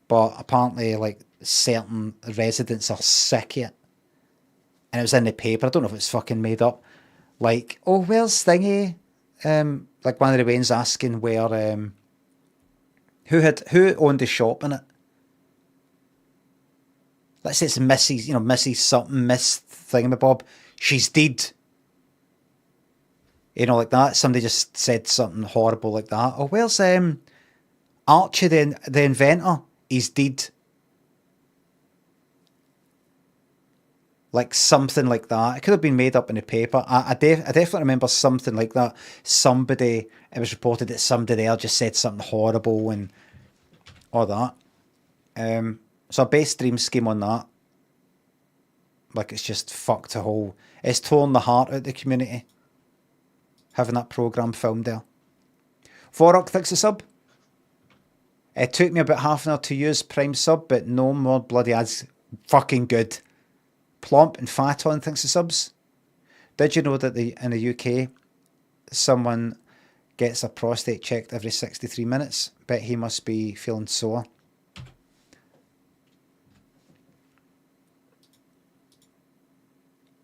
But apparently, like, certain residents are sick of it. And it was in the paper. I don't know if it's fucking made up. Like, oh, where's Thingy? Like one of the Waynes asking where who owned the shop in it. Let's say it's Mrs. Mrs. something, Miss Thingamabob. She's dead. Like that. Somebody just said something horrible like that. Oh, where's Archie the inventor? He's dead. Like something like that. It could have been made up in the paper. I definitely remember something like that. It was reported that somebody there just said something horrible and all that. So a base stream scheme on that. Like, it's just fucked it's torn the heart out of the community. Having that programme filmed there. Vorok, thanks a sub. It took me about half an hour to use Prime sub, but no more bloody ads. Fucking good. Plomp and Faton, thanks to subs. Did you know that in the UK, someone gets a prostate checked every 63 minutes? Bet he must be feeling sore.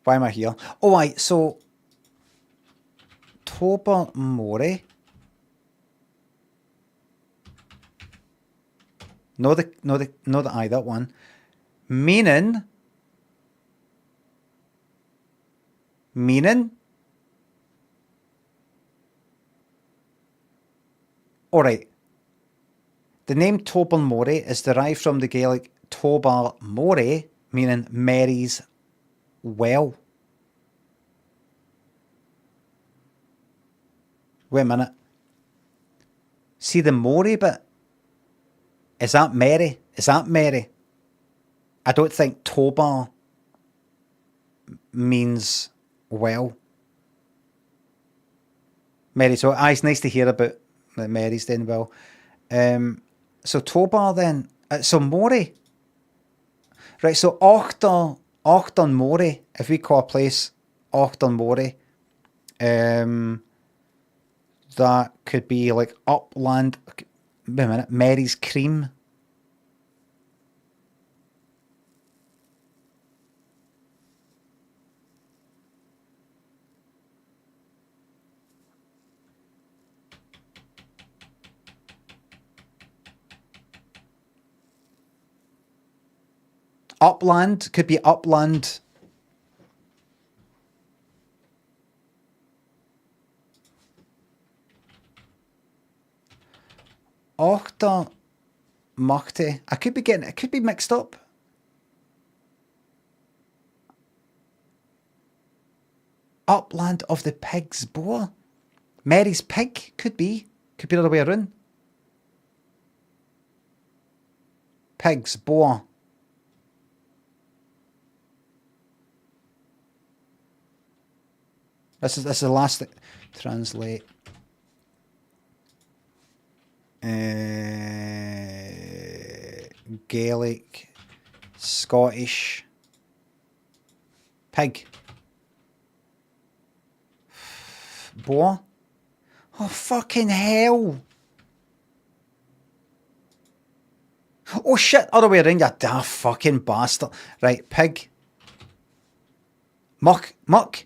Why am I here? Oh, right, so Tobermory. No, that one. Meaning. Alright. The name Tobermory is derived from the Gaelic Tobermory, meaning Mary's well. Wait a minute. See the Mory bit? Is that Mary? I don't think Tober means well. Mary, so it's nice to hear about that Mary's doing well. So Tobar then. So Moray. Right, so Ochton Moray. If we call a place Ochton Moray, that could be like upland. Wait a minute, Mary's Cream. Upland could be upland. Ochta Machty. It could be mixed up. Upland of the Pig's Boar. Mary's Pig could be the other way around. Pig's Boar. This is the last thing. Translate. Gaelic, Scottish, pig, boar. Oh, fucking hell. Oh shit, other way around, you daft fucking bastard. Right, pig. Muck, muck.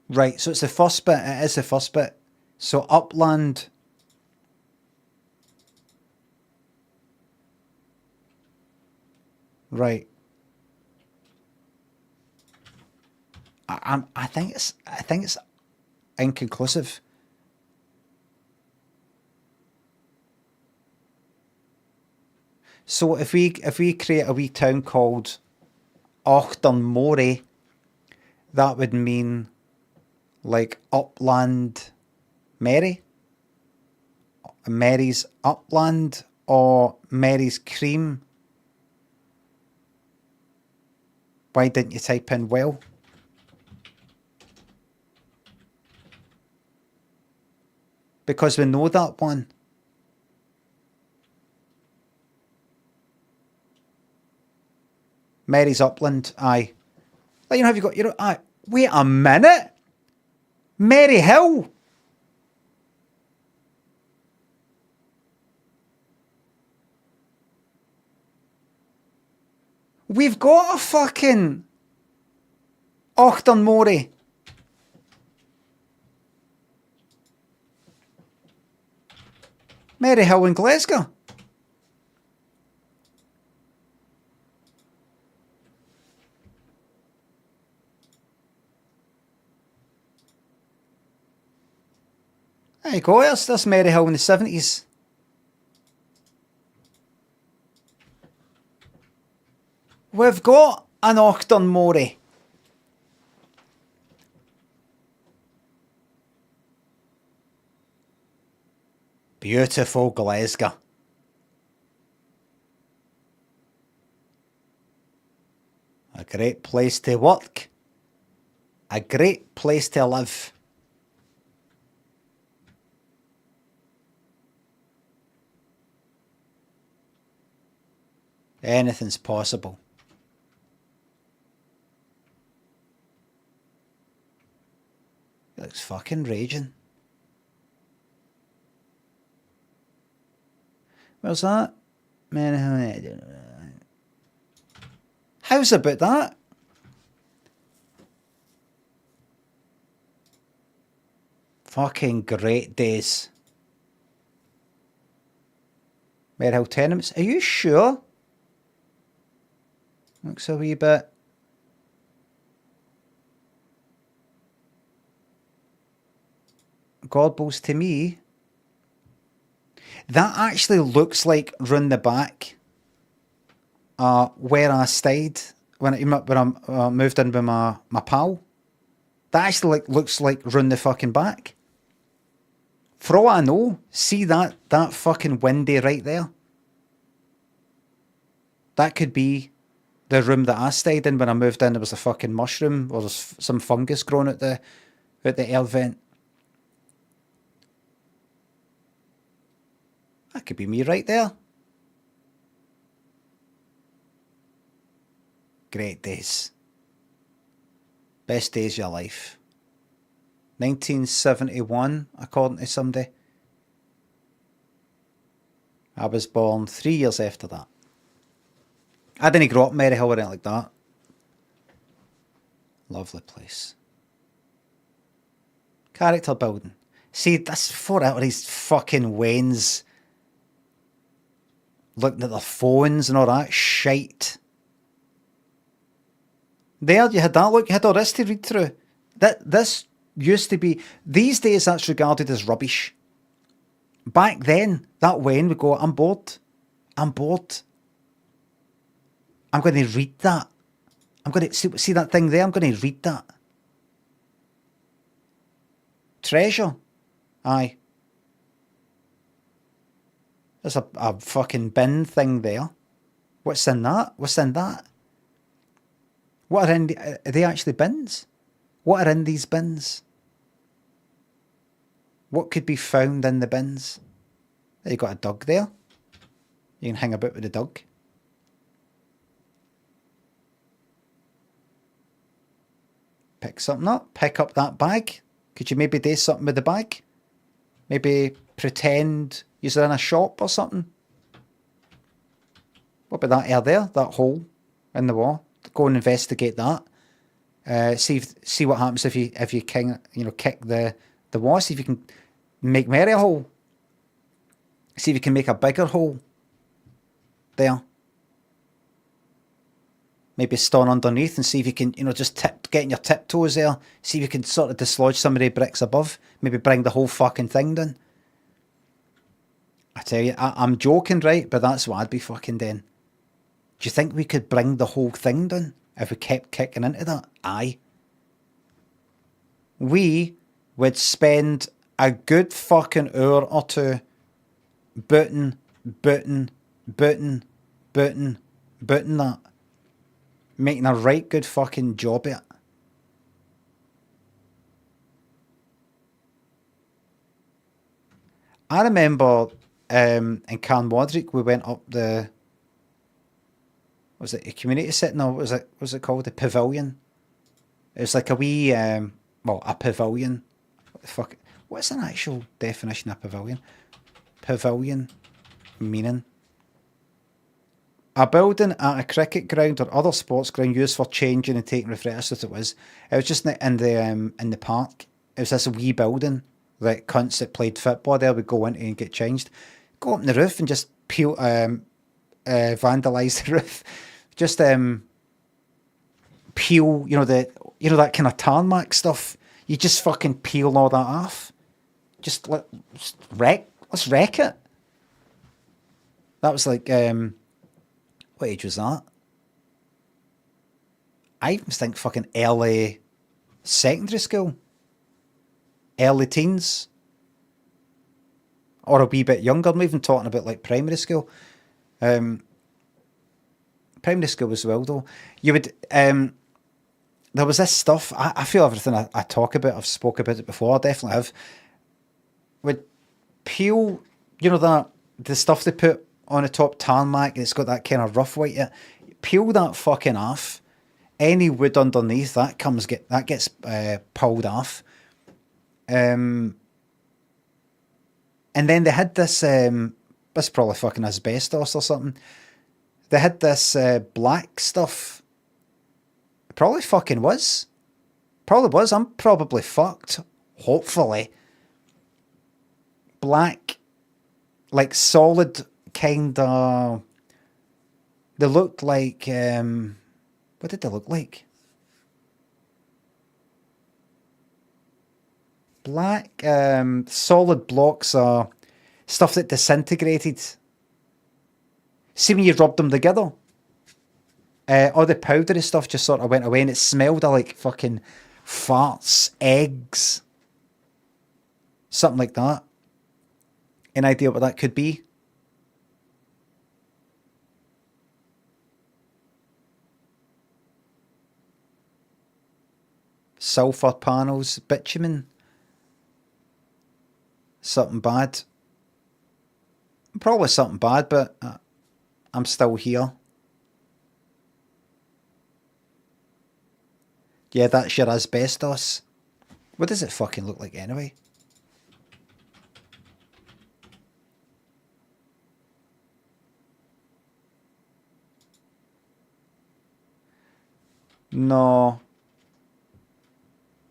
Right, so it's the first bit. It is the first bit. So upland. Right. I think it's inconclusive. So if we create a wee town called Auchtermore, that would mean like upland Mary, Mary's upland, or Mary's cream. Why didn't you type in well? Because we know that one. Mary's upland, aye. Like, you know, have you got, you know, aye. Wait a minute. Mary Hill. We've got a fucking Auchtermore. Mary Hill in Glasgow. There you go, there's Mary Hill in the 70s. We've got an Auchtermore. Beautiful Glasgow. A great place to work. A great place to live. Anything's possible. It looks fucking raging. Where's that? How's about that? Fucking great days. Maryhill tenements. Are you sure? Looks a wee bit. Godballs to me. That actually looks like round the back. Where I stayed when I moved in with my pal. That actually looks like round the fucking back. For all I know, see that fucking windy right there. That could be the room that I stayed in when I moved in. There was a fucking mushroom or there's some fungus growing at the air vent. That could be me right there. Great days. Best days of your life. 1971, according to somebody. I was born 3 years after that. I didn't grow up in Maryhill or anything like that. Lovely place. Character building. See, that's 4 out of these fucking Waynes looking at their phones and all that shite. There, you had that look, you had all this to read through. This used to be, these days that's regarded as rubbish. Back then, that Wayne would go, I'm bored. I'm bored. I'm going to read that. I'm going to see that thing there. I'm going to read that. Treasure. Aye. There's a fucking bin thing there. What's in that? What's in that? What are in are they actually bins? What are in these bins? What could be found in the bins? You got a dog there. You can hang about with the dog. Pick something up. Pick up that bag. Could you maybe do something with the bag? Maybe pretend you're in a shop or something. What about that there? That hole in the wall. Go and investigate that. See what happens if you kick the wall. See if you can make more a hole. See if you can make a bigger hole there. Maybe stand underneath and see if you can, just getting your tiptoes there. See if you can sort of dislodge some of the bricks above. Maybe bring the whole fucking thing down. I tell you, I'm joking, right? But that's what I'd be fucking doing. Do you think we could bring the whole thing down if we kept kicking into that? Aye. We would spend a good fucking hour or two booting that. Making a right good fucking job at it. I remember in Carnwadrick we went up the, was it a community centre? No, what was it called? The pavilion. It was like a wee, a pavilion. What the fuck? What's an actual definition of pavilion? Pavilion meaning? A building at a cricket ground or other sports ground used for changing and taking refreshments. That's what it was. It was just in the park. It was this wee building that cunts that played football there would go into and get changed. Go up on the roof and just vandalise the roof. Just peel, that kind of tarmac stuff. You just fucking peel all that off. Let's wreck it. That was like what age was that? I even think fucking early secondary school. Early teens. Or a wee bit younger. I'm even talking about like primary school. Primary school as well though. You would there was this stuff, I feel everything I talk about, I've spoke about it before, I definitely have. Would peel, the stuff they put on the top tarmac, it's got that kind of rough white. Peel that fucking off. Any wood underneath that gets pulled off. And then they had this. This probably fucking asbestos or something. They had this black stuff. It probably fucking was. Probably was. I'm probably fucked. Hopefully. Black, like solid. Kind of, they looked like, what did they look like? Black, solid blocks of stuff that disintegrated. See when you rubbed them together? All the powdery stuff just sort of went away and it smelled of like fucking farts, eggs, something like that. Any idea what that could be? Sulfur panels, bitumen, something bad. Probably something bad, but I'm still here. Yeah, that's your asbestos. What does it fucking look like anyway? No.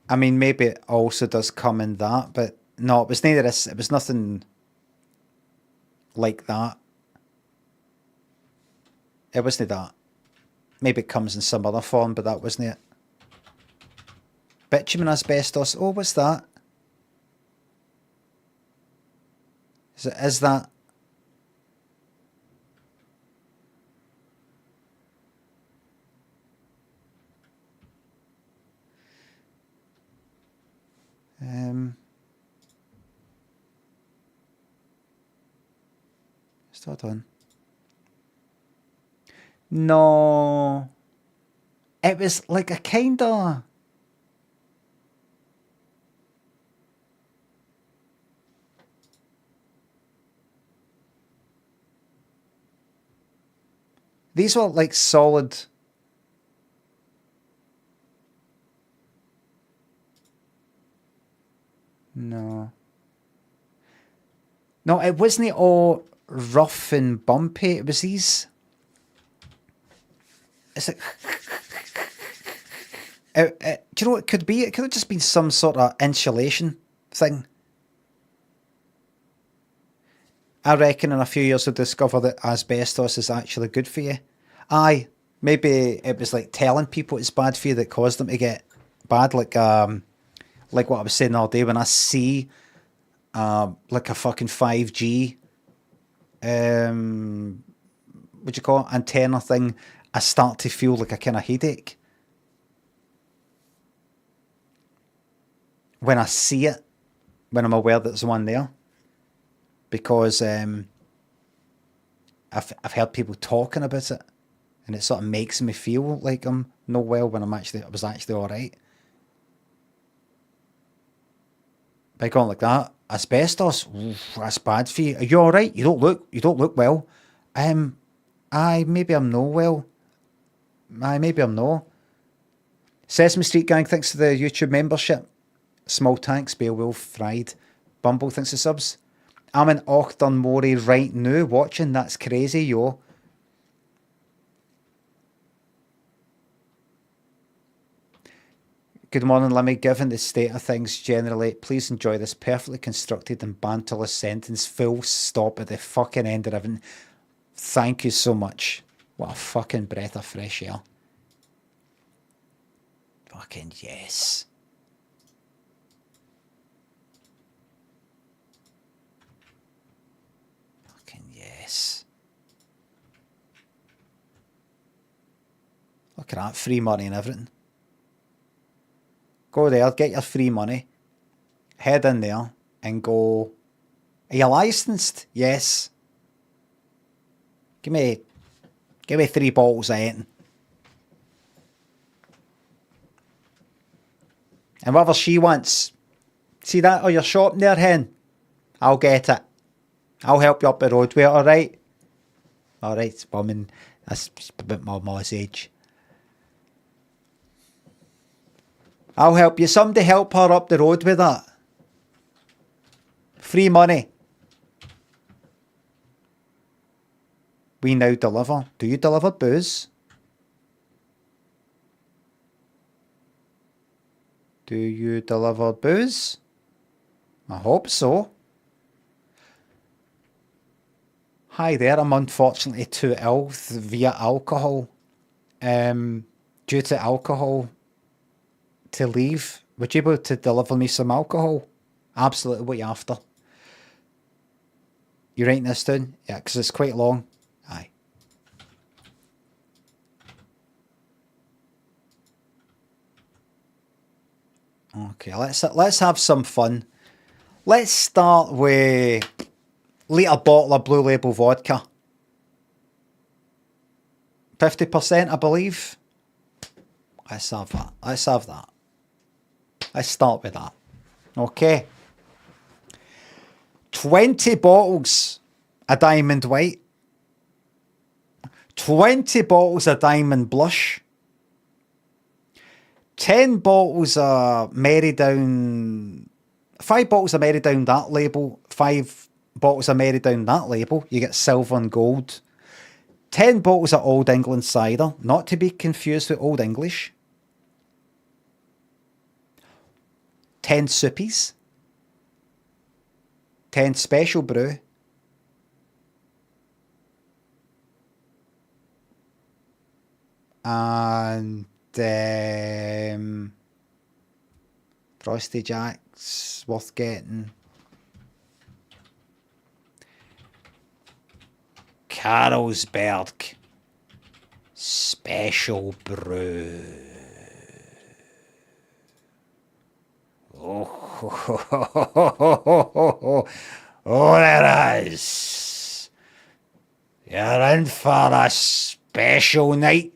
I mean, maybe it also does come in that, but no, it was neither this. It was nothing like that. It wasn't that. Maybe it comes in some other form, but that wasn't it. Bitumen asbestos. Oh, what's that? Is that? Start on. No. It was like a kind of... These were like solid... No. No, it wasn't all rough and bumpy. It was these. It's like. Do you know what it could be? It could have just been some sort of insulation thing. I reckon in a few years we'll discover that asbestos is actually good for you. Aye, maybe it was like telling people it's bad for you that caused them to get bad. Like what I was saying all day when I see like a fucking 5G what do you call it, antenna thing, I start to feel like a kind of headache. When I see it, when I'm aware that there's one there. Because I've heard people talking about it, and it sort of makes me feel like I'm no well when I was actually alright. By going like that, asbestos, oof, that's bad for you. Are you alright? You don't look well. Maybe I'm no well. Maybe I'm no. Sesame Street Gang, thanks for the YouTube membership. Small Tanks, Beowulf, Fried. Bumble, thanks for subs. I'm in Auchtermore right now watching. That's crazy, yo. Good morning, Lemmy. Given the state of things generally, please enjoy this perfectly constructed and banterless sentence. Full stop at the fucking end of everything. Thank you so much. What a fucking breath of fresh air. Fucking yes. Yes. Look at that, free money and everything. Go there, get your free money, head in there and go, are you licensed? Yes. Give me 3 bottles of anything. And whatever she wants. See that on your shop there, hen? I'll get it. I'll help you up the road with it, alright? Alright, woman. That's a bit more Molly's age. I'll help you. Somebody help her up the road with that. Free money. We now deliver. Do you deliver booze? Do you deliver booze? I hope so. Hi there, I'm unfortunately too ill via alcohol. Due to alcohol to leave. Would you be able to deliver me some alcohol? Absolutely, what you after? You writing this down? Yeah, because it's quite long. Aye. Okay, let's have some fun. Let's start with litre bottle of Blue Label vodka. 50%, I believe. Let's have that. Let's have that. Let's start with that. Okay. 20 bottles of Diamond White. 20 bottles of Diamond Blush. 10 bottles of Merrydown. 5 bottles of Merrydown that label. 5 bottles of Merrydown that label. You get silver and gold. 10 bottles of Old England cider. Not to be confused with Old English. 10 soupies. 10 special brew. And Frosty Jacks, worth getting. Carlsberg special brew. Oh, there is. You're in for a special night.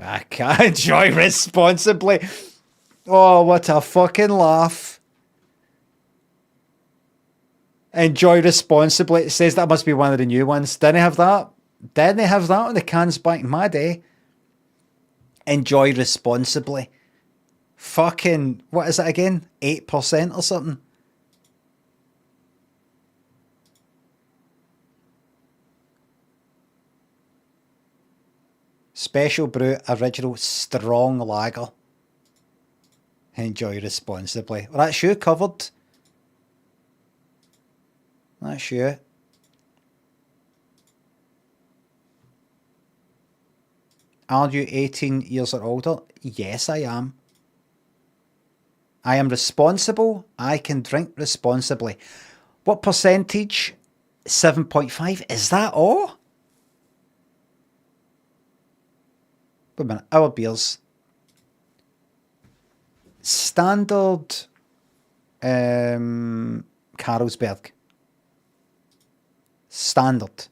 I can't enjoy responsibly. Oh, what a fucking laugh. Enjoy responsibly. It says that must be one of the new ones. Didn't have that. Didn't have that on the cans back in my day. Enjoy responsibly. Fucking, what is it again? 8% or something? Special brew, original, strong lager. Enjoy responsibly. Well, that's you covered. That's you. Are you 18 years or older? Yes, I am. I am responsible. I can drink responsibly. What percentage? 7.5. Is that all? Wait a minute. Our beers. Standard Carlsberg. Standard.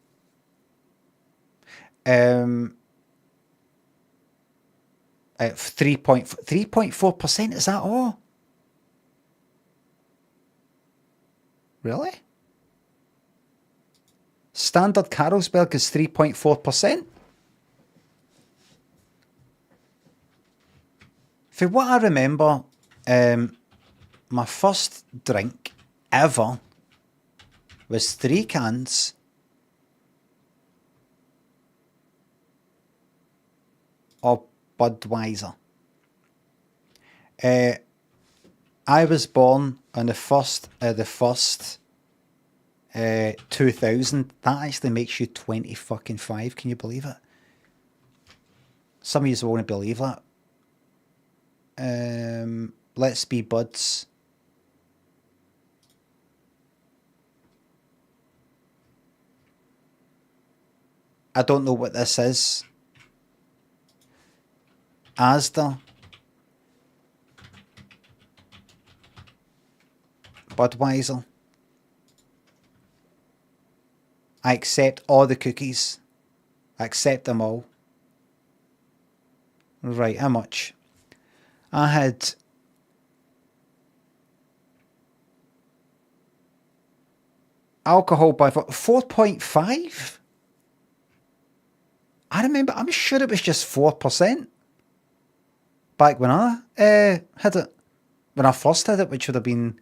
3.4%, is that all? Really? Standard Carlsberg is 3.4%? For what I remember, my first drink ever was 3 cans of Budweiser. I was born on the first 2000. That actually makes you 20 fucking 5. Can you believe it? Some of you won't believe that. Let's be buds. I don't know what this is. Asda. Budweiser. I accept all the cookies. I accept them all. Right, how much? I had alcohol by 4.5. I remember, I'm sure it was just 4% back when I had it. When I first had it, which would have been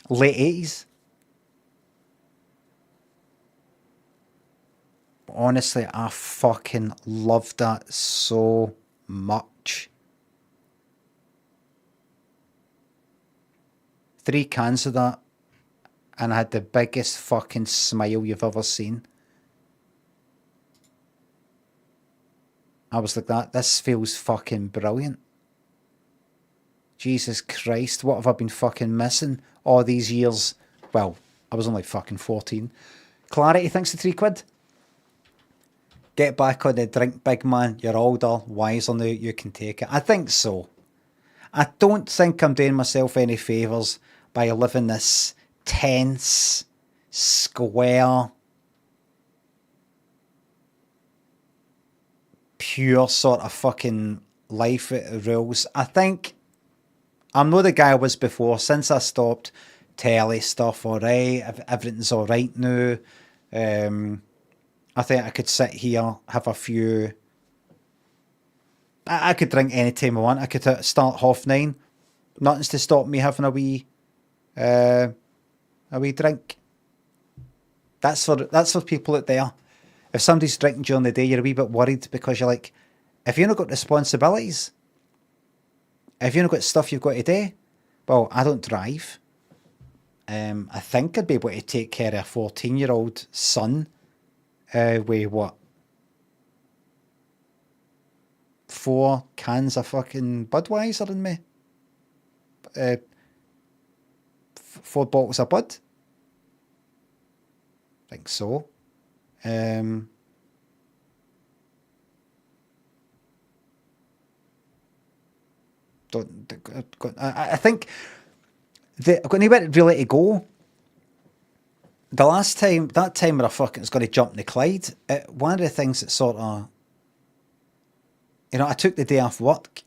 late 80s. Honestly, I fucking loved that so much. 3 cans of that, and I had the biggest fucking smile you've ever seen. I was like that. This feels fucking brilliant. Jesus Christ, what have I been fucking missing all these years? Well, I was only fucking 14. Clarity, thanks to £3. Get back on the drink, big man. You're older, wiser now. You can take it. I think so. I don't think I'm doing myself any favours by living this tense, square, pure sort of fucking life it rules. I think I'm not the guy I was before. Since I stopped telly stuff, alright, everything's alright now. I think I could sit here, have a few. I could drink any time I want. I could start 9:30. Nothing's to stop me having a wee drink. That's for people out there. If somebody's drinking during the day, you're a wee bit worried because you're like, if you've not got responsibilities, if you've not got stuff you've got to do, well, I don't drive. I think I'd be able to take care of a 14-year-old son with what? 4 cans of fucking Budweiser in me? 4 bottles of Bud? I think so. I think I've got nowhere really to go. The last time, that time where I fucking was going to jump in the Clyde, one of the things that sort of, I took the day off work,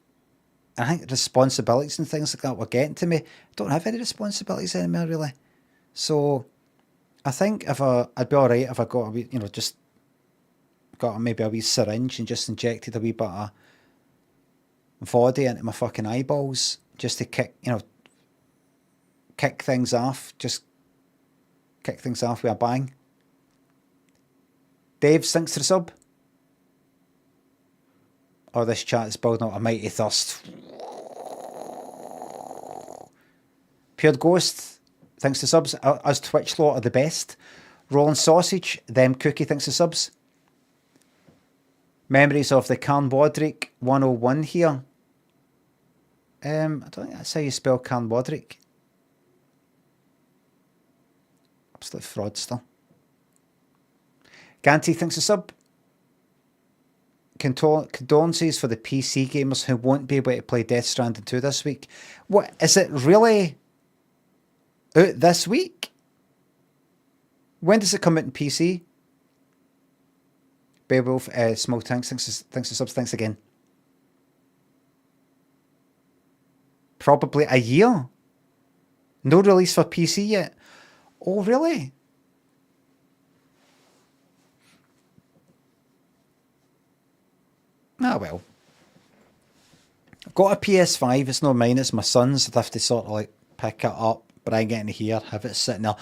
and I think responsibilities and things like that were getting to me. I don't have any responsibilities anymore, really. So, I think I'd be alright if I got a wee, just got maybe a wee syringe and just injected a wee bit of vodka into my fucking eyeballs, just to kick things off, just kick things off with a bang. Dave, thanks for the sub. Oh, this chat is building up a mighty thirst. Pure Ghost, thanks for subs. Us Twitch lot are the best. Rolling Sausage, them Cookie, thanks for subs. Memories of the Carnwadrick 101 here. I don't think that's how you spell Carnwadrick. Absolute fraudster. Ganty, thanks for sub. Condolences for the PC gamers who won't be able to play Death Stranding 2 this week. What, is it really out this week? When does it come out in PC? Beowulf, Small Tanks, thanks for subs, thanks again. Probably a year. No release for PC yet. Oh, really? Ah, well. I've got a PS5. It's not mine. It's my son's. I'd have to sort of like pick it up, bring it in here, have it sitting there.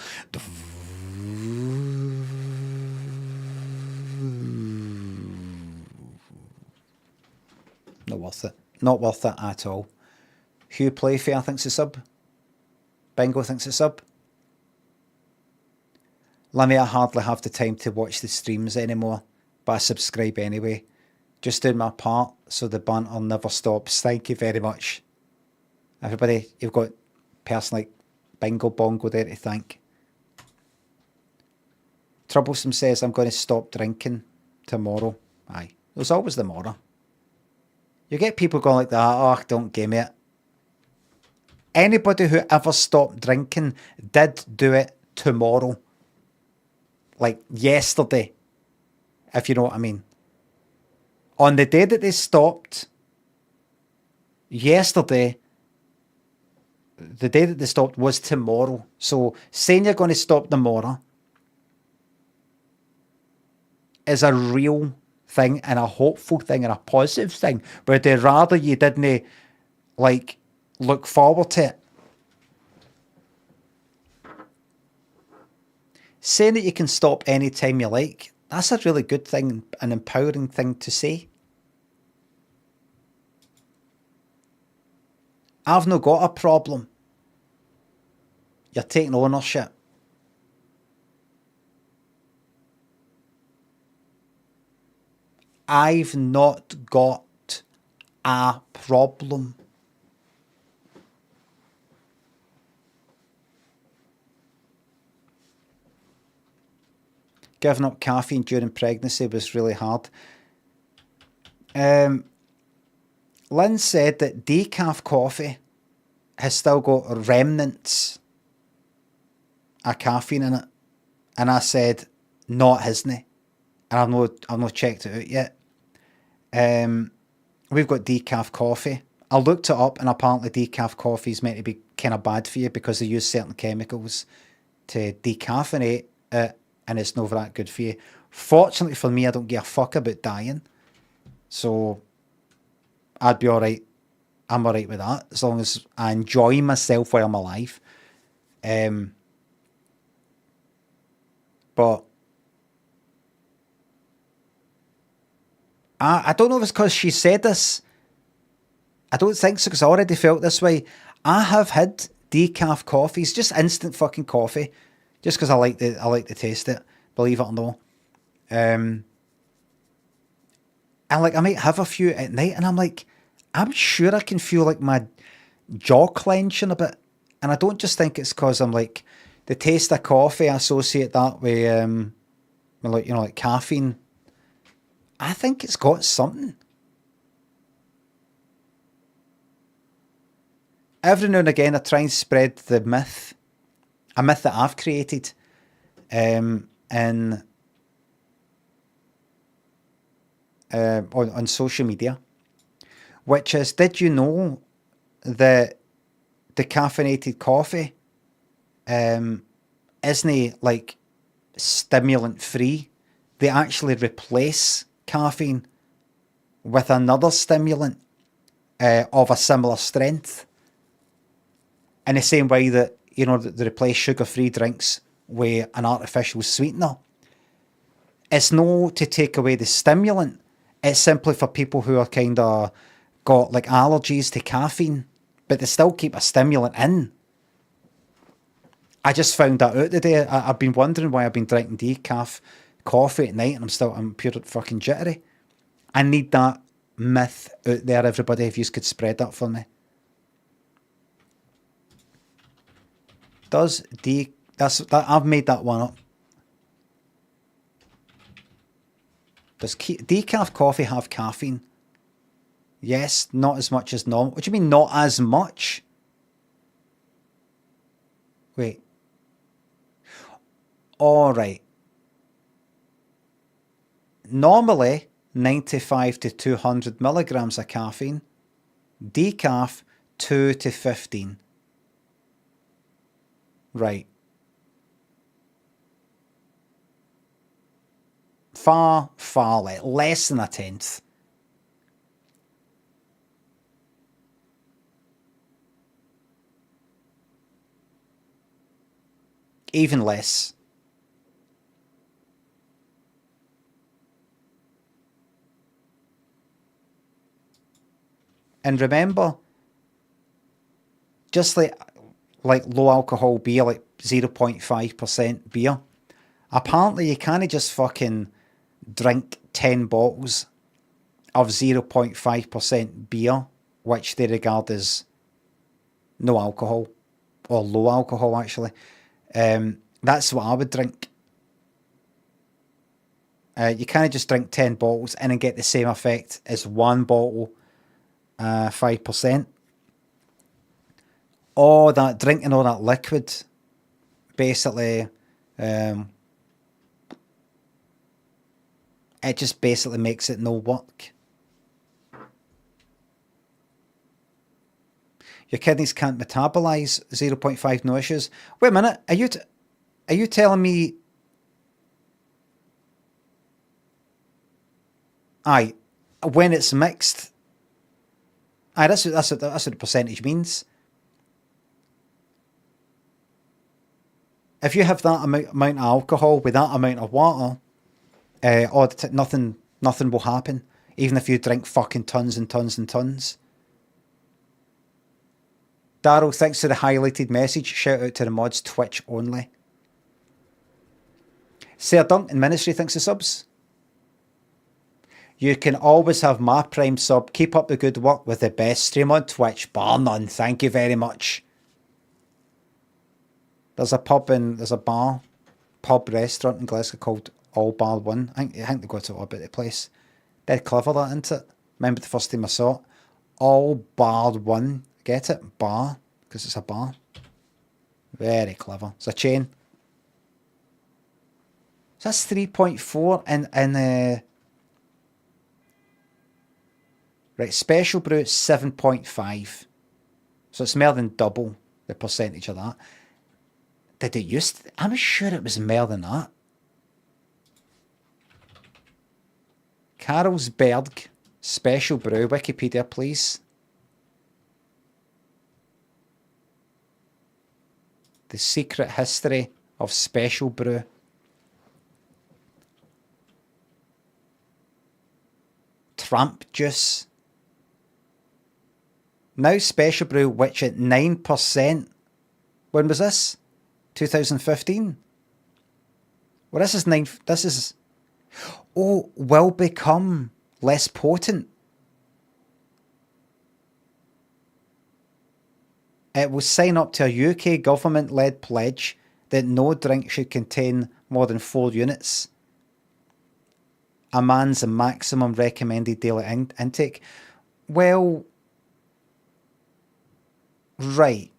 Not worth it. Not worth it at all. Hugh Playfair thinks a sub. Bingo thinks a sub. Lemmy, I hardly have the time to watch the streams anymore, but I subscribe anyway. Just doing my part so the banter never stops. Thank you very much. Everybody, you've got a person like Bingo Bongo there to thank. Troublesome says, I'm going to stop drinking tomorrow. Aye, there's always tomorrow. You get people going like that, oh, don't give me it. Anybody who ever stopped drinking did do it tomorrow. Like yesterday, if you know what I mean. On the day that they stopped, yesterday, the day that they stopped was tomorrow. So saying you're going to stop tomorrow is a real thing and a hopeful thing and a positive thing. But I'd rather you didn't like look forward to it. Saying that you can stop anytime you like, that's a really good thing, an empowering thing to say. I've not got a problem. You're taking ownership. I've not got a problem. Giving up caffeine during pregnancy was really hard. Lynn said that decaf coffee has still got remnants of caffeine in it. And I said, no, it hasn't. And I've not checked it out yet. We've got decaf coffee. I looked it up and apparently decaf coffee is meant to be kind of bad for you because they use certain chemicals to decaffeinate it. And it's not that good for you. Fortunately for me, I don't give a fuck about dying. So I'd be alright. I'm alright with that. As long as I enjoy myself while I'm alive. But I don't know if it's because she said this. I don't think so, because I already felt this way. I have had decaf coffees, just instant fucking coffee. Just because I like to taste it, believe it or not. And like I might have a few at night, and I'm like, I'm sure I can feel like my jaw clenching a bit. And I don't just think it's because I'm like the taste of coffee. I associate that with like like caffeine. I think it's got something. Every now and again, I try and spread the myth. A myth that I've created on social media, which is, did you know that decaffeinated coffee isn't like stimulant free? They actually replace caffeine with another stimulant of a similar strength, in the same way that they replace sugar-free drinks with an artificial sweetener. It's no to take away the stimulant. It's simply for people who are kind of got like allergies to caffeine, but they still keep a stimulant in. I just found that out today. I've been wondering why I've been drinking decaf coffee at night and I'm pure fucking jittery. I need that myth out there, everybody, if you could spread that for me. I've made that one up. Does decaf coffee have caffeine? Yes, not as much as normal. What do you mean not as much? Wait. Alright. Normally, 95 to 200 milligrams of caffeine. Decaf, 2 to 15. Right. Far less than a tenth. Even less. And remember, just like low alcohol beer, like 0.5% beer, apparently you can't just fucking drink 10 bottles of 0.5% beer, which they regard as no alcohol, or low alcohol actually. That's what I would drink. You can't just drink 10 bottles and then get the same effect as one bottle, 5%. All that drinking all that liquid, basically, it just basically makes it no work. Your kidneys can't metabolize 0.5, no issues. Wait a minute, are you telling me? Aye, when it's mixed. Aye, that's what the percentage means. If you have that amount of alcohol with that amount of water, nothing will happen. Even if you drink fucking tons and tons and tons. Daryl, thanks for the highlighted message. Shout out to the mods, Twitch only. Sir Duncan Ministry, thanks for subs. You can always have my Prime sub. Keep up the good work with the best stream on Twitch. Bar none. Thank you very much. There's a pub restaurant in Glasgow called All Bar One. I think they go to all about the place. Dead clever, that, isn't it? Remember the first time I saw it? All Bar One. Get it? Bar. Because it's a bar. Very clever. It's a chain. So that's 3.4 in right, special brew 7.5. So it's more than double the percentage of that. Did it used to, I'm sure it was more than that. Carlsberg special brew, Wikipedia please. The secret history of special brew. Tramp juice. Now special brew, which at 9%. When was this? 2015. Well, this is will become less potent. It will sign up to a UK government-led pledge that no drink should contain more than 4 units. A man's maximum recommended daily intake. Well, right.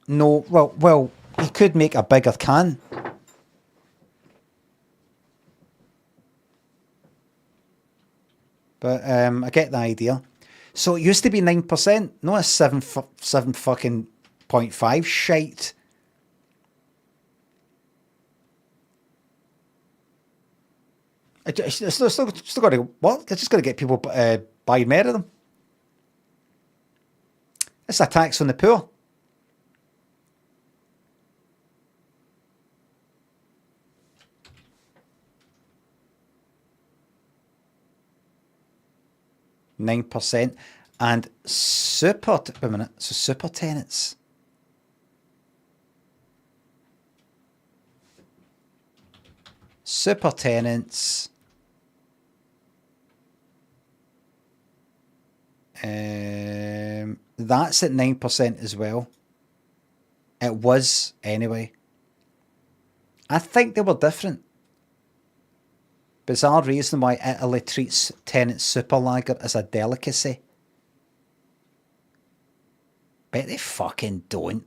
No, well, he could make a bigger can. But I get the idea. So it used to be 9%. No, it's 7 fucking 0.5 shite. It's still got to what? It's just got to get people buy more of them. It's a tax on the poor. 9%. And super, wait a minute, so super tenants. Super tenants. That's at 9% as well. It was anyway. I think they were different. Bizarre reason why Italy treats tenant super lager as a delicacy. Bet they fucking don't.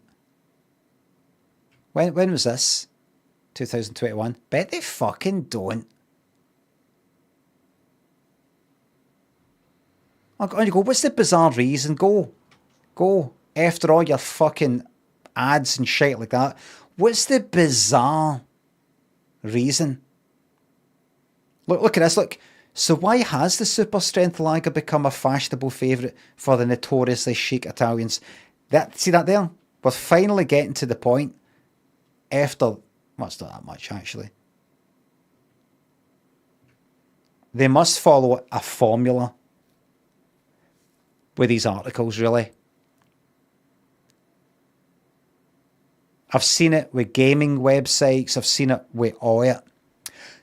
When was this? 2021. Bet they fucking don't. On you go, what's the bizarre reason? Go. After all your fucking ads and shit like that, what's the bizarre reason? Look at this, look. So why has the super strength lager become a fashionable favourite for the notoriously chic Italians? See that there? We're finally getting to the point after, well, it's not that much actually. They must follow a formula with these articles, really. I've seen it with gaming websites. I've seen it with all it.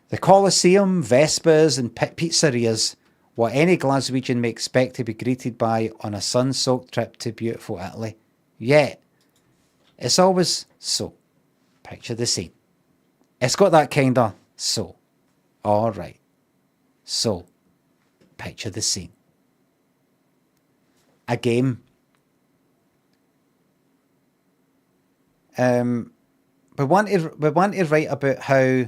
The Colosseum, Vespas and pizzerias, what any Glaswegian may expect to be greeted by on a sun-soaked trip to beautiful Italy. Yet, it's always so. Picture the scene. It's got that kind of so. Alright. So, picture the scene. A game. We want to write about how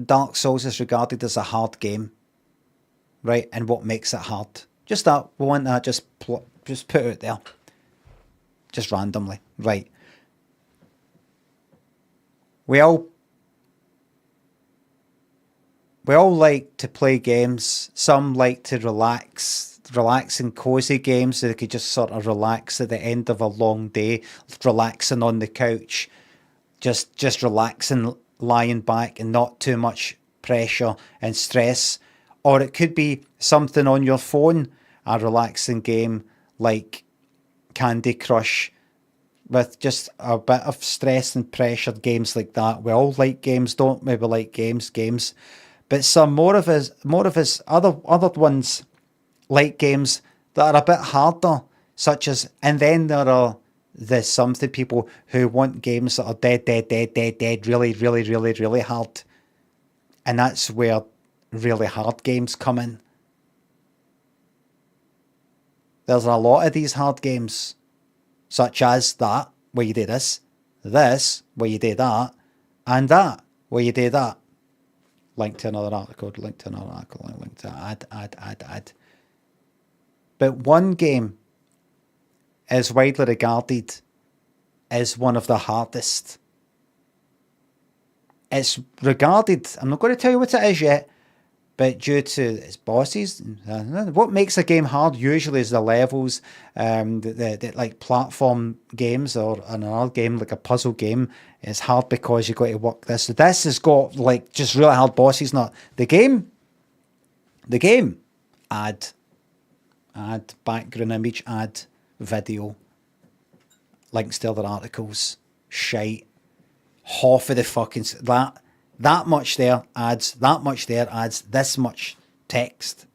Dark Souls is regarded as a hard game, right? And what makes it hard. Just that. We want that just put it there. Just randomly. Right. We all like to play games. Some like to relaxing cozy games so they could just sort of relax at the end of a long day, relaxing on the couch, just relaxing, lying back and not too much pressure and stress. Or it could be something on your phone, a relaxing game like Candy Crush with just a bit of stress and pressure, games like that. We all like games, don't we? We like games. But some more of us other ones like games that are a bit harder, such as, and then there are some people who want games that are dead, really hard. And that's where really hard games come in. There's a lot of these hard games, such as that, where you do this, where you do that, and that, where you do that. Link to another article, link to add. But one game is widely regarded as one of the hardest. It's regarded, I'm not going to tell you what it is yet, but due to its bosses, what makes a game hard usually is the levels, the like platform games, or another game like a puzzle game is hard because you've got to work this. So this has got like just really hard bosses. Not the game, add background image, add video, links to other articles, shite, half of the fucking, that much there adds, that much there adds, this much text.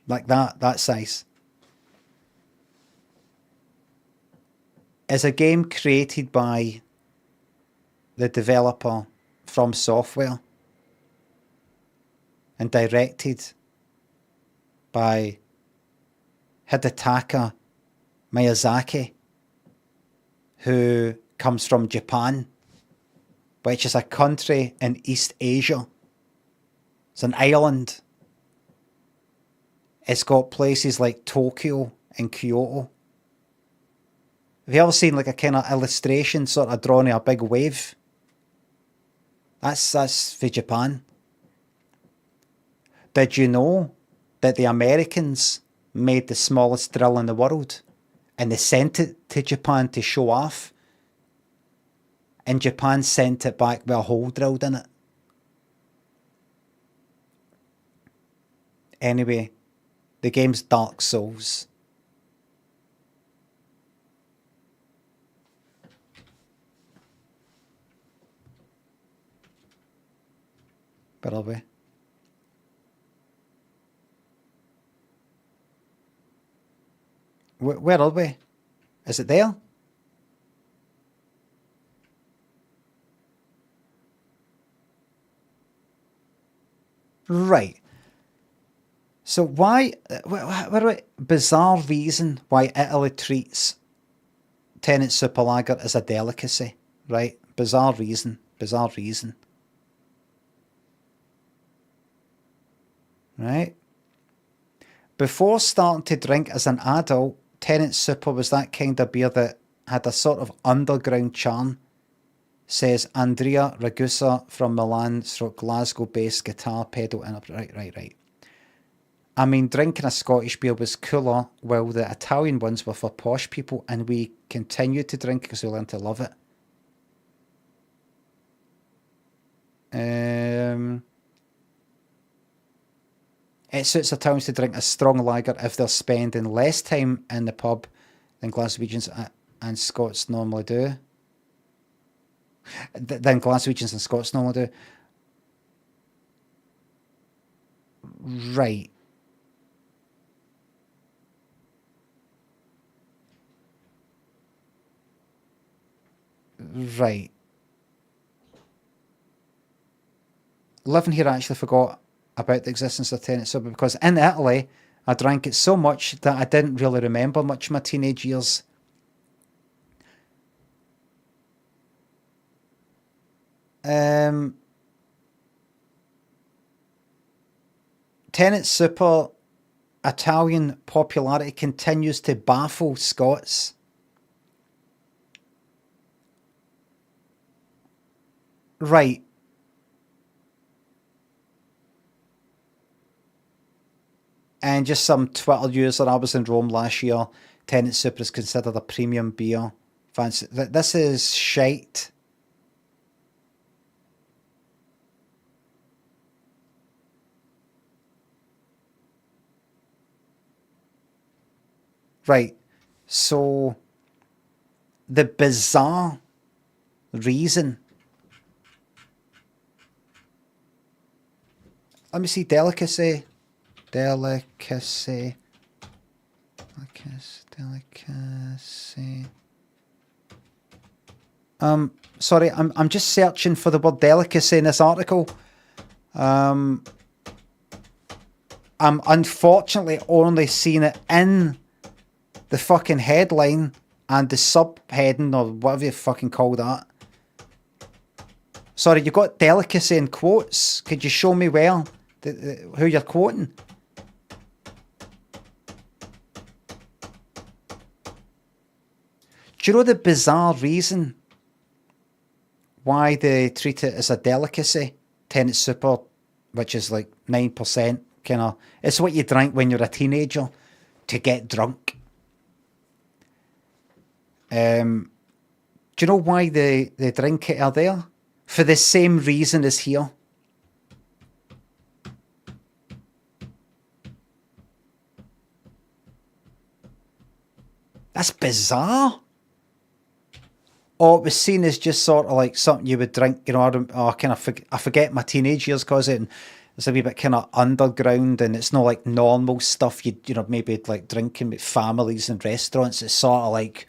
Like that size. Is a game created by the developer From Software and directed by Hidetaka Miyazaki, who comes from Japan, which is a country in East Asia. It's an island. It's got places like Tokyo and Kyoto. Have you ever seen like a kind of illustration sort of drawn in a big wave? That's for Japan. Did you know that the Americans made the smallest drill in the world and they sent it to Japan to show off? And Japan sent it back with a hole drilled in it. Anyway, the game's Dark Souls. Where are we? Where are we? Is it there? Right. So why, bizarre reason why Italy treats tenant super lager as a delicacy, right? Bizarre reason. Right? Before starting to drink as an adult, tenant super was that kind of beer that had a sort of underground charm, says Andrea Ragusa from Milan, Glasgow-based guitar pedal interpreter. Right. I mean, drinking a Scottish beer was cooler, while the Italian ones were for posh people, and we continue to drink because we learn to love it. It suits Italians to drink a strong lager if they're spending less time in the pub than Glaswegians and Scots normally do. Right. Right. Living here, I actually forgot about the existence of tenant super because in Italy, I drank it so much that I didn't really remember much of my teenage years. Tenant super Italian popularity continues to baffle Scots. Right. And just some Twitter user, I was in Rome last year, tenant super is considered a premium beer. Fancy. This is shite. Right. So, the bizarre reason. Let me see, delicacy. Sorry, I'm just searching for the word delicacy in this article. I'm unfortunately only seeing it in the fucking headline and the subheading or whatever you fucking call that. Sorry, you got delicacy in quotes. Could you show me where? Who you're quoting? Do you know the bizarre reason why they treat it as a delicacy? Tenant super, which is like 9%, kind of. It's what you drink when you're a teenager to get drunk. Do you know why they drink it out there? For the same reason as here. That's bizarre. Or it was seen as just sort of like something you would drink, you know, I forget my teenage years because it's a wee bit kind of underground and it's not like normal stuff you know, maybe like drinking with families and restaurants. It's sort of like,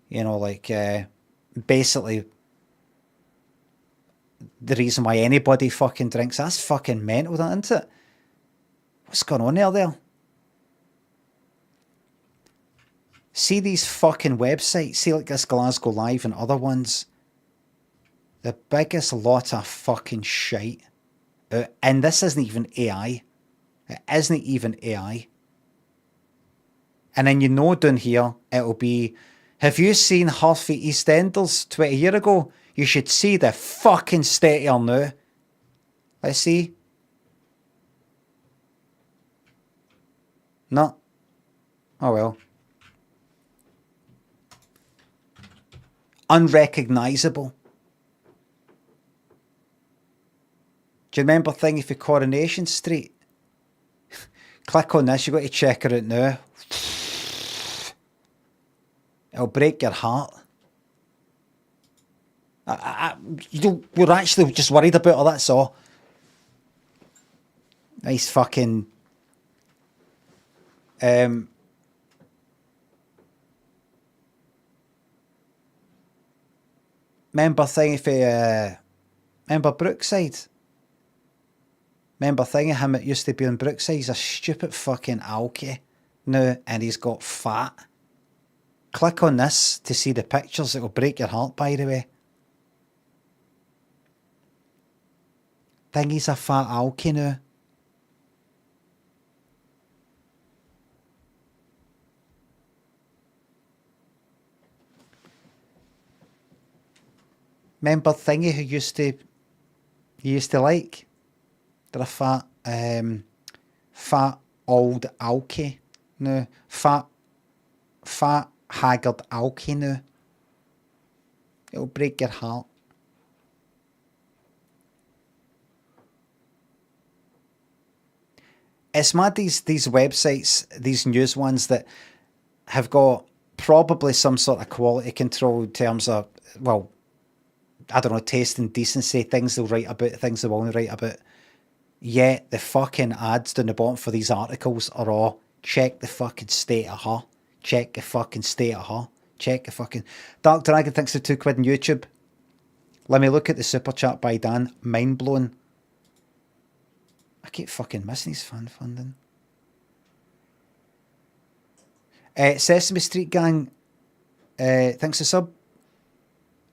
you know, like basically the reason why anybody fucking drinks. That's fucking mental, that, isn't it? What's going on there? See these fucking websites, see like this Glasgow Live and other ones. The biggest lot of fucking shite. And this isn't even AI. It isn't even AI. And then you know down here, it'll be, have you seen Harvey EastEnders 20 years ago? You should see the fucking state here now. Let's see. No. Oh well. Unrecognisable. Do you remember Thingy for Coronation Street? Click on this, you've got to check her out now. It'll break your heart. We're actually just worried about her, that's all. Nice fucking... remember thingy for... remember Brookside? Remember thingy, him that used to be on Brookside? He's a stupid fucking alky now, and he's got fat. Click on this to see the pictures. It'll break your heart, by the way. Thingy's a fat alky now. Remember Thingy who you used to like? They're a fat old alky now. Fat haggard alky now. It'll break your heart. It's mad, these websites, these news ones that have got probably some sort of quality control in terms of, well, I don't know, taste and decency, things they'll write about, things they won't write about. Yet the fucking ads down the bottom for these articles are all, check the fucking state of her. Check the fucking state of her. Check the fucking... Dark Dragon thinks they're £2 on YouTube. Let me look at the super chat by Dan. Mind blown. I keep fucking missing his fan funding. Sesame Street Gang, thanks a sub.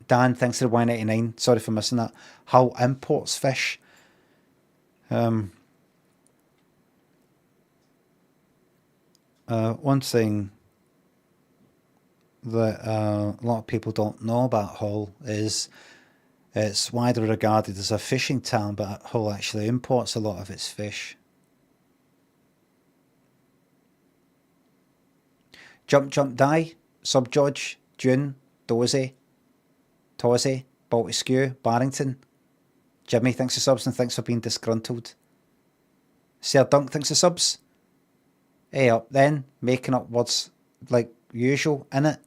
Dan, thanks for the $1.99. Sorry for missing that. Hull imports fish. One thing that a lot of people don't know about Hull is it's widely regarded as a fishing town, but Hull actually imports a lot of its fish. Jump Die, Sub George, June, Dozy, Tozzy, Baltic Skew, Barrington. Jimmy, thanks for subs and thanks for being disgruntled. Sir Dunk, thanks for subs. Hey up then, making up words like usual, innit?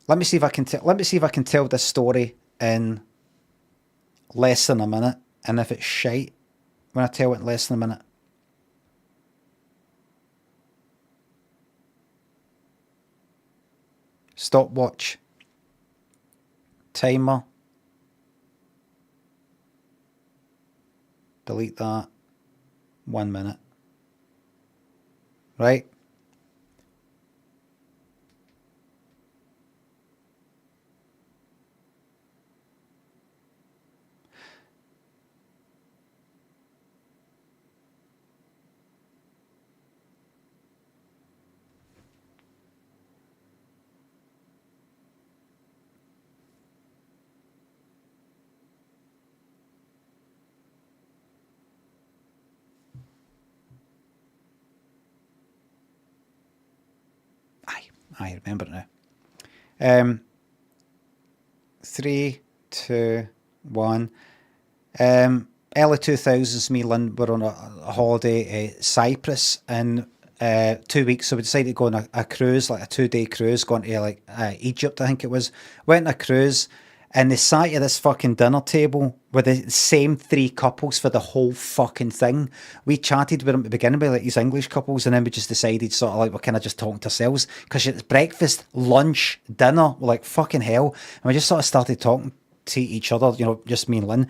Let me see if I can tell this story in less than a minute, and if it's shite when I tell it in less than a minute. Stopwatch. Timer. Delete that. 1 minute. Right? I remember it now. 3, 2, 1. Early 2000s, me and Lynn were on a holiday at Cyprus in 2 weeks. So we decided to go on a cruise, like a 2-day cruise, going to like Egypt, I think it was. Went on a cruise, and they sat at this fucking dinner table with the same 3 couples for the whole fucking thing. We chatted with them at the beginning, with like these English couples, and then we just decided sort of like we're kind of just talking to ourselves, because it's breakfast, lunch, dinner, we're like fucking hell. And we just sort of started talking to each other, you know, just me and Lynn.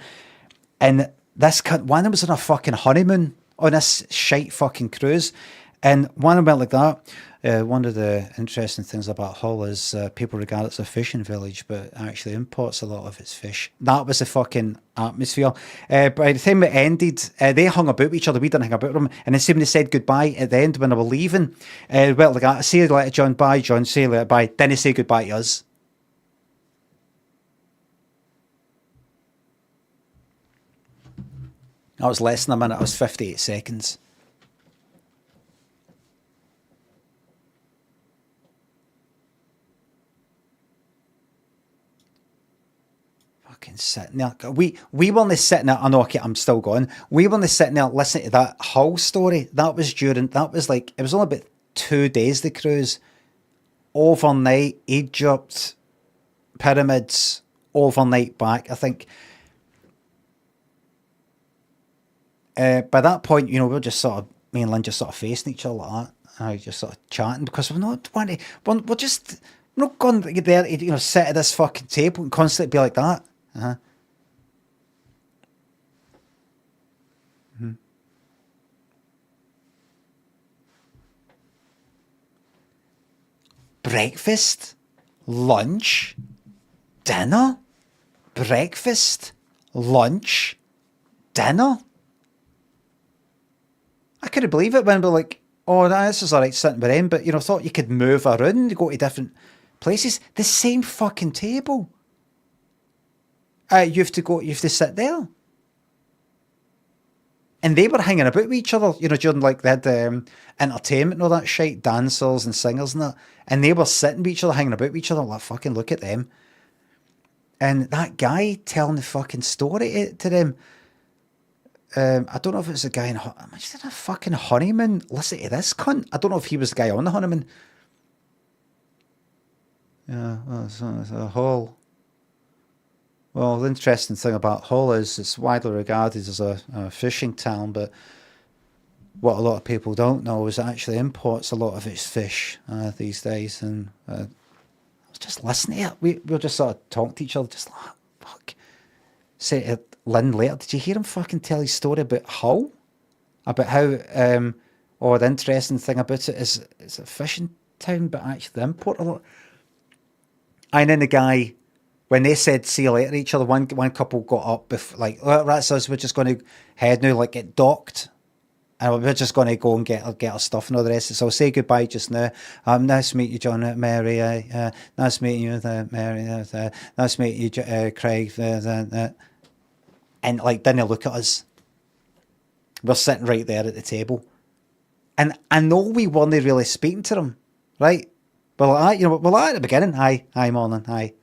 And this one of them was on a fucking honeymoon on this shite fucking cruise. And one of them went like that. One of the interesting things about Hull is people regard it as a fishing village, but actually imports a lot of its fish. That was the fucking atmosphere. By the time it ended, they hung about with each other. We didn't hang about with them. And then when they said goodbye at the end when they were leaving, well, like that, say you later, John, bye, John, say you later, bye. Then they say goodbye to us. That was less than a minute. It was 58 seconds. Fucking sitting there. We weren't sitting there. I know. Okay, I'm still going. We weren't sitting there listening to that Hull story. That was like it was only about 2 days the cruise. Overnight, Egypt, pyramids, overnight back. I think. By that point, you know, we were just sort of me and Lynn just sort of facing each other like that. Just sort of chatting because we're not wanting. We're not going there to, you know, sit at this fucking table and constantly be like that. Breakfast, lunch, dinner, breakfast, lunch, dinner. I couldn't believe it when we're like, oh, nah, this is all right sitting with him, but, you know, thought you could move around, go to different places. The same fucking table. You have to sit there. And they were hanging about with each other, you know, during like they had entertainment and all that shit, dancers and singers and that. And they were sitting with each other, hanging about with each other, like, fucking look at them. And that guy telling the fucking story to them, I don't know if it's a guy imagine a fucking honeymoon. Listen to this cunt. I don't know if he was the guy on the honeymoon. Yeah, well, it's a Hull. Well, the interesting thing about Hull is it's widely regarded as a fishing town, but what a lot of people don't know is it actually imports a lot of its fish these days. And I was just listening to it. We were just sort of talking to each other, just like, fuck. Say to Lynn later, did you hear him fucking tell his story about Hull? About how, the interesting thing about it is it's a fishing town, but actually they import a lot. And then the guy, when they said see you later to each other, one couple got up, like, oh, that's us, we're just going to head now, like get docked. And we're just going to go and get our stuff and all the rest. So I'll say goodbye just now. Nice to meet you, John, Mary. Nice meeting you, Mary. Nice meeting you, Craig. And like, didn't look at us. We're sitting right there at the table. And I know we weren't really speaking to them, right? But like, you know, well, at the beginning, hi, morning, hi.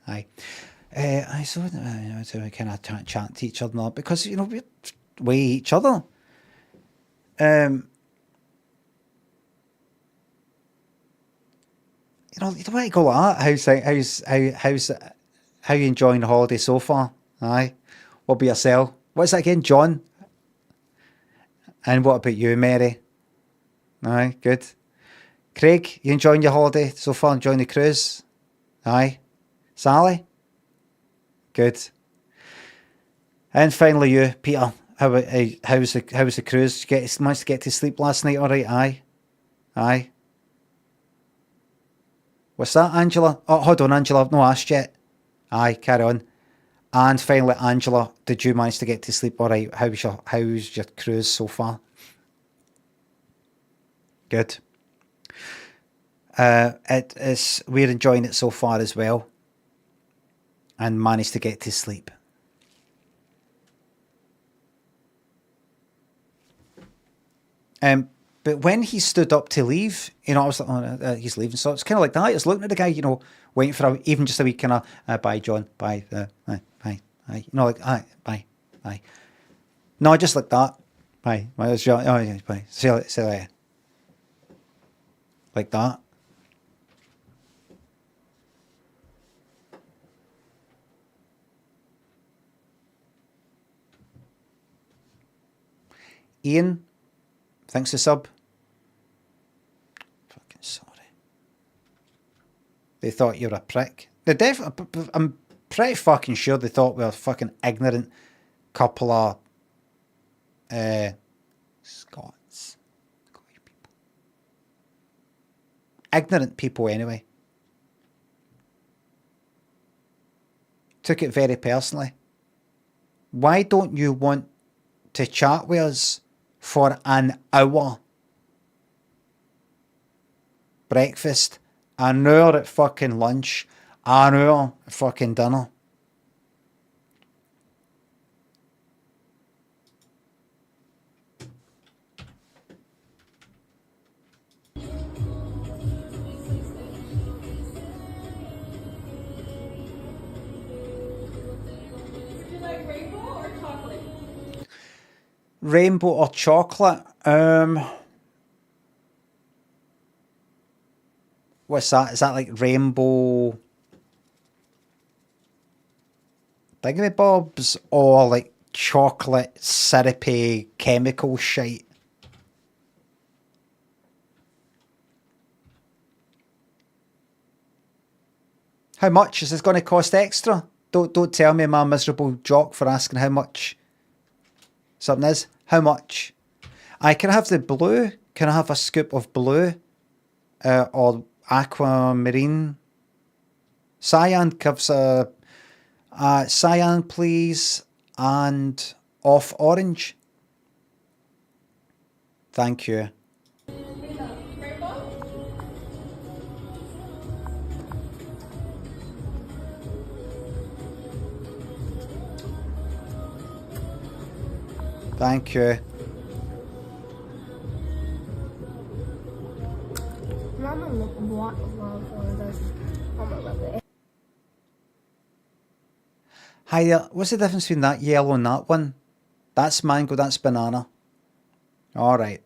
I saw we kind of chat to each other now because, you know, we each other. You know, you don't want to go like that. How you enjoying the holiday so far? Aye. What about yourself? What's that again, John? And what about you, Mary? Aye, good. Craig, you enjoying your holiday so far? Enjoying the cruise? Aye. Sally? Good. And finally you, Peter. How was the cruise? Did you manage to get to sleep last night? All right. Aye. What's that, Angela? Oh, hold on, Angela. I've not asked yet. Aye, carry on. And finally, Angela, did you manage to get to sleep? All right. How's your cruise so far? Good. We're enjoying it so far as well, and managed to get to sleep. But when he stood up to leave, you know, I was like, oh, he's leaving. So it's kind of like that. I was looking at the guy, you know, waiting for even just a week, kind of, bye, John, bye, bye. You know, like, bye. No, just like that. Bye. Oh, yeah, bye. See you later. Like that. Ian, thanks to sub. Fucking sorry. They thought you were a prick. I'm pretty fucking sure they thought we were a fucking ignorant couple of Scottish people. Ignorant people anyway. Took it very personally. Why don't you want to chat with us for an hour? Breakfast, an hour at fucking lunch, an hour at fucking dinner. Rainbow or chocolate? What's that? Is that like rainbow thingamabobs or like chocolate syrupy chemical shite? How much is this going to cost extra? Don't tell me I'm a miserable jock for asking how much something is. How much? Can I have the blue? Can I have a scoop of blue? Or aquamarine? Cyan gives a cyan, please, and off orange. Thank you. Rainbow? Thank you. Mama look what for this. Mama love it. Hi there. What's the difference between that yellow and that one? That's mango, that's banana. Alright.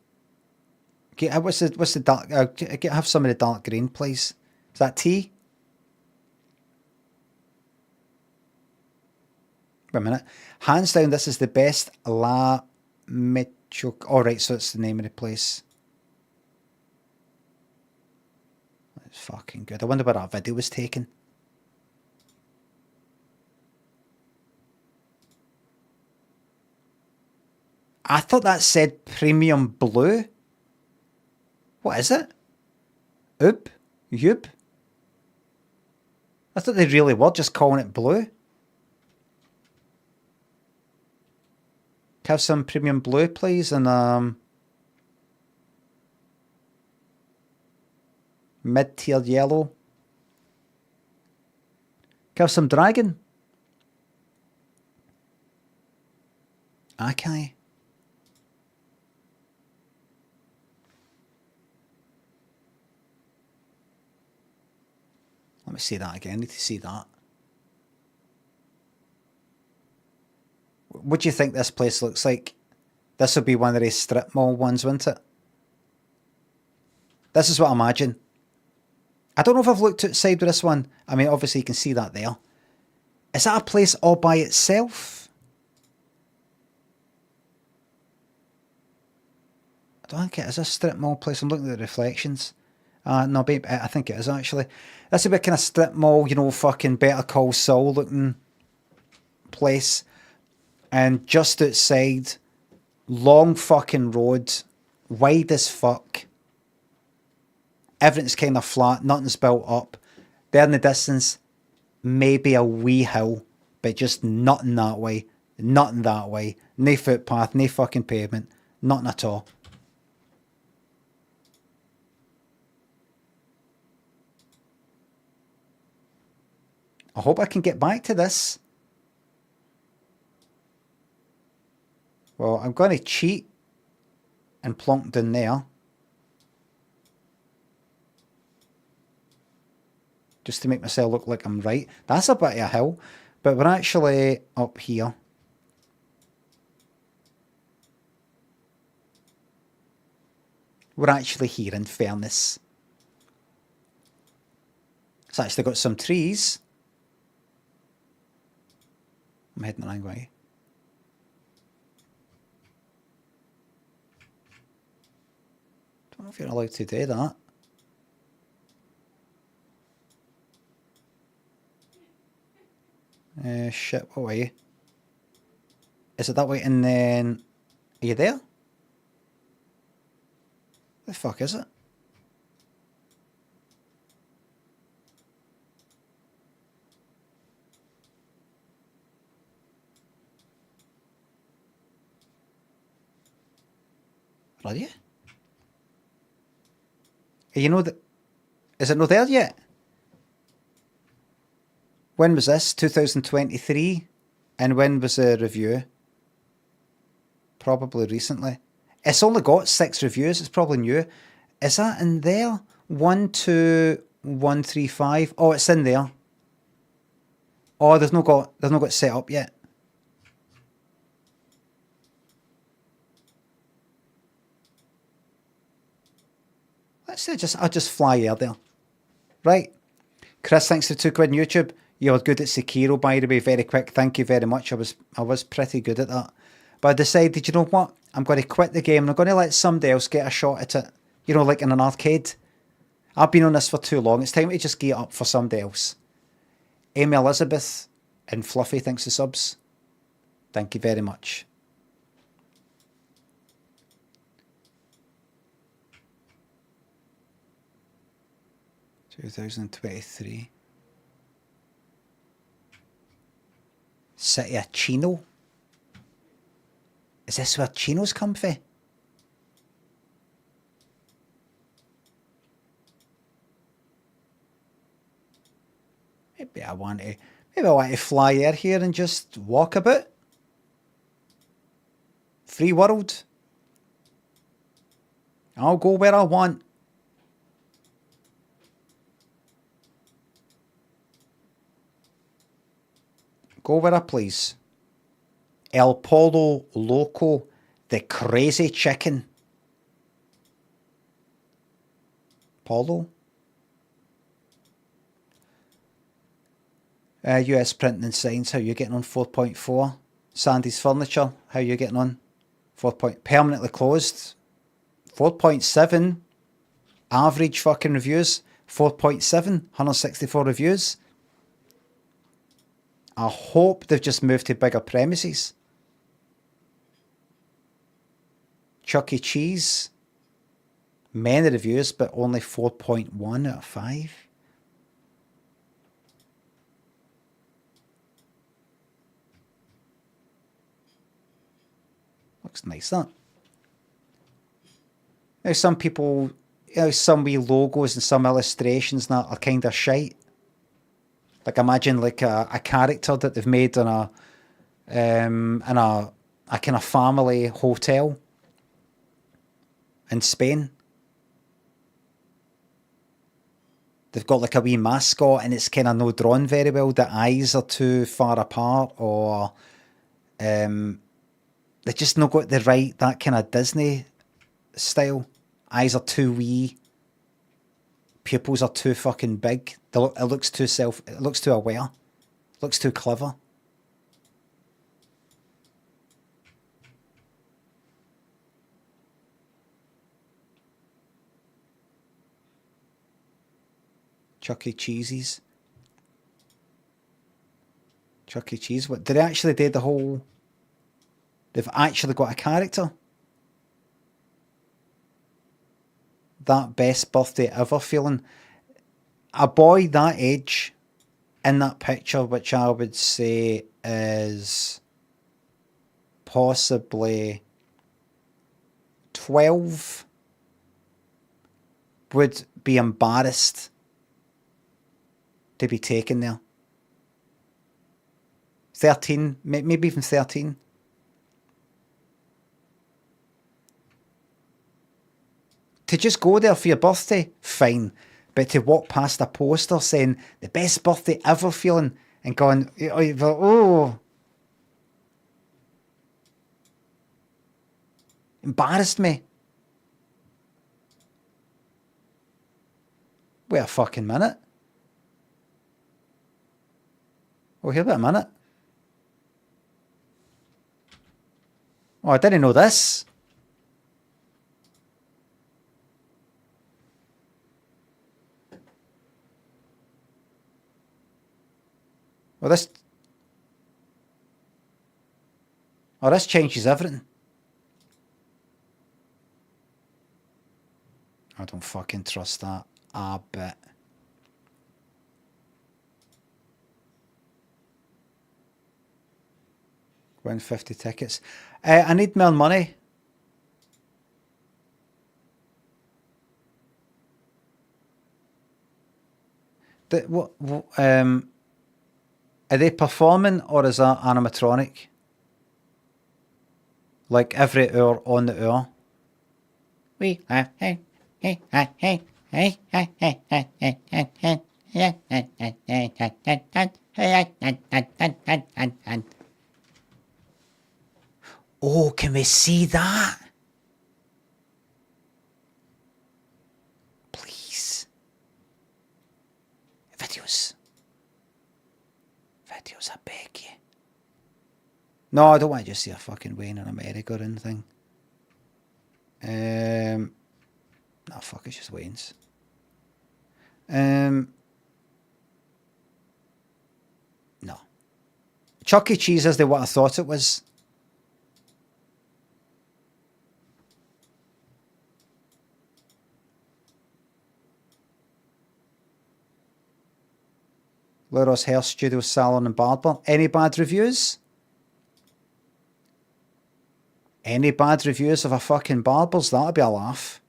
What's the dark... have some of the dark green, please. Is that tea? Wait a minute. Hands down, this is the best La Michoac. Alright, so it's the name of the place. That's fucking good. I wonder where that video was taken. I thought that said premium blue. What is it? Oop? Yoop? I thought they really were just calling it blue. Have some premium blue, please, and mid-tier yellow. Have some dragon. Okay. Let me see that again. I need to see that. What do you think this place looks like? This will be one of the strip mall ones, won't it? This is what I imagine. I don't know if I've looked outside with this one. I mean, obviously you can see that there. Is that a place all by itself? I don't think it is a strip mall place. I'm looking at the reflections. No, babe, I think it is actually. That's a bit kind of strip mall, you know, fucking Better Call Saul looking place. And just outside, long fucking road, wide as fuck. Everything's kind of flat, nothing's built up. There in the distance, maybe a wee hill, but just nothing that way, nothing that way. No footpath, no fucking pavement, nothing at all. I hope I can get back to this. Well, I'm going to cheat and plonk down there. Just to make myself look like I'm right. That's a bit of a hill, but we're actually up here. We're actually here, in fairness. It's actually got some trees. I'm heading the wrong way. Don't know if you're allowed to do that. Shit, what way? Is it that way? And then, are you there? The fuck is it? Are you? You know that? Is it not there yet? When was this? 2023? And when was the review? Probably recently. It's only got 6 reviews. It's probably new. Is that in there? 12135. Oh, it's in there. Oh, there's no got set up yet. I'll just fly there. Right. Chris, thanks for £2 in YouTube. You were good at Sekiro, by the way, very quick. Thank you very much. I was pretty good at that. But I decided, you know what? I'm going to quit the game and I'm going to let somebody else get a shot at it. You know, like in an arcade. I've been on this for too long. It's time to just get up for somebody else. Amy Elizabeth and Fluffy, thanks for subs. Thank you very much. $2023. City of Chino. Is this where chinos come from? Maybe I want to fly air here and just walk about. Free world. I'll go where I want. Go where I please. El Polo Loco, the crazy chicken. Polo? US Printing and Signs, how you getting on? 4.4. Sandy's Furniture, how you getting on? 4. Permanently closed. 4.7. Average fucking reviews. 4.7. 164 reviews. I hope they've just moved to bigger premises. Chuck E. Cheese. Many reviews, but only 4.1 out of 5. Looks nice, that. Now, some people, some wee logos and some illustrations that are kind of shite. Like, imagine like a character that they've made in a kind of family hotel in Spain. They've got like a wee mascot and it's kind of not drawn very well. The eyes are too far apart, or they just not got the right, that kind of Disney style. Eyes are too wee. Pupils are too fucking big. It looks too aware. It looks too clever. Chuck E. Cheese's. Chuck E. Cheese. What did they actually do the whole? They've actually got a character. That best birthday ever feeling. A boy that age in that picture, which I would say is possibly 12, would be embarrassed to be taken there. 13, maybe even 13. To just go there for your birthday, fine. But to walk past a poster saying the best birthday ever feeling and going, oh, embarrassed me. Wait a fucking minute. Oh, here, wait a minute. Oh, I didn't know this. Well, this changes everything. I don't fucking trust that a bit. Win 50 tickets. I need more money. Are they performing or is that animatronic? Like every hour on the hour? We are hey. Oh, can we see that? Videos. Videos, I beg you. No, I don't want to just see a fucking Wayne in America or anything. No, fuck, it's just Wayne's. No. Chuck E. Cheese isn't what I thought it was. Leroy's Hair Studio, Salon and Barber. Any bad reviews? Any bad reviews of a fucking barber's? That'd be a laugh.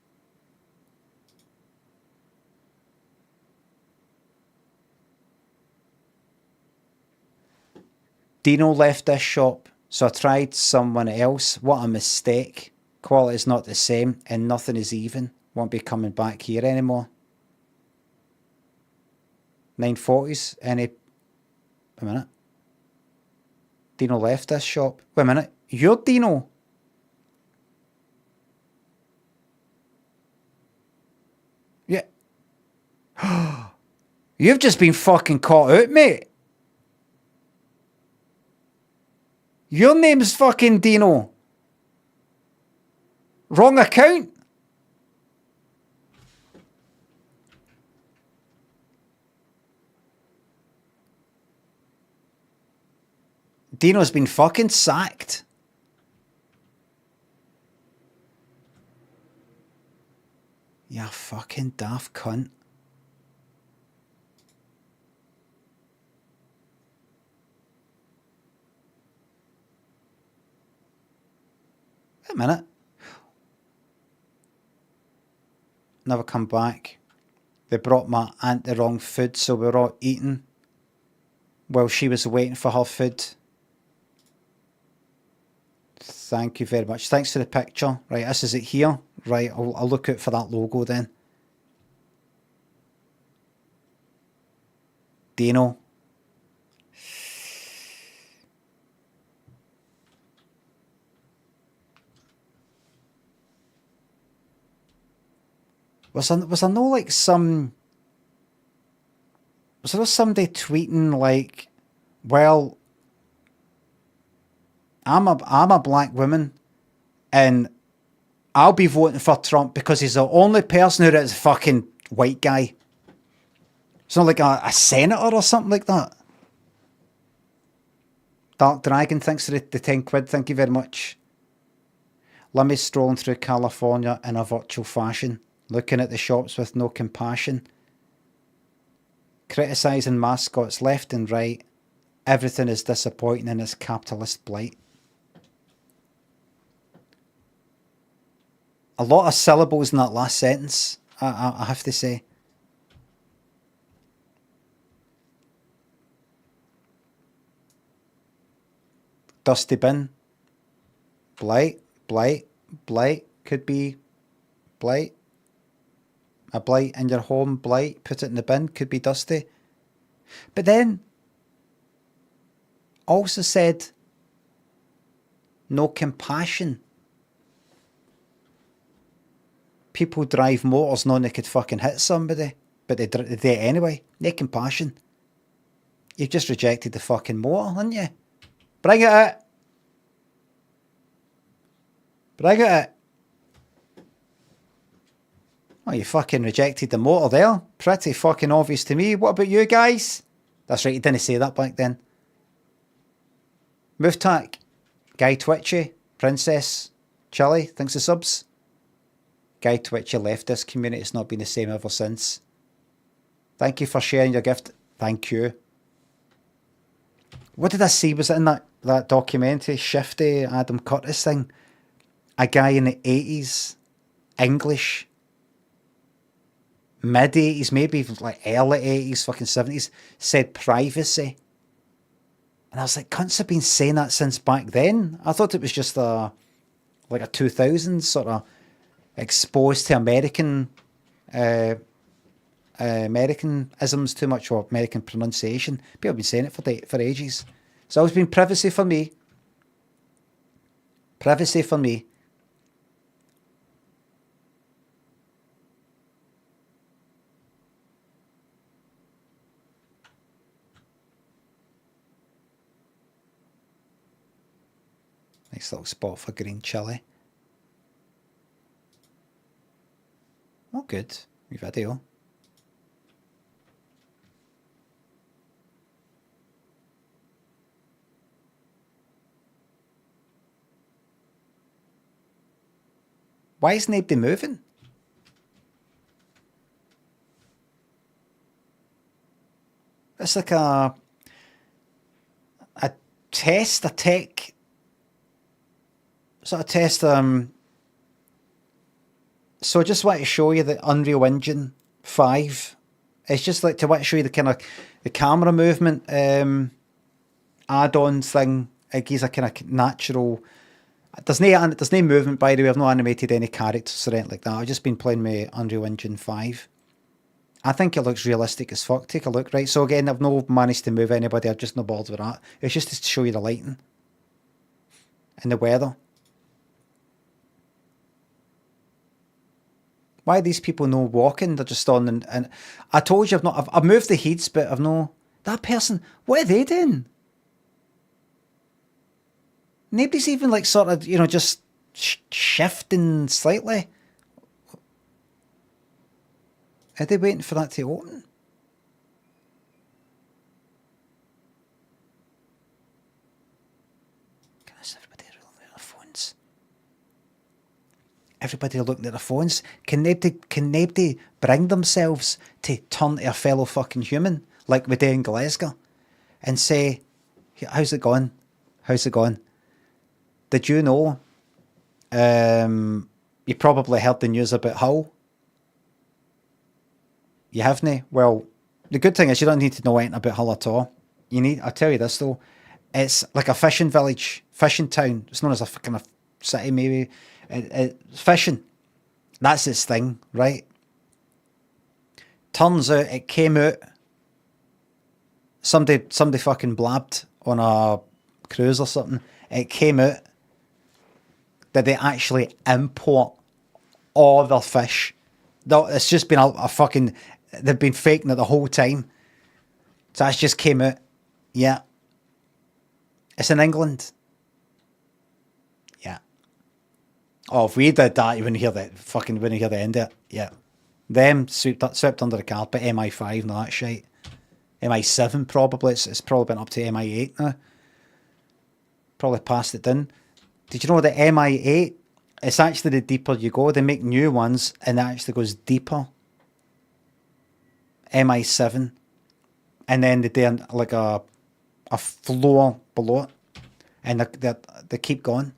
Dino left this shop, so I tried someone else. What a mistake. Quality's not the same and nothing is even. Won't be coming back here anymore. 940s. Any... Wait a minute. Dino left this shop. Wait a minute. You're Dino. Yeah. You've just been fucking caught out, mate. Your name's fucking Dino. Wrong account. Dino's been fucking sacked. You fucking daft cunt. Wait a minute. Never come back. They brought my aunt the wrong food, so we were all eating while she was waiting for her food. Thank you very much. Thanks for the picture. Right, this is it here. Right, I'll look out for that logo then. Dino. Was there no like some... Was there somebody tweeting like, well, I'm a black woman and I'll be voting for Trump because he's the only person who is a fucking white guy. It's not like a senator or something like that. Dark Dragon, thanks for the 10 quid. Thank you very much. Let me strolling through California in a virtual fashion, looking at the shops with no compassion, criticising mascots left and right. Everything is disappointing in this capitalist blight. A lot of syllables in that last sentence, I have to say. Dusty bin. Blight, blight, blight. Could be blight. A blight in your home, blight. Put it in the bin. Could be dusty. But then, also said, no compassion. People drive motors knowing they could fucking hit somebody, but they do it anyway. No compassion. You've just rejected the fucking motor, haven't you? Bring it out. Bring it out. Oh, you fucking rejected the motor there. Pretty fucking obvious to me. What about you guys? That's right, you didn't say that back then. Mooftac, Guy Twitchy, Princess, Chili, thanks for subs. Guy Twitchy left this community, it's not been the same ever since. Thank you for sharing your gift. Thank you. What did I see? Was it in that documentary, Shifty, Adam Curtis thing? A guy in the 80s, English, mid-80s, maybe like early 80s, fucking 70s, said privacy. And I was like, cunts have been saying that since back then. I thought it was just like a 2000s sort of exposed to Americanisms too much, or American pronunciation. People have been saying it for ages. It's always been privacy for me. Privacy for me. Nice little spot for green chilli. Oh, good. Wee video. Why isn't anybody moving? It's like a test, a tech sort of test. So I just want to show you the Unreal Engine 5. It's just like to want to show you the kind of the camera movement add-on thing. It gives a kind of natural. There's no movement, by the way. I've not animated any characters or anything like that. I've just been playing with Unreal Engine 5. I think it looks realistic as fuck. Take a look, right? So again, I've not managed to move anybody. I've just no bothered with that. It's just to show you the lighting and the weather. Why are these people no walking? They're just on and I told you I've moved the heats, but I've no. That person, what are they doing? Nobody's even like sort of, just shifting slightly. Are they waiting for that to open? Can I see everybody looking at their phones? Everybody looking at their phones? Can nobody bring themselves to turn to a fellow fucking human like we do in Glasgow and say, how's it going? How's it going? Did you know? You probably heard the news about Hull. You haven't? Well, the good thing is you don't need to know anything about Hull at all. I'll tell you this though, it's like a fishing village, fishing town. It's known as a kind of city maybe. Fishing, that's its thing, right? Turns out it came out. Somebody fucking blabbed on a cruise or something. It came out that they actually import all their fish. It's just been a fucking. They've been faking it the whole time. So that's just came out. Yeah. It's in England. Yeah. Oh, if we did that, you wouldn't hear the end of it. Yeah. Them swept under the carpet, MI5 and all that shit. MI7 probably. It's probably been up to MI8 now. Probably passed it in. Did you know that MI8, it's actually the deeper you go. They make new ones and it actually goes deeper. MI7. And then they do like a floor below it. And they keep going.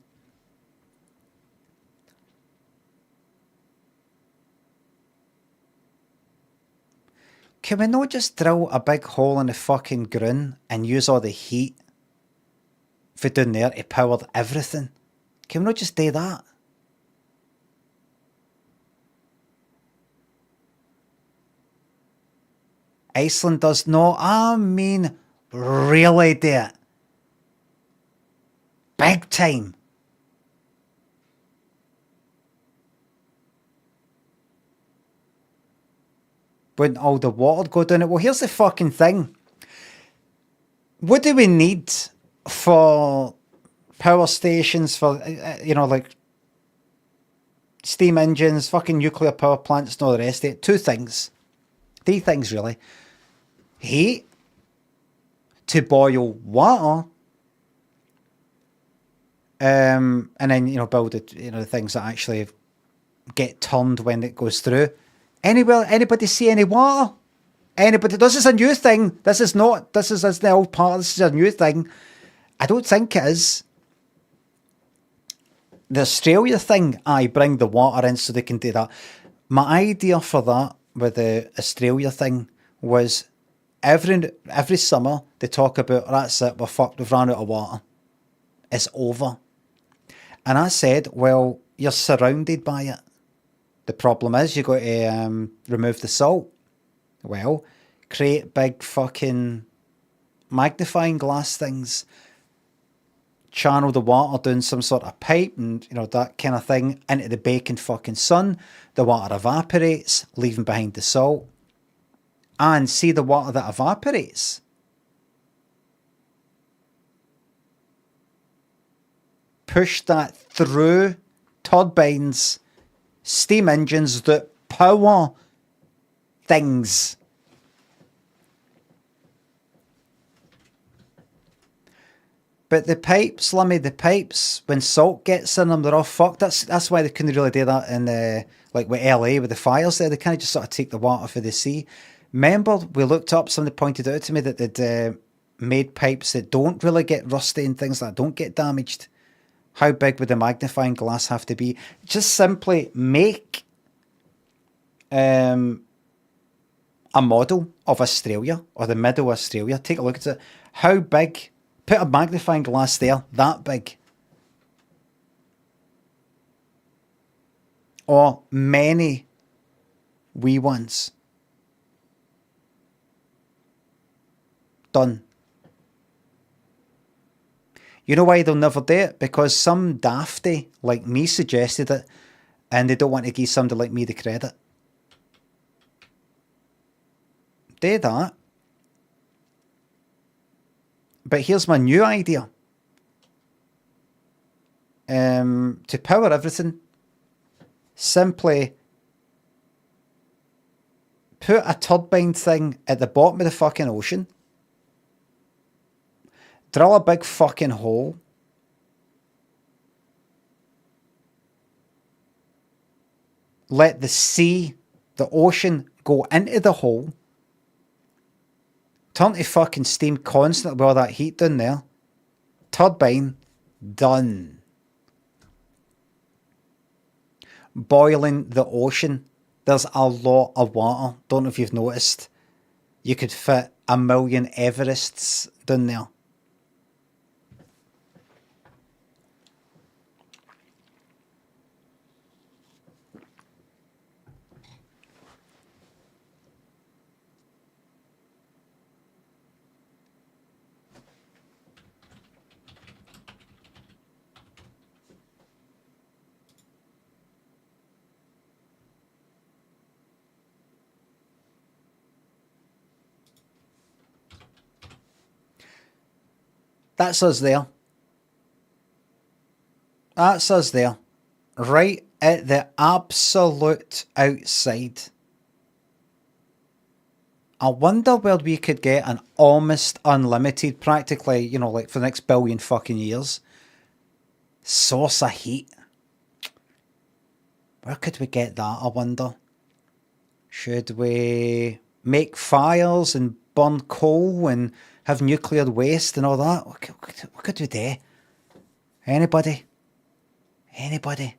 Can we not just drill a big hole in the fucking ground and use all the heat for down there to power everything? Can we not just do that? Iceland does not. I mean, really do it. Big time. Wouldn't all the water go down it? Well, here's the fucking thing. What do we need for power stations, for, like steam engines, fucking nuclear power plants and all the rest of it? Two things. Three things, really. Heat to boil water, and then, build it, the things that actually get turned when it goes through. Anybody see any water? Anybody? This is a new thing. This is the old part. This is a new thing. I don't think it is. The Australia thing, I bring the water in so they can do that. My idea for that with the Australia thing was every summer they talk about, that's it, we're fucked, we've run out of water. It's over. And I said, well, you're surrounded by it. The problem is you've got to remove the salt. Well, create big fucking magnifying glass things. Channel the water down some sort of pipe and, that kind of thing into the baking fucking sun. The water evaporates, leaving behind the salt. And see the water that evaporates. push that through turbines, steam engines that power things. But the pipes, Lummy, the pipes, when salt gets in them, they're all fucked. That's why they couldn't really do that in like with LA with the fires there. They kind of just sort of take the water for the sea. Remember, we looked up, somebody pointed out to me that they'd made pipes that don't really get rusty and things like that, don't get damaged. How big would the magnifying glass have to be? Just simply make a model of Australia or the middle of Australia. Take a look at it. How big? Put a magnifying glass there, that big. Or many wee ones. Done. You know why they'll never do it? Because some dafty like me suggested it, and they don't want to give somebody like me the credit. Do that. But here's my new idea. To power everything, simply put a turbine thing at the bottom of the fucking ocean, drill a big fucking hole, let the sea, the ocean go into the hole, turn to fucking steam constantly with all that heat down there. Turbine, done. Boiling the ocean. There's a lot of water. Don't know if you've noticed. You could fit 1,000,000 Everests down there. That's us there. That's us there. Right at the absolute outside. I wonder where we could get an almost unlimited, practically, you know, like for the next billion fucking years, source of heat. Where could we get that, I wonder? Should we make fires and burn coal and have nuclear waste and all that? What could we do? Anybody? Anybody?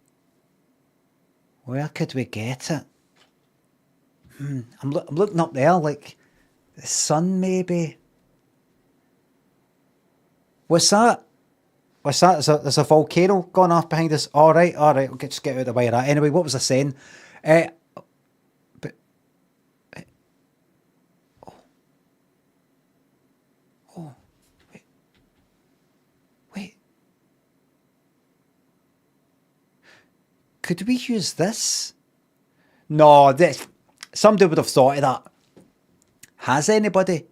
Where could we get it? I'm looking up there, like the sun maybe. What's that? What's that? There's a volcano going off behind us. All right. We'll just get out of the way of that. Anyway, what was I saying? Wait. Could we use this? No, somebody would have thought of that. Has anybody?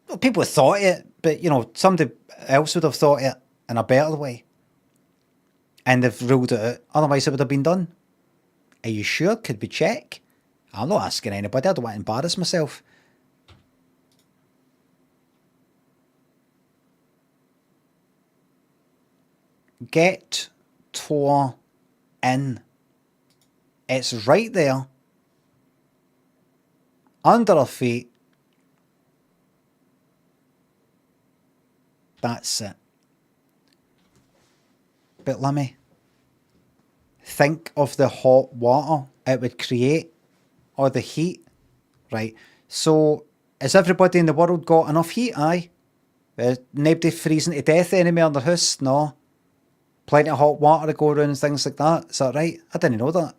Well, people have thought of it, but, you know, somebody else would have thought of it in a better way. And they've ruled it out. Otherwise, it would have been done. Are you sure? Could we check? I'm not asking anybody. I don't want to embarrass myself. Get tour in. It's right there. Under our feet. That's it. But let me think of the hot water it would create, or the heat. Right. So, has everybody in the world got enough heat? Aye. Nobody freezing to death anymore in their house? No. Plenty of hot water to go around and things like that. Is that right? I didn't know that.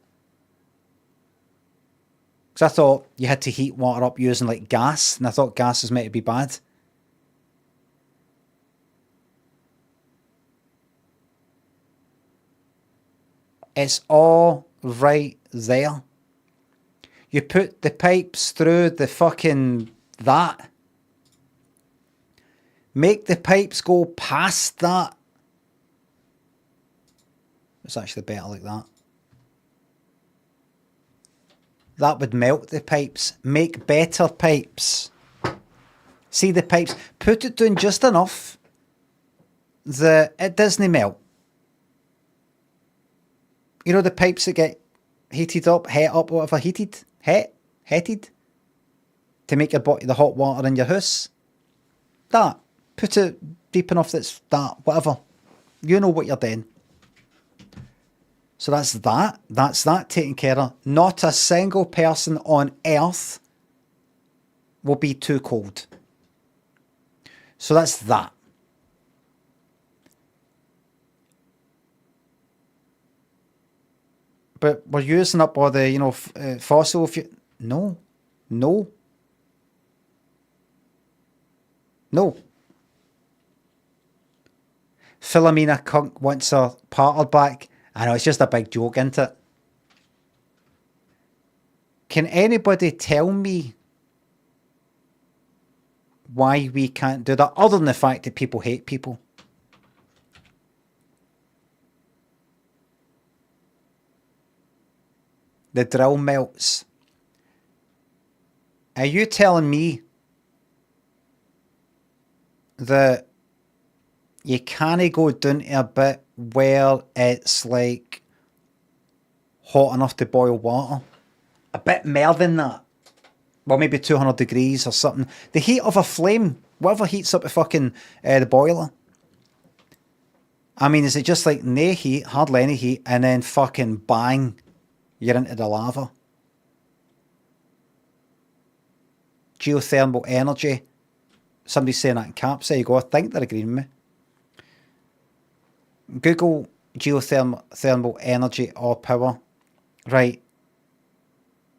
Because I thought you had to heat water up using like gas, and I thought gas was meant to be bad. It's all right there. You put the pipes through the fucking that. Make the pipes go past that. It's actually better like that. That would melt the pipes. Make better pipes. See the pipes? Put it down just enough that it doesn't melt. You know the pipes that get heated up, het up, whatever, heated? Heated? To make the hot water in your house? That. Put it deep enough that's that, whatever. You know what you're doing. So that's that. That's that taken care of. Not a single person on earth will be too cold. So that's that. But we're using up all the, fossil fuel. No. No. No. Philomena Kunk wants her partner back. I know, it's just a big joke, isn't it? Can anybody tell me why we can't do that, other than the fact that people hate people? The drill melts. Are you telling me that you can't go down to a bit where it's like hot enough to boil water? A bit more than that. Well, maybe 200 degrees or something. The heat of a flame, whatever heats up the fucking the boiler. I mean, is it just like no heat, hardly any heat, and then fucking bang, you're into the lava? Geothermal energy. Somebody's saying that in caps. There you go. I think they're agreeing with me. Google geothermal energy or power. Right.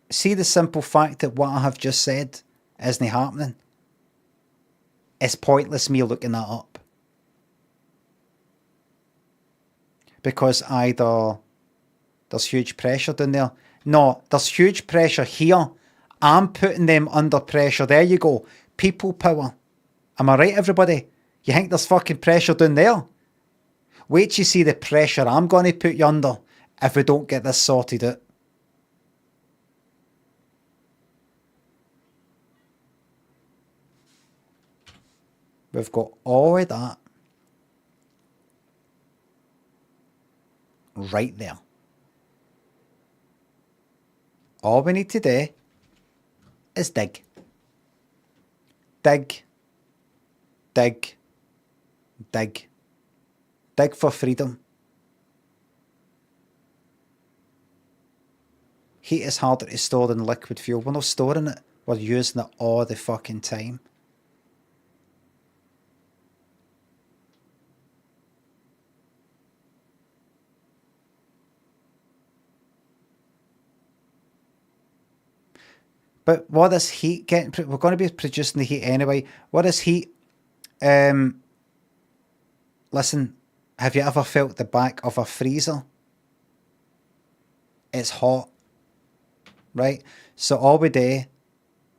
See the simple fact that what I have just said isn't happening. It's pointless me looking that up. Because either there's huge pressure down there. No, there's huge pressure here. I'm putting them under pressure. There you go. People power. Am I right, everybody? You think there's fucking pressure down there? Wait till you see the pressure I'm going to put you under if we don't get this sorted out. We've got all of that right there. All we need to do is dig. Dig. Dig. Dig. Dig for freedom. Heat is harder to store than liquid fuel. We're not storing it. We're using it all the fucking time. But what is heat getting? We're going to be producing the heat anyway. What is heat? Listen, have you ever felt the back of a freezer? It's hot, right? So all we do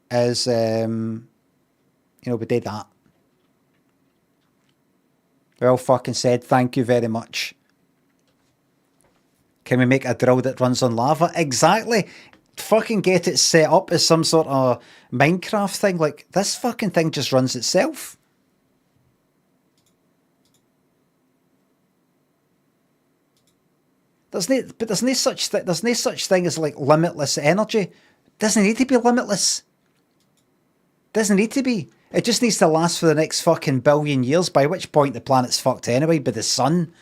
is, we do that. We all fucking said, thank you very much. Can we make a drill that runs on lava? Exactly. Fucking get it set up as some sort of Minecraft thing. Like, this fucking thing just runs itself. There's no such thing as like limitless energy. Doesn't need to be limitless. Doesn't need to be. It just needs to last for the next fucking billion years, by which point the planet's fucked anyway by the sun.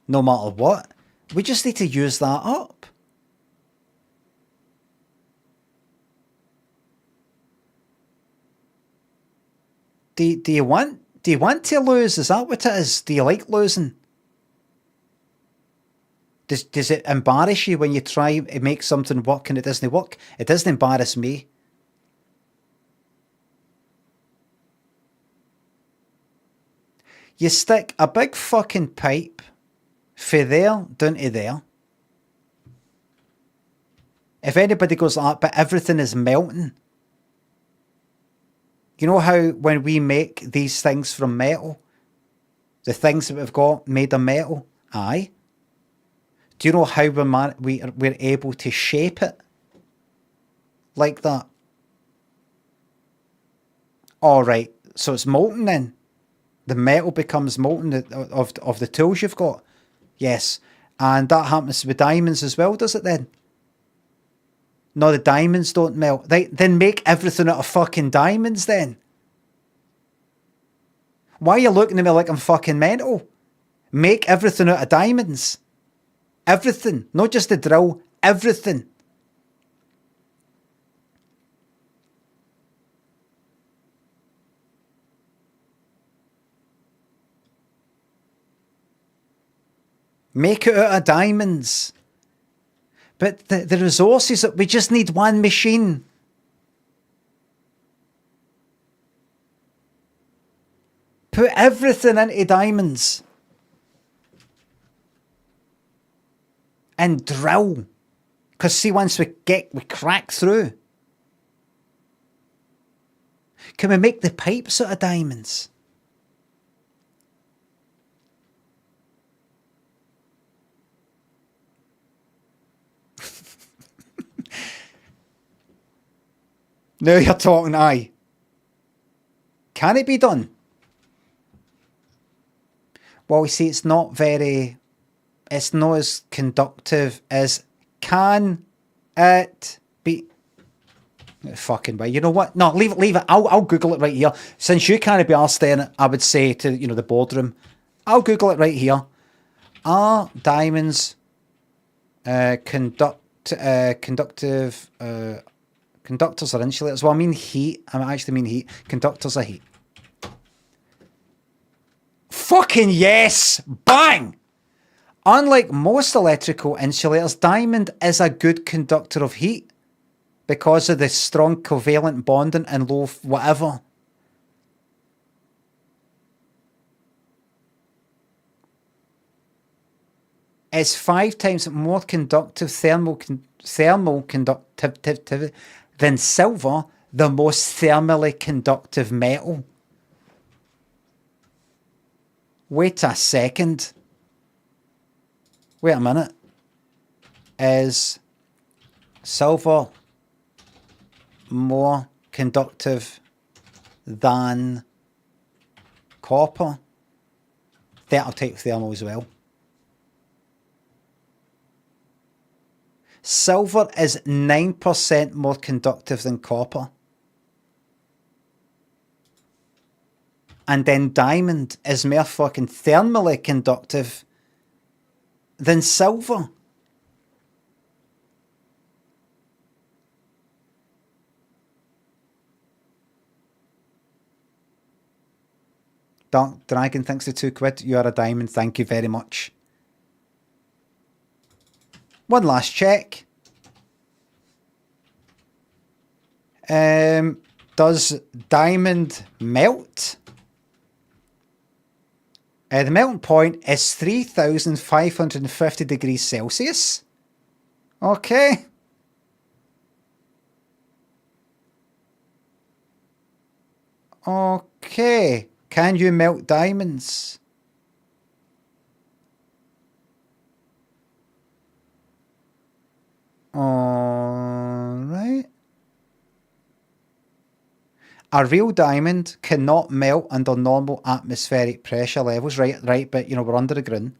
No matter what. We just need to use that up. Do you want to lose? Is that what it is? Do you like losing? Does it embarrass you when you try to make something work and it doesn't work? It doesn't embarrass me. You stick a big fucking pipe from there down to there. If anybody goes like that, but everything is melting. You know how when we make these things from metal, the things that we've got made of metal, aye, Do you know how we're able to shape it like that? All right, so it's molten then. The metal becomes molten of the tools you've got. Yes, and that happens with diamonds as well, does it then? No, the diamonds don't melt. Then make everything out of fucking diamonds then. Why are you looking at me like I'm fucking mental? Make everything out of diamonds. Everything. Not just the drill. Everything. Make it out of diamonds. But the resources, we just need one machine. Put everything into diamonds. And drill. Because see, once we crack through. Can we make the pipes out of diamonds? Now you're talking, aye. Can it be done? Well, you see, it's not as conductive as can it be. Fucking way. You know what? No, leave it. I'll Google it right here. Since you can't be asked then, I would say to, the boardroom, I'll Google it right here. Are diamonds conductive? Conductors are insulators. Well, I mean heat. I actually mean heat. Conductors are heat. Fucking yes! Bang! Unlike most electrical insulators, diamond is a good conductor of heat because of the strong covalent bonding and low whatever. It's 5 times more conductive thermal conductivity than silver, the most thermally conductive metal. Wait a second. Wait a minute. Is silver more conductive than copper? I'll take thermal as well. Silver is 9% more conductive than copper. And then diamond is more fucking thermally conductive than silver. Dark Dragon, thanks for £2. You are a diamond. Thank you very much. One last check. Does diamond melt? The melting point is 3,550 degrees Celsius. Okay. Okay. Can you melt diamonds? Alright. A real diamond cannot melt under normal atmospheric pressure levels. Right, but we're under the ground.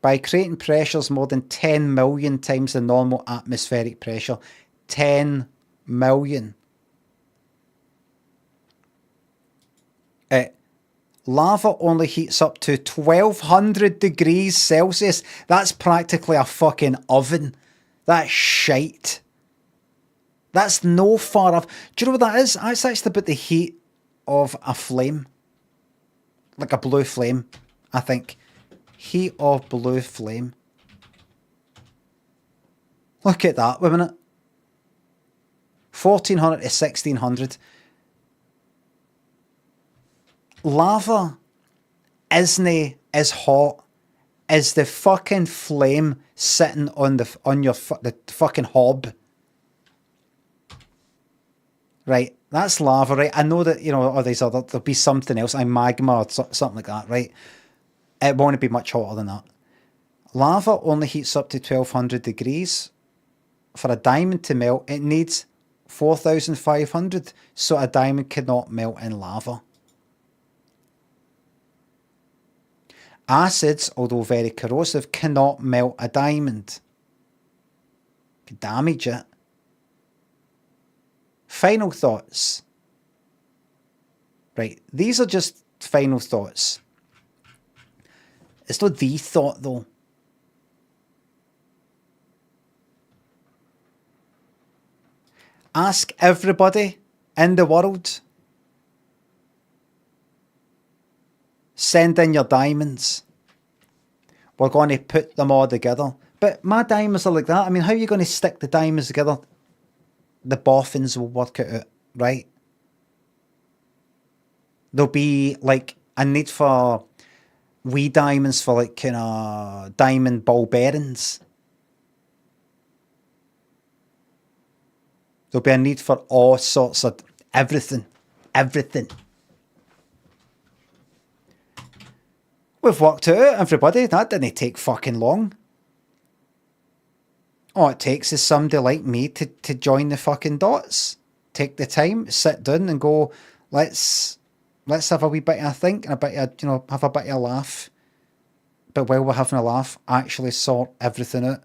By creating pressures more than 10 million times the normal atmospheric pressure. 10 million. Lava only heats up to 1,200 degrees Celsius. That's practically a fucking oven. That's shite. That's no far off. Do you know what that is? That's actually about the heat of a flame. Like a blue flame, I think. Heat of blue flame. Look at that. Wait a minute. 1,400 to 1,600. Lava isn't as hot as the fucking flame sitting on the fucking hob. Right, That's lava, right? I know that, you know, or there'll be something else, like magma or something like that, right? It won't be much hotter than that. Lava only heats up to 1200 degrees. For a diamond to melt, it needs 4500, so a diamond cannot melt in lava. Acids, although very corrosive, cannot melt a diamond. Could damage it. Final thoughts. Right, these are just final thoughts. It's not the thought, though. Ask everybody in the world. Send in your diamonds. We're going to put them all together. But my diamonds are like that. I mean, how are you going to stick the diamonds together? The boffins will work it out, right? There'll be like a need for wee diamonds for like kind of diamond ball bearings. There'll be a need for all sorts of everything. Everything. We've worked it out, everybody. That didn't take fucking long. All it takes is somebody like me to join the fucking dots. Take the time, sit down and go, let's have a wee bit of a think and a bit of, you know, have a bit of a laugh. But while we're having a laugh, actually sort everything out.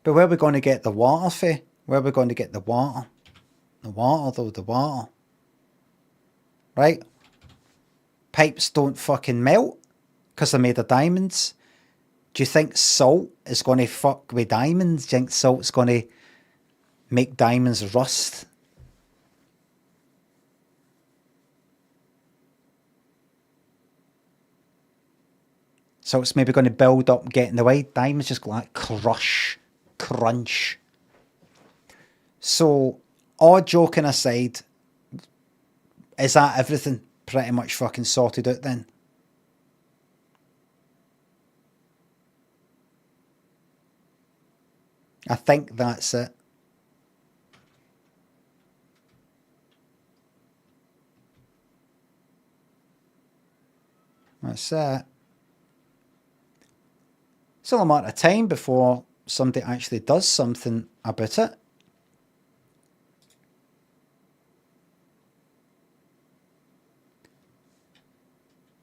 But where are we going to get the water for? Where are we going to get the water? The water, though, the water. Right? Pipes don't fucking melt because they're made of diamonds. Do you think salt is going to fuck with diamonds? Do you think salt's going to make diamonds rust? Salt's maybe going to build up, get in the way. Diamonds just go like crush, crunch. So, all joking aside, is that everything pretty much fucking sorted out then? I think that's it. That's it. It's all a matter of time before somebody actually does something about it.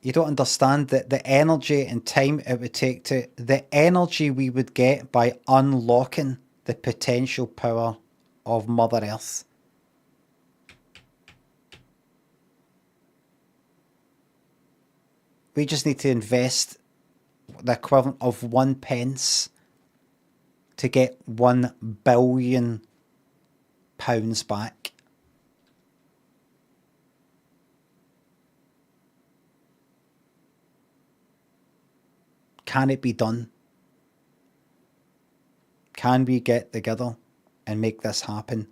You don't understand that the energy and time it would take to, the energy we would get by unlocking the potential power of Mother Earth. We just need to invest the equivalent of 1 pence to get £1 billion back. Can it be done? Can we get together and make this happen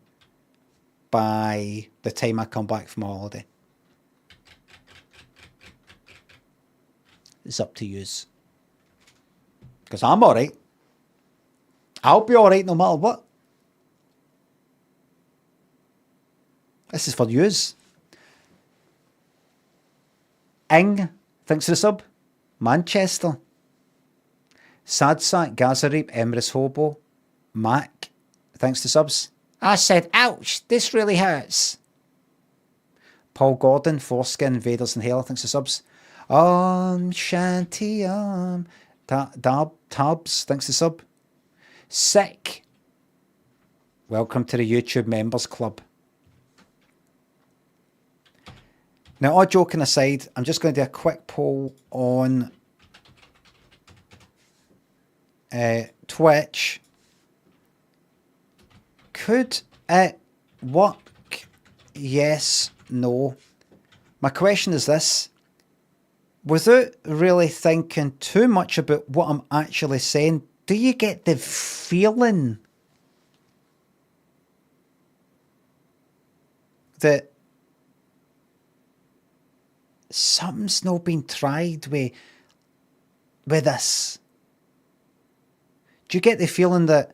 by the time I come back from holiday? It's up to yous. Because I'm alright. I'll be alright no matter what. This is for yous. Ing, thanks for the sub. Manchester. Sadsack, Gazareep, Emrys Hobo, Mac, thanks to subs. I said, ouch, this really hurts. Paul Gordon, Foreskin, Vaders in Hell, thanks to subs. Shanty, Tabs, thanks to sub. Sick. Welcome to the YouTube Members Club. Now, all joking aside, I'm just going to do a quick poll on Twitch. Could it work? Yes, no. My question is this. Without really thinking too much about what I'm actually saying, do you get the feeling that something's not been tried with this? Do you get the feeling that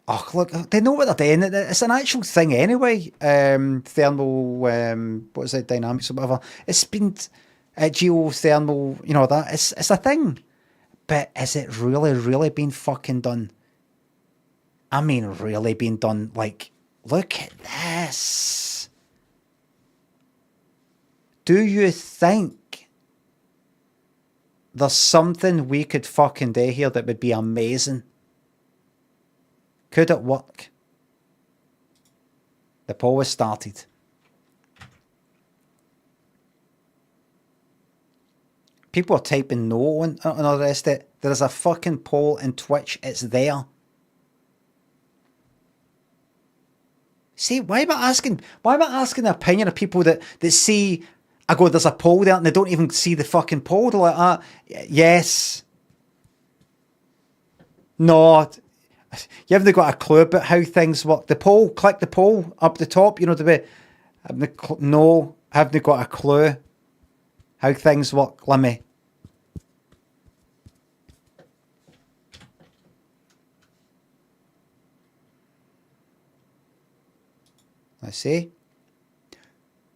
Oh, look, they know what they're doing. It's an actual thing anyway. Thermal, what is it, dynamics or whatever. It's been geothermal, you know, that. It's a thing. But is it really been fucking done? I mean, really been done. Like, look at this. Do you think there's something we could fucking do here that would be amazing? Could it work? The poll has started. People are typing no and all the rest of it. There's a fucking poll in Twitch. It's there. See, why am I asking the opinion of people that see, I go, there's a poll there and they don't even see the fucking poll. They're like, yes. No. You haven't got a clue about how things work. The poll, click the poll up the top, you know, the way. No, haven't got a clue how things work. Let me. Let's see.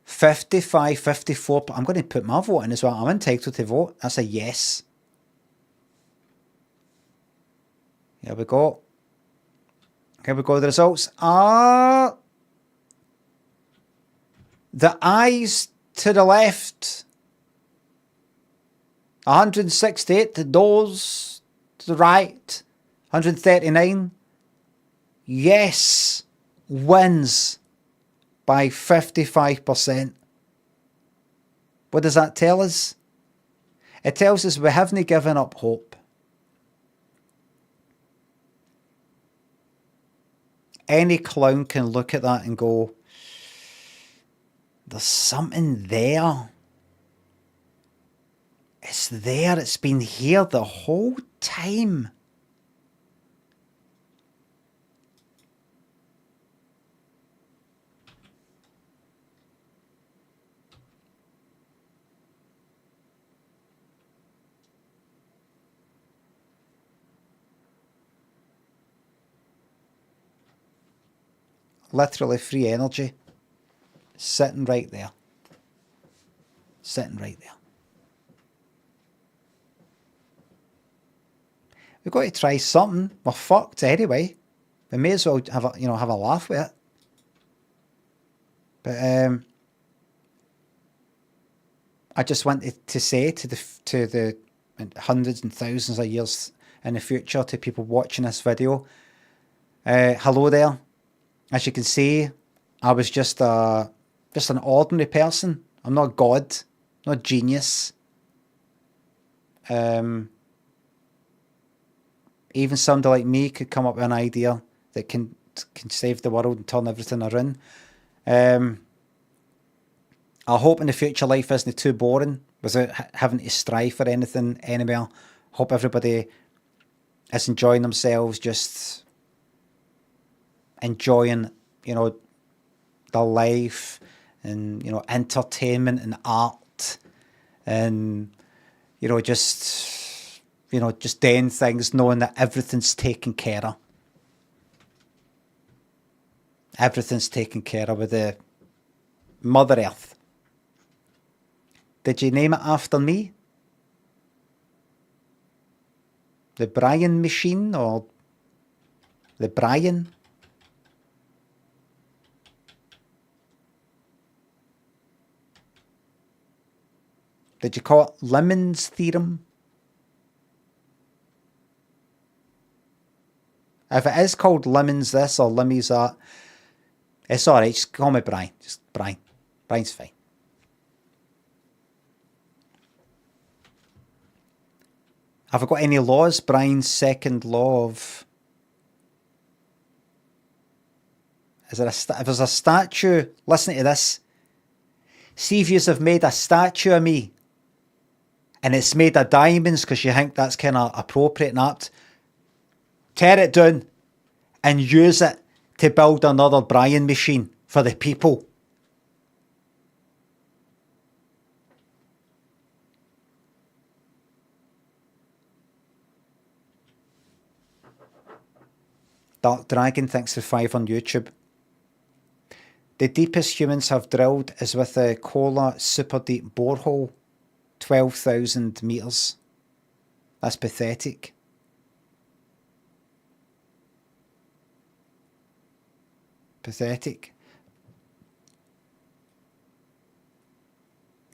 55, 54. I'm going to put my vote in as well. I'm entitled to vote. That's a yes. Here we go. Here we go. The results are the ayes to the left. 168. The noes to the right. 139. Yes wins by 55%. What does that tell us? It tells us we haven't given up hope. Any clown can look at that and go, there's something there. It's there. It's been here the whole time. Literally free energy. Sitting right there. Sitting right there. We've got to try something. We're fucked anyway. We may as well have a laugh with it. But I just wanted to say to the hundreds and thousands of years in the future to people watching this video, hello there. As you can see, I was just an ordinary person. I'm not God, not genius. Even somebody like me could come up with an idea that can save the world and turn everything around. I hope in the future life isn't too boring without having to strive for anything anywhere. Hope everybody is enjoying themselves, just enjoying, their life and, entertainment and art and, just doing things knowing that everything's taken care of. Everything's taken care of with the Mother Earth. Did you name it after me? The Brian machine or the Brian? Did you call it Lemon's theorem? If it is called Lemon's this or Lemon's that, it's alright, just call me Brian. Just Brian. Brian's fine. Have I got any laws? Brian's second law of... If there's a statue, listen to this. See if you have made a statue of me and it's made of diamonds because you think that's kind of appropriate and apt. Tear it down and use it to build another Brian machine for the people. Dark Dragon, thanks for 5 on YouTube. The deepest humans have drilled is with a Kola super deep borehole, 12,000 metres. That's pathetic. Pathetic.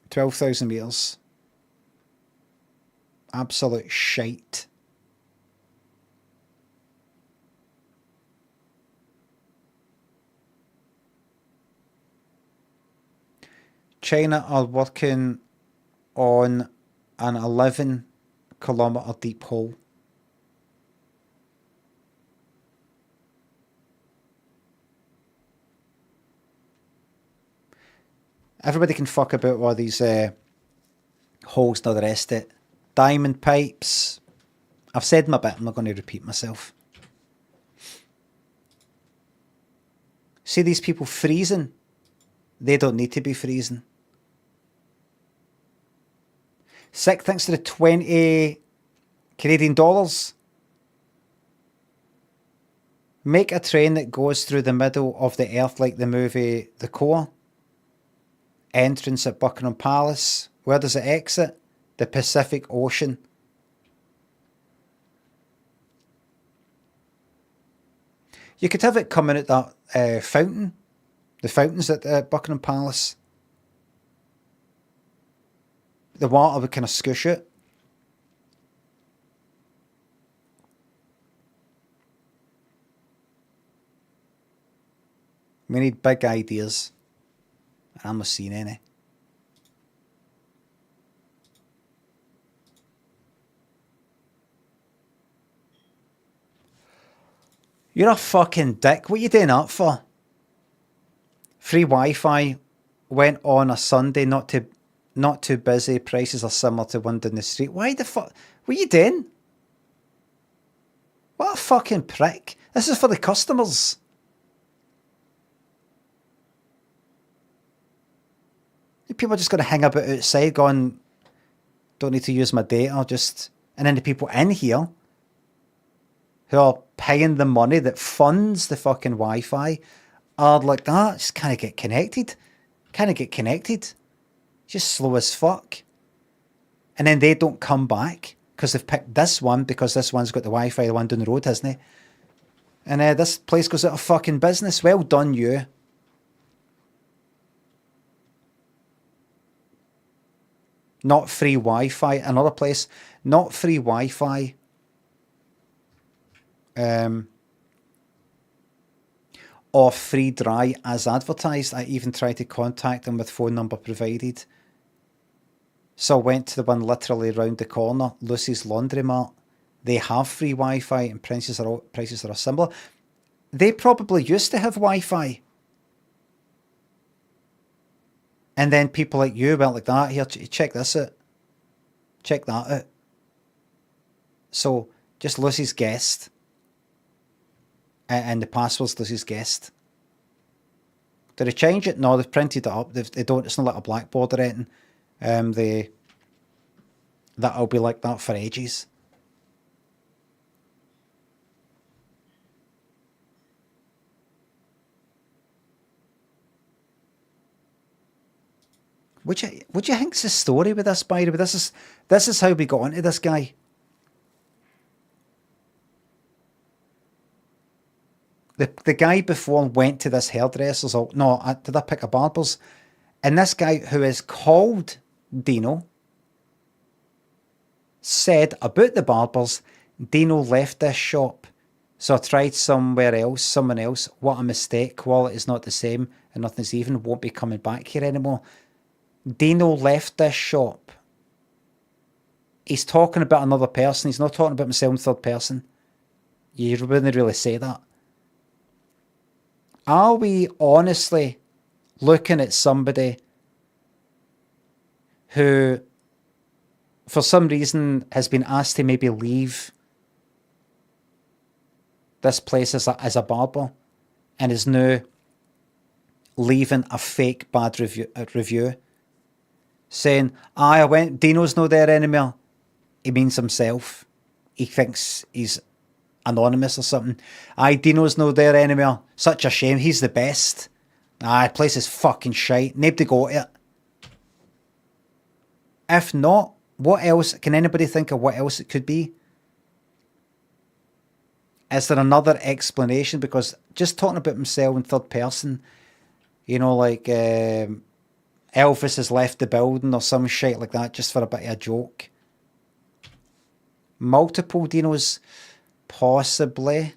12,000 metres. Absolute shite. China are working on an 11-kilometre deep hole. Everybody can fuck about all these holes and all the rest of it. Diamond pipes. I've said my bit, I'm not going to repeat myself. See these people freezing? They don't need to be freezing. Sick, thanks to the 20 Canadian dollars. Make a train that goes through the middle of the earth like the movie The Core. Entrance at Buckingham Palace. Where does it exit? The Pacific Ocean. You could have it coming at that fountain. The fountains at Buckingham Palace. The water would kind of squish it. We need big ideas. I'm not seeing any. You're a fucking dick. What are you doing that for? Free Wi-Fi went on a Sunday, not too busy. Prices are similar to one down the street. Why the fuck? What are you doing? What a fucking prick. This is for the customers. People are just going to hang about outside going, don't need to use my data, just... And then the people in here who are paying the money that funds the fucking Wi-Fi are like, just can't get connected. Can't get connected. Just slow as fuck. And then they don't come back because they've picked this one because this one's got the Wi-Fi, the one down the road, hasn't it? And this place goes out of fucking business. Well done, you. Not free Wi-Fi. Another place, not free Wi-Fi. Or free dry as advertised. I even tried to contact them with phone number provided. So I went to the one literally round the corner, Lucy's Laundromat. They have free Wi-Fi and prices are similar. They probably used to have Wi-Fi. And then people like you went like that. Here, check this out. Check that out. So, just Lucy's guest. And the password's Lucy's guest. Did they change it? No, they've printed it up. They don't. It's not like a blackboard or anything. That'll be like that for ages. What do you think's the story with this, by the way? This is how we got onto this guy. The guy before went to this hairdresser's. Did I pick a barber's? And this guy who is called Dino said about the barbers, Dino left this shop. So I tried someone else. What a mistake. Quality is not the same and nothing's even. Won't be coming back here anymore. Dino left this shop. He's talking about another person. He's not talking about himself in third person. You wouldn't really say that. Are we honestly looking at somebody who, for some reason, has been asked to maybe leave this place as a barber and is now leaving a fake bad review? Saying, I went, Dino's not there anymore. He means himself. He thinks he's anonymous or something. Aye, Dino's no there anymore. Such a shame. He's the best. Aye, place is fucking shite. Nobody go to it. If not, what else? Can anybody think of what else it could be? Is there another explanation? Because just talking about himself in third person, you know, like Elvis has left the building or some shit like that, just for a bit of a joke. Multiple Dinos, possibly.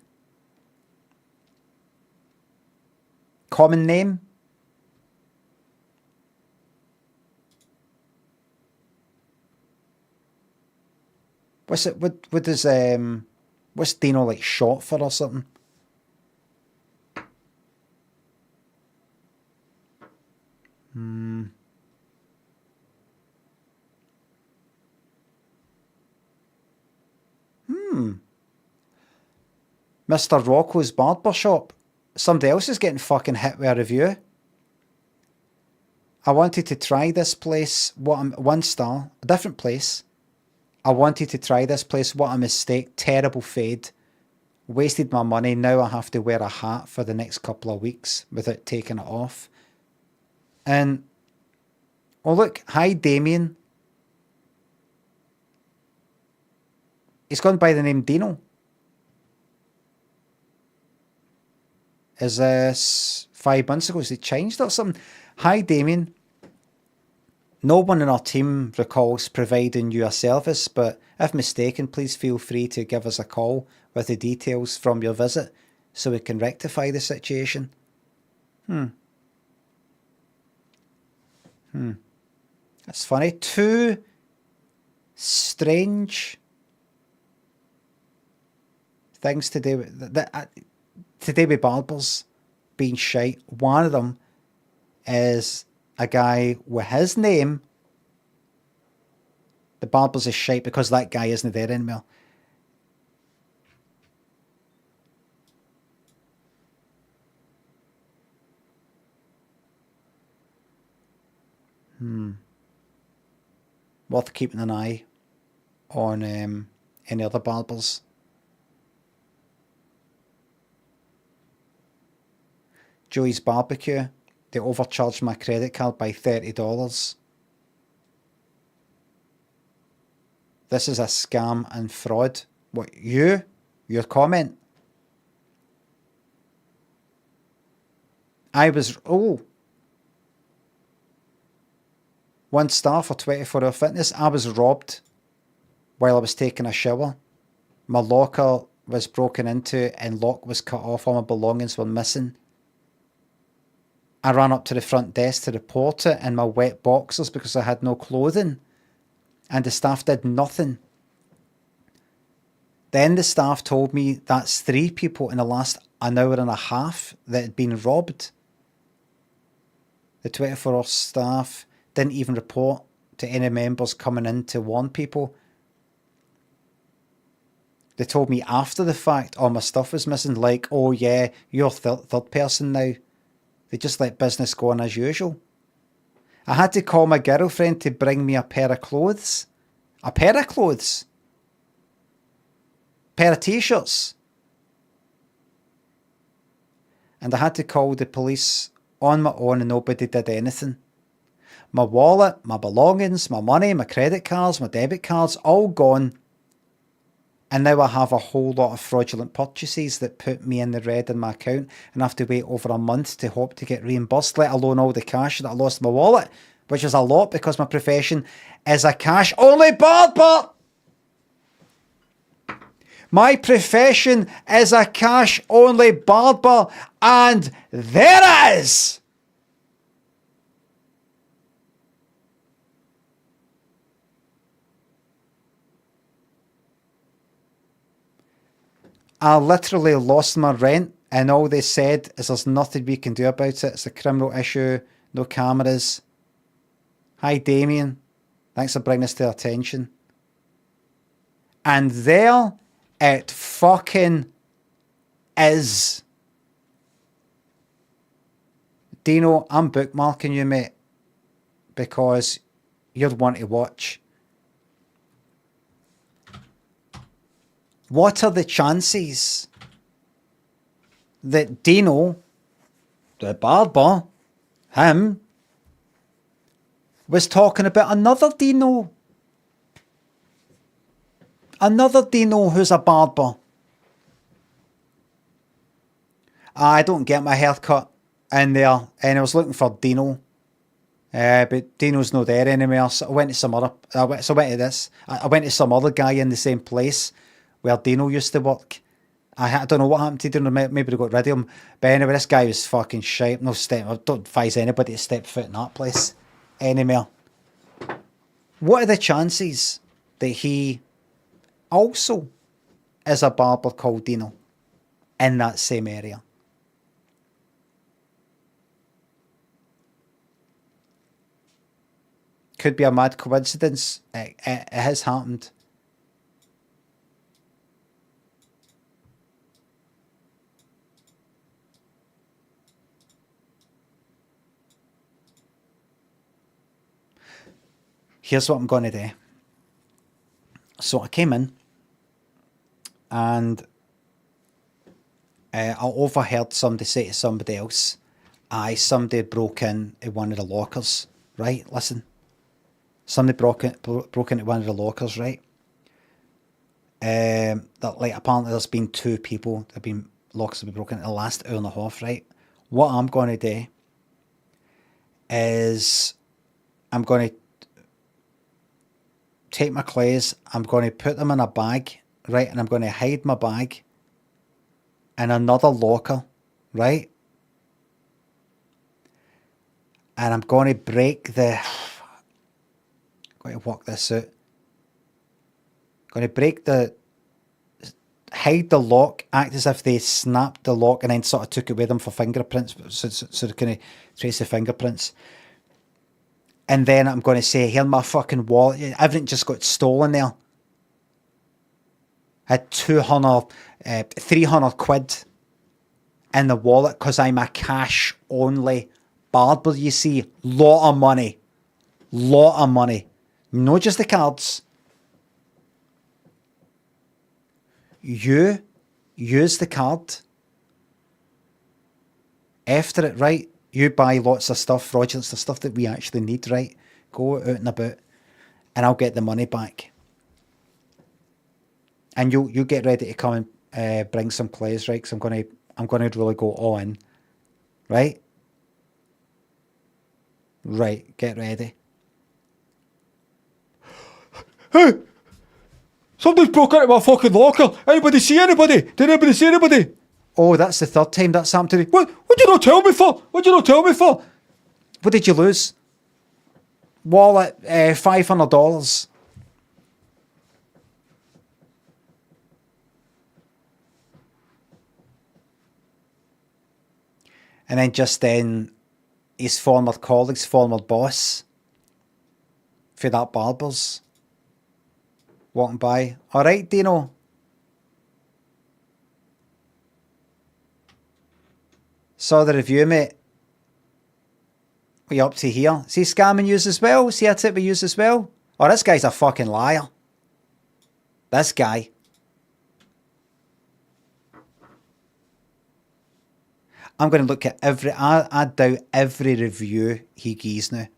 Common name? What's it? What does what's Dino like short for or something? Mr. Rocco's Barber Shop. Somebody else is getting fucking hit with a review. I wanted to try this place. One star, a different place. I wanted to try this place. What a mistake. Terrible fade. Wasted my money. Now I have to wear a hat for the next couple of weeks without taking it off. And, oh look, hi Damien. He's gone by the name Dino. Is this 5 months ago? Has he changed or something? Hi Damien. No one in our team recalls providing you a service, but if mistaken, please feel free to give us a call with the details from your visit so we can rectify the situation. That's funny. Two strange things to do with barbers being shite. One of them is a guy with his name. The barbers is shite because that guy isn't there anymore. Worth keeping an eye on any other barbers. Joey's Barbecue. They overcharged my credit card by $30. This is a scam and fraud. What, you? Your comment? Oh. 1 star for 24-hour fitness. I was robbed while I was taking a shower. My locker was broken into and lock was cut off. All my belongings were missing. I ran up to the front desk to report it in my wet boxers because I had no clothing. And the staff did nothing. Then the staff told me that's 3 people in the last an hour and a half that had been robbed. The 24-hour staff didn't even report to any members coming in to warn people. They told me after the fact all my stuff was missing, like, oh yeah, you're third person now. They just let business go on as usual. I had to call my girlfriend to bring me a pair of clothes. A pair of clothes? Pair of t-shirts. And I had to call the police on my own and nobody did anything. My wallet, my belongings, my money, my credit cards, my debit cards, all gone. And now I have a whole lot of fraudulent purchases that put me in the red in my account and I have to wait over a month to hope to get reimbursed, let alone all the cash that I lost in my wallet, which is a lot because my profession is a cash-only barber. My profession is a cash-only barber, and there it is. I literally lost my rent and all they said is there's nothing we can do about it. It's a criminal issue, no cameras. Hi Damien, thanks for bringing this to our attention. And there it fucking is. Dino, I'm bookmarking you, mate, because you're the one to watch. What are the chances that Dino, the barber, him, was talking about another Dino? Another Dino who's a barber. I don't get my haircut in there, and I was looking for Dino. But Dino's not there anymore, so I went to some other. I went to this. I went to some other guy in the same place where Dino used to work. I don't know what happened to Dino. Maybe they got rid of him. But anyway, this guy was fucking shite. No step. I don't advise anybody to step foot in that place anymore. What are the chances that he also is a barber called Dino in that same area? Could be a mad coincidence. It has happened. Here's what I'm going to do. So I came in and I overheard somebody say to somebody else, somebody broke in at one of the lockers, right? Listen. Somebody broke into one of the lockers, right? That, like, apparently there's been 2 people that have been lockers have been broken in the last hour and a half, right? What I'm going to do is I'm going to take my clothes, I'm going to put them in a bag, right? And I'm going to hide my bag in another locker, right? And I'm going to break the... Going to work this out. Going to break the... Hide the lock, act as if they snapped the lock and then sort of took it with them for fingerprints, so they can trace the fingerprints. And then I'm going to say, here, my fucking wallet, everything just got stolen there. I had 300 quid in the wallet because I'm a cash only barber, you see. Lot of money. Lot of money. Not just the cards. You use the card. After it, right? You buy lots of stuff, fraudulent stuff that we actually need, right? Go out and about, and I'll get the money back. And you get ready to come and bring some clothes, right? Because I'm gonna really go all in, right? Right, get ready. Hey, somebody's broke into my fucking locker. Anybody see anybody? Did anybody see anybody? Oh, that's the 3rd time that's happened to me. What did you not tell me for? What did you not tell me for? What did you lose? Wallet, $500. And then just then, his former colleagues, former boss, for that barber's, walking by. All right, Dino. Saw the review, mate. What you up to here? Is he scamming you as well? Is he a tip with you as well? Oh, this guy's a fucking liar. This guy. I'm going to look at I doubt every review he gives now.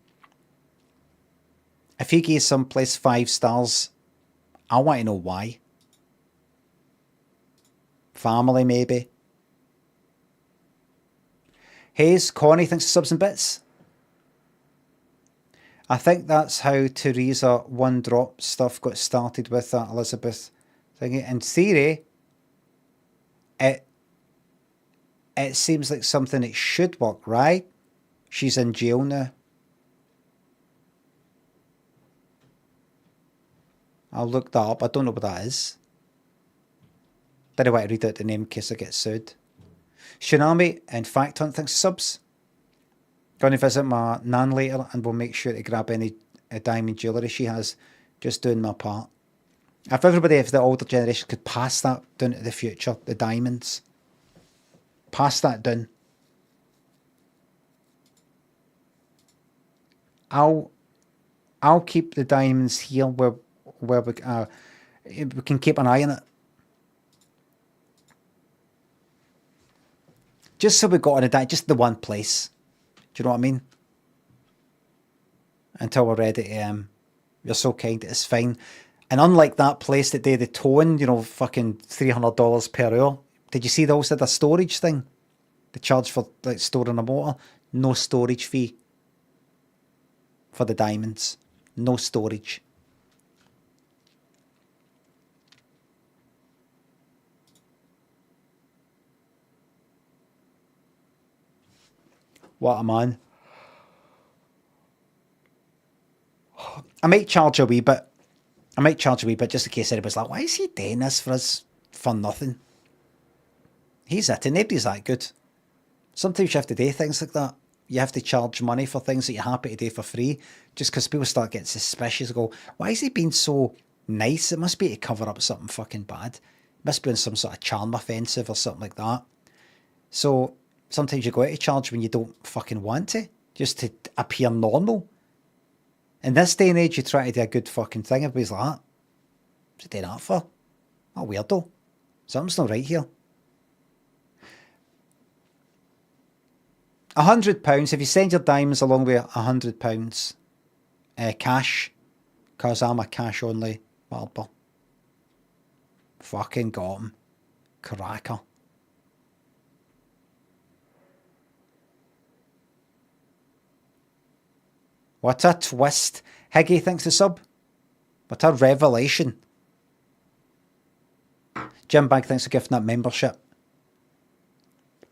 If he gives someplace 5 stars, I want to know why. Family, maybe. Hayes, Connie thinks of subs and bits. I think that's how Teresa One Drop stuff got started with that Elizabeth thing. In theory, it seems like something that should work, right? She's in jail now. I'll look that up. I don't know what that is. Didn't want to read out the name in case I get sued. Shinami and Fact Hunt thinks subs. Going to visit my nan later and we'll make sure to grab any diamond jewellery she has. Just doing my part. If everybody of the older generation could pass that down to the future, the diamonds. Pass that down. I'll keep the diamonds here where we can keep an eye on it. Just so we got on a diet, just the one place. Do you know what I mean? Until we're ready to, you're so kind, it's fine. And unlike that place that did the towing, you know, fucking $300 per hour, did you see they also did a storage thing? The charge for like storing a motor? No storage fee for the diamonds. No storage. What a man. I might charge a wee bit. Just in case anybody's like, why is he doing this for us for nothing? He's it, and nobody's that good. Sometimes you have to do things like that. You have to charge money for things that you're happy to do for free, just because people start getting suspicious and go, why is he being so nice? It must be to cover up something fucking bad. It must be in some sort of charm offensive or something like that. So sometimes you go out to charge when you don't fucking want to, just to appear normal. In this day and age, you try to do a good fucking thing, everybody's like, what's he doing that for? What a weirdo. Something's not right here. £100, if you send your diamonds along with £100 cash, because I'm a cash only barber. Fucking got him. Cracker. What a twist. Higgy thanks for sub. What a revelation. Jim Bag thanks for gifting that membership.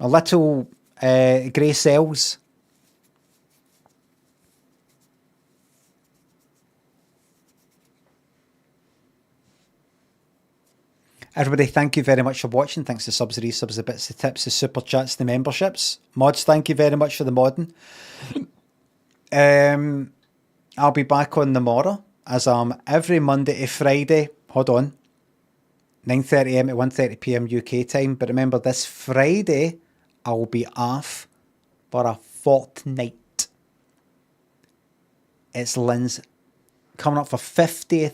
A little grey cells. Everybody, thank you very much for watching. Thanks to subs, resubs, the bits, the tips, the super chats, the memberships. Mods, thank you very much for the modding. I'll be back on tomorrow, as I'm every Monday to Friday. Hold on. 9:30am to 1:30pm UK time. But remember, this Friday, I will be off for a fortnight. It's Lynn's coming up for 50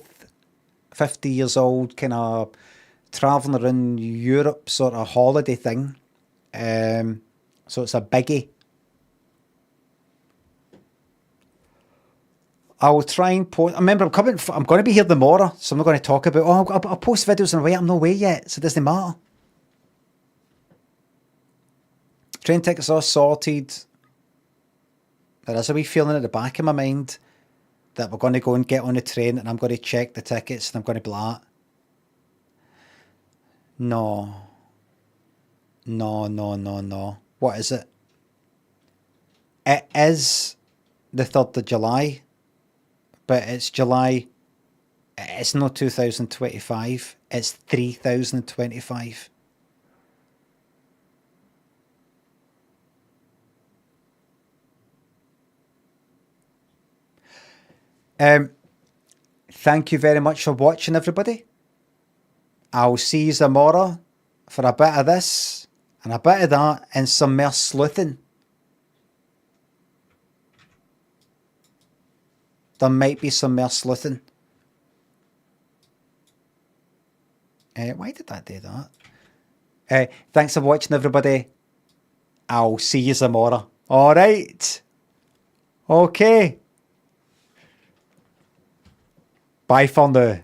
years old, kind of travelling around Europe sort of holiday thing. So it's a biggie. I will try and post. Remember, I'm going to be here tomorrow, so I'm not going to talk about. Oh, I'll post videos on the way. I'm not away yet, so it doesn't matter. Train tickets are sorted. There is a wee feeling at the back of my mind that we're going to go and get on the train, and I'm going to check the tickets, and I'm going to blah. No. What is it? It is the 3rd of July. But it's July, it's not 2025, it's 3025. Thank you very much for watching, everybody. I'll see you tomorrow for a bit of this and a bit of that and some more sleuthing. There might be some more sleuthing. Why did I do that? Thanks for watching, everybody. I'll see you tomorrow. All right. Okay. Bye for now.